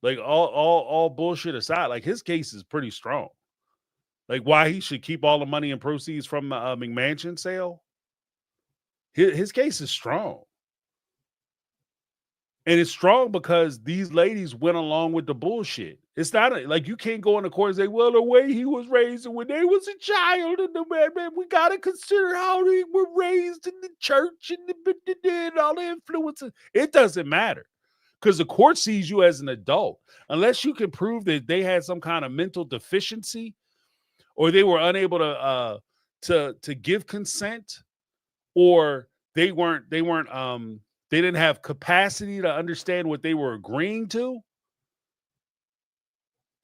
Like, all bullshit aside, like, his case is pretty strong. Like, why he should keep all the money and proceeds from the McMansion sale. His case is strong. And it's strong because these ladies went along with the bullshit. It's not like you can't go in the court and say, well, the way he was raised and when they was a child, and the man, we got to consider how they were raised in the church and all the influences. It doesn't matter. because the court sees you as an adult. Unless you can prove that they had some kind of mental deficiency or they were unable to give consent, or they didn't have capacity to understand what they were agreeing to,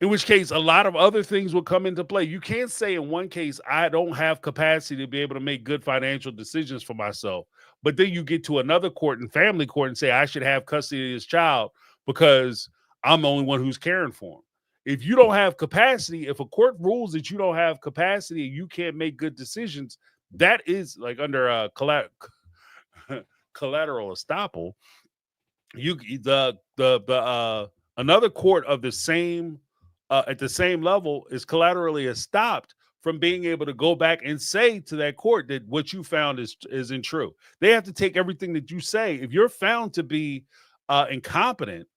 in which case a lot of other things will come into play. You can't say in one case, I don't have capacity to be able to make good financial decisions for myself. But then you get to another court and family court and say, I should have custody of this child because I'm the only one who's caring for him. If you don't have capacity, if a court rules that you don't have capacity and you can't make good decisions, that is like under collateral estoppel. Another court of the same at the same level is collaterally estopped from being able to go back and say to that court that what you found isn't true. They have to take everything that you say. If you're found to be incompetent,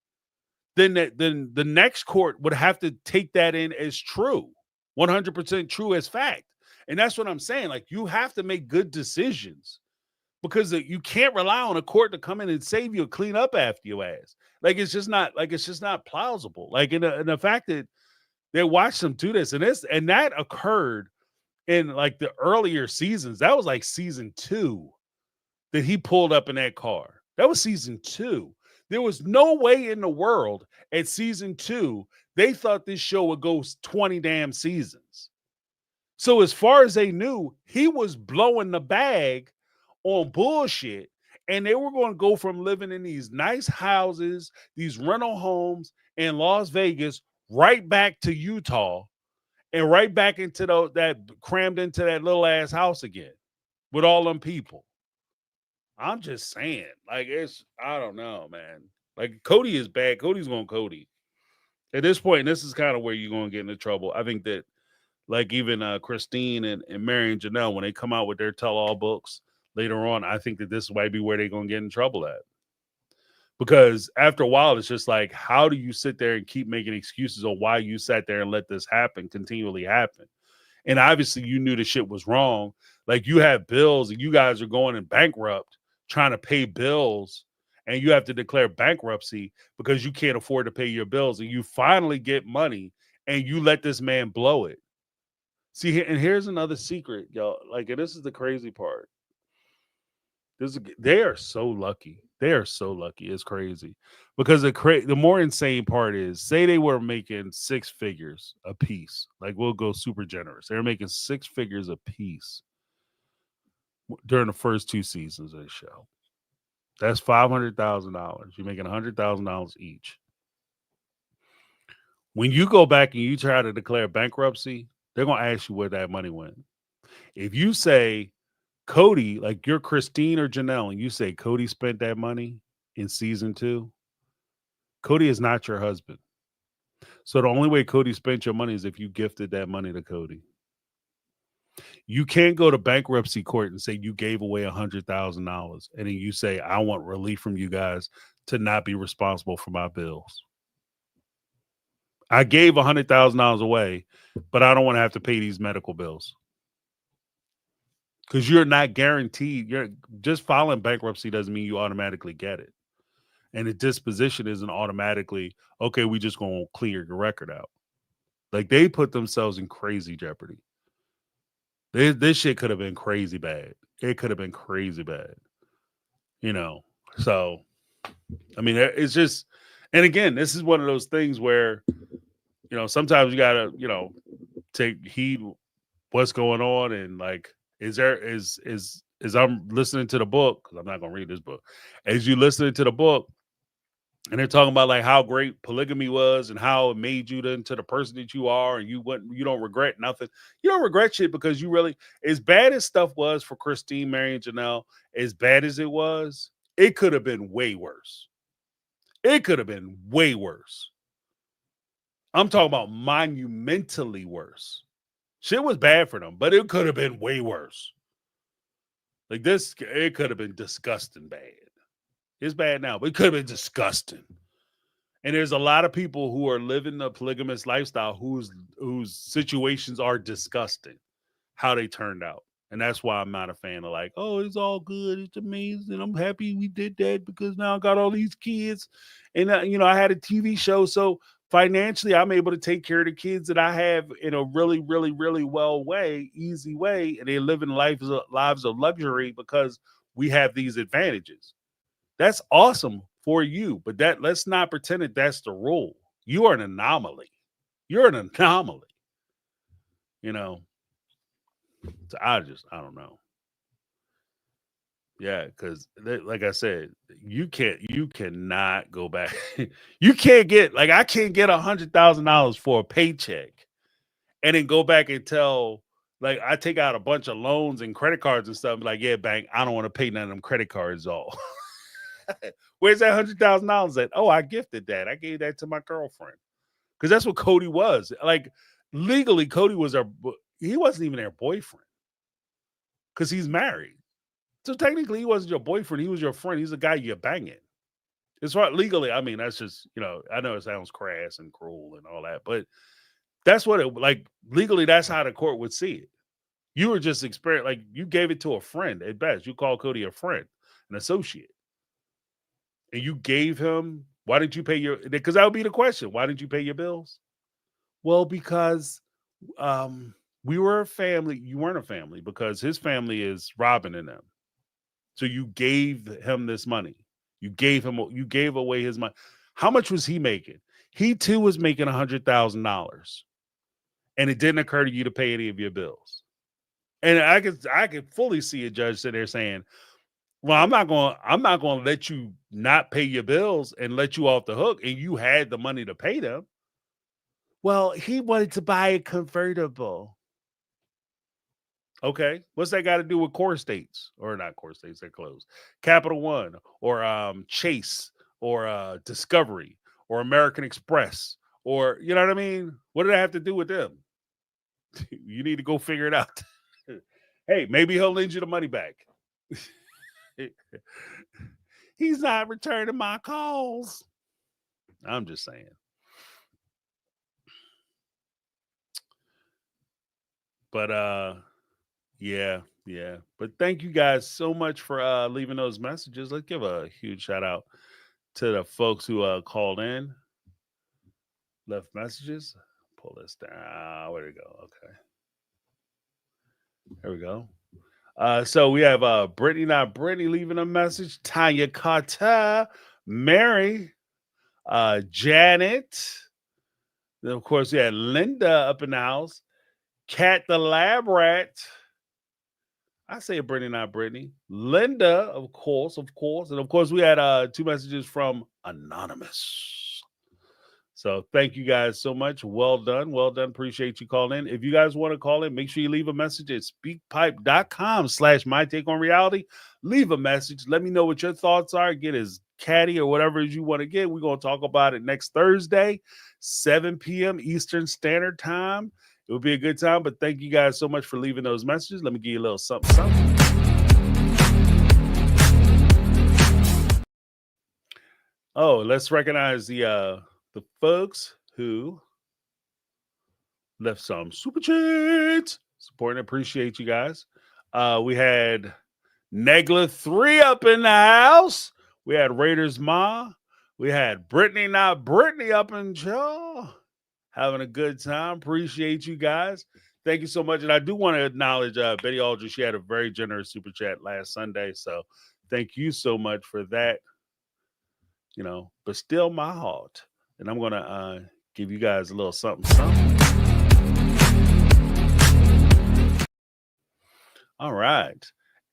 then the next court would have to take that in as true, 100% true as fact. And that's what I'm saying. Like, you have to make good decisions, because you can't rely on a court to come in and save you or clean up after your ass. It's just not plausible. Like, in the fact that they watched them do this, and that occurred in like the earlier seasons. That was like season 2 that he pulled up in that car. That was season 2. There was no way in the world at season 2 they thought this show would go 20 damn seasons. So as far as they knew, he was blowing the bag on bullshit, and they were going to go from living in these nice houses, these rental homes in Las Vegas, right back to Utah, and right back into that crammed into that little ass house again with all them people. I'm just saying, like, I don't know, man. Like, Cody is bad. Cody's going Cody. At this point, and this is kind of where you're going to get into trouble. I think that, like, even Christine and Mary and Janelle, when they come out with their tell-all books later on, I think that this might be where they're going to get in trouble at. Because after a while, it's just like, how do you sit there and keep making excuses on why you sat there and let this continually happen? And obviously, you knew the shit was wrong. Like, you have bills and you guys are going in bankrupt, trying to pay bills, and you have to declare bankruptcy because you can't afford to pay your bills. And you finally get money and you let this man blow it. See, and here's another secret, y'all. Like, and this is the crazy part. They are so lucky. They are so lucky. It's crazy. Because the more insane part is, say they were making 6 figures a piece. Like, we'll go super generous. They were making 6 figures a piece during the first 2 seasons of the show. That's $500,000. You're making $100,000 each. When you go back and you try to declare bankruptcy, they're going to ask you where that money went. If you say, Cody, like you're Christine or Janelle, and you say Cody spent that money in season 2, Cody is not your husband. So the only way Cody spent your money is if you gifted that money to Cody. You can't go to bankruptcy court and say you gave away $100,000 and then you say, I want relief from you guys to not be responsible for my bills. I gave $100,000 away, but I don't want to have to pay these medical bills. Because you're not guaranteed. You're just filing bankruptcy doesn't mean you automatically get it. And the disposition isn't automatically, okay, we just going to clear your record out. Like, they put themselves in crazy jeopardy. This shit could have been crazy bad. It could have been crazy bad. You know, so, I mean, it's just, and again, this is one of those things where, you know, sometimes you got to, you know, take heed what's going on. And like, is I'm listening to the book, because I'm not going to read this book. As you listening to the book, and they're talking about like how great polygamy was and how it made you into the person that you are, and you don't regret nothing. You don't regret shit because you really, as bad as stuff was for Christine, Mary, and Janelle, as bad as it was, it could have been way worse. It could have been way worse. I'm talking about monumentally worse. Shit was bad for them, but it could have been way worse. Like this, it could have been disgusting bad. It's bad now, but it could have been disgusting. And there's a lot of people who are living the polygamous lifestyle whose situations are disgusting, how they turned out. And that's why I'm not a fan of like, oh, it's all good. It's amazing. I'm happy we did that because now I got all these kids. And, I had a TV show. So financially, I'm able to take care of the kids that I have in a really, really, really easy way. And they're living lives of luxury because we have these advantages. That's awesome for you. But let's not pretend that that's the rule. You are an anomaly. You're an anomaly. So I don't know. Yeah, because like I said, you cannot go back. You can't get I can't get $100,000 for a paycheck and then go back and tell I take out a bunch of loans and credit cards and stuff. Like, yeah, bank, I don't want to pay none of them credit cards off. Where's that $100,000 at? Oh, I gifted that. I gave that to my girlfriend because that's what Cody was. Legally, Cody was he wasn't even their boyfriend because he's married. So technically, he wasn't your boyfriend. He was your friend. He's a guy you're banging. As far legally, I mean, that's just, I know it sounds crass and cruel and all that, but that's what legally, that's how the court would see it. You were just you gave it to a friend at best. You call Cody a friend, an associate. And you gave him, why didn't you pay because that would be the question. Why didn't you pay your bills? Well, because we were a family. You weren't a family because his family is Robin and them. So you gave him this money. You gave away his money. How much was he making? He too was making $100,000. And it didn't occur to you to pay any of your bills. And I could fully see a judge sitting there saying, well, I'm not going to let you not pay your bills and let you off the hook. And you had the money to pay them. Well, he wanted to buy a convertible. Okay, what's that got to do with core states or not core states? They're closed. Capital One or Chase or Discovery or American Express or you know what I mean? What did I have to do with them? You need to go figure it out. Hey, maybe he'll lend you the money back. He's not returning my calls. I'm just saying. But yeah. But thank you guys so much for leaving those messages. Let's give a huge shout out to the folks who called in, left messages. Pull this down. Where we go? Okay. There we go. So we have Brittany, not Brittany, leaving a message. Tanya Carter, Mary, Janet. Then, of course, we had Linda up in the house. Cat the Lab Rat. I say Brittany, not Brittany. Linda, of course. And, of course, we had 2 messages from Anonymous. So thank you guys so much. Well done. Appreciate you calling in. If you guys want to call in, make sure you leave a message at speakpipe.com/mytakeonreality. Leave a message. Let me know what your thoughts are. Get as catty or whatever you want to get. We're going to talk about it next Thursday, 7 p.m. Eastern Standard Time. It will be a good time, but thank you guys so much for leaving those messages. Let me give you a little something. Oh, let's recognize the folks who left some super chats. Support and appreciate you guys. We had Negla 3 up in the house. We had Raiders Ma. We had Brittany, not Brittany, up in jaw. Having a good time. Appreciate you guys. Thank you so much. And I do want to acknowledge Betty Aldridge. She had a very generous super chat last Sunday. So thank you so much for that. But still my heart. And I'm going to give you guys a little something. All right.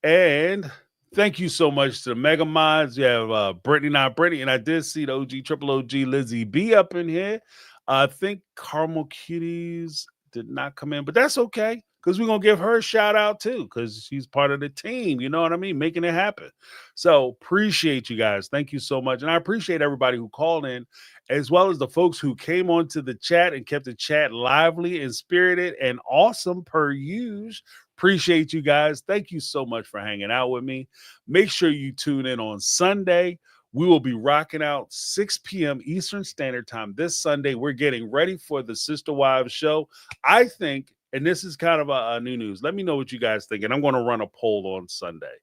And thank you so much to the Mega Mods. You have Brittany, not Brittany. And I did see the Triple OG Lizzie B up in here. I think Caramel Kitties did not come in, but that's okay because we're going to give her a shout out too because she's part of the team. You know what I mean? Making it happen. So appreciate you guys. Thank you so much. And I appreciate everybody who called in as well as the folks who came onto the chat and kept the chat lively and spirited and awesome per usual. Appreciate you guys. Thank you so much for hanging out with me. Make sure you tune in on Sunday. We will be rocking out 6 p.m. Eastern Standard Time this Sunday. We're getting ready for the Sister Wives show. I think and this is kind of a new news. Let me know what you guys think, and I'm going to run a poll on Sunday,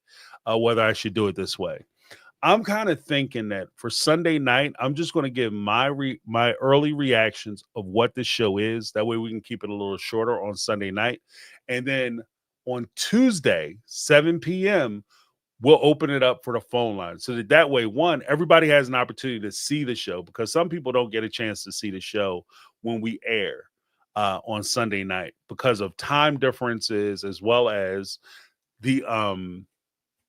whether I should do it this way. I'm kind of thinking that for Sunday night, I'm just going to give my early reactions of what this show is. That way we can keep it a little shorter on Sunday night. And then on Tuesday, 7 p.m., we'll open it up for the phone line. So that way, one, everybody has an opportunity to see the show, because some people don't get a chance to see the show when we air on Sunday night because of time differences, as well as the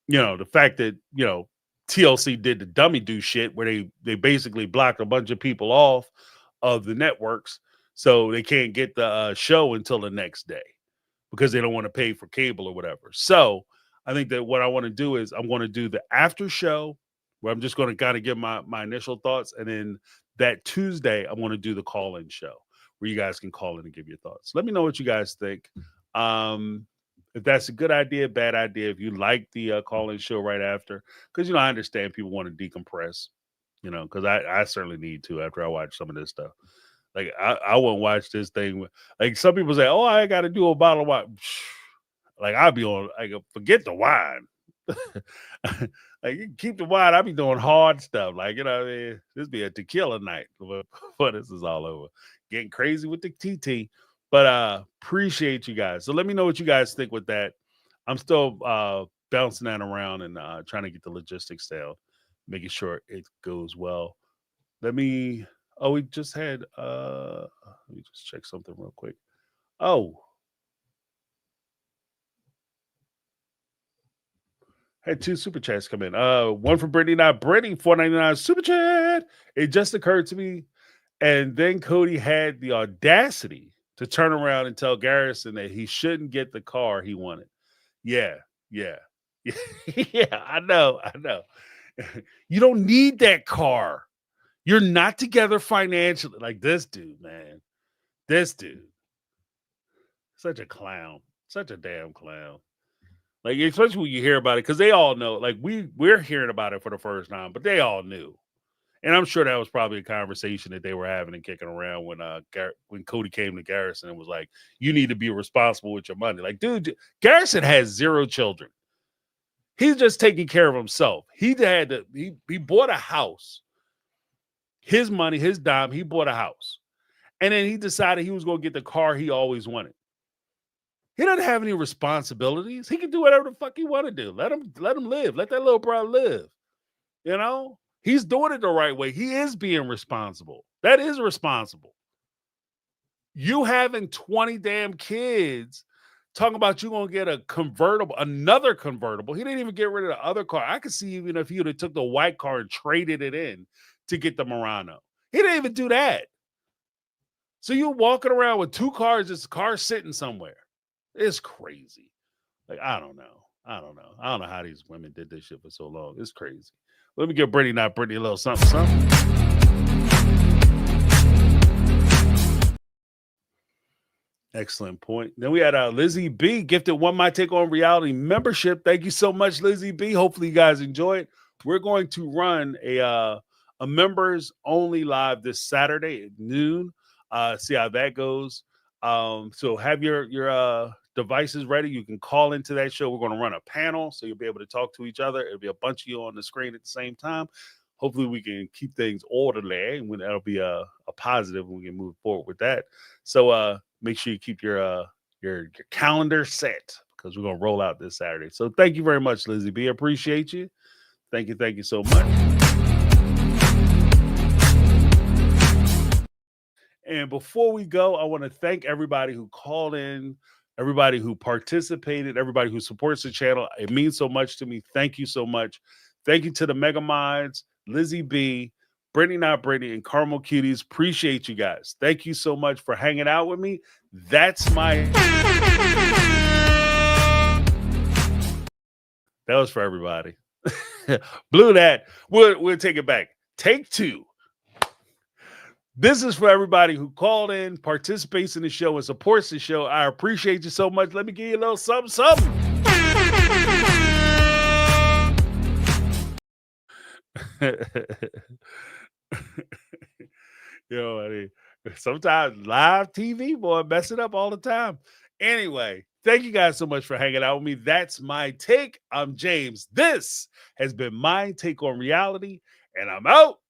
the fact that TLC did the dummy do shit where they basically blocked a bunch of people off of the networks, so they can't get the show until the next day because they don't want to pay for cable or whatever. So I think that what I want to do is I'm going to do the after show where I'm just going to kind of give my initial thoughts, and then that Tuesday I'm going to do the call-in show where you guys can call in and give your thoughts. Let me know what you guys think. If that's a good idea, bad idea, if you like the call-in show right after, because I understand people want to decompress, because I certainly need to after I watch some of this stuff. Like I won't watch this thing. Like some people say, "Oh, I got to do a bottle of wine." Like I'll be on. Like forget the wine. Like you can keep the wine. I'll be doing hard stuff. Like what I mean, this be a tequila night before this is all over. Getting crazy with the TT. But appreciate you guys. So let me know what you guys think with that. I'm still bouncing that around and trying to get the logistics down, making sure it goes well. We just had let me just check something real quick. Oh, had 2 super chats come in. One from Brittany, not Brittany, $4.99 super chat. It just occurred to me. And then Cody had the audacity to turn around and tell Garrison that he shouldn't get the car he wanted. Yeah. Yeah, I know. You don't need that car. You're not together financially. Like this dude, man. This dude. Such a clown. Such a damn clown. Like, especially when you hear about it, because they all know. Like, we're hearing about it for the first time, but they all knew. And I'm sure that was probably a conversation that they were having and kicking around when Cody came to Garrison and was like, "You need to be responsible with your money." Like, dude, Garrison has 0 children. He's just taking care of himself. He bought a house. His money, his dime, he bought a house. And then he decided he was going to get the car he always wanted. He doesn't have any responsibilities. He can do whatever the fuck he want to do. Let him live. Let that little brother live. He's doing it the right way. He is being responsible. That is responsible. You having 20 damn kids talking about you going to get a convertible, another convertible. He didn't even get rid of the other car. I could see even if he would have took the white car and traded it in to get the Murano. He didn't even do that. So you're walking around with 2 cars, just a car sitting somewhere. It's crazy. Like, I don't know. I don't know how these women did this shit for so long. It's crazy. Let me give Brittany a little something. Excellent point. Then we had Lizzie B gifted One My Take on Reality membership. Thank you so much, Lizzie B. Hopefully you guys enjoy it. We're going to run a members only live this Saturday at noon. See how that goes. So have your devices ready. You can call into that show. We're going to run a panel, so you'll be able to talk to each other. It'll be a bunch of you on the screen at the same time. Hopefully we can keep things orderly, and that'll be a positive, and we can move forward with that. So make sure you keep your calendar set, because we're going to roll out this Saturday. So thank you very much, Lizzie B. Appreciate you. Thank you so much. And before we go, I want to thank everybody who called in, everybody who participated, everybody who supports the channel. It means so much to me. Thank you so much. Thank you to the Mega Minds, Lizzie B, Brittany Not Brittany, and Carmel Cuties. Appreciate you guys. Thank you so much for hanging out with me. That's my... That was for everybody. Blew that. We'll take it back. Take 2. This is for everybody who called in, participates in the show, and supports the show. I appreciate you so much. Let me give you a little something. I mean, sometimes live TV, boy, mess it up all the time. Anyway, thank you guys so much for hanging out with me. That's my take. I'm James. This has been my take on reality, and I'm out.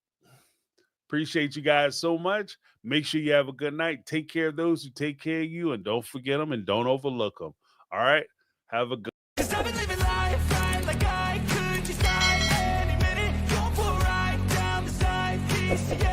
Appreciate you guys so much. Make sure you have a good night. Take care of those who take care of you, and don't forget them and don't overlook them. All right? Have a good 'Cause I've been living life right like I could just die any minute. Going for a ride down the side.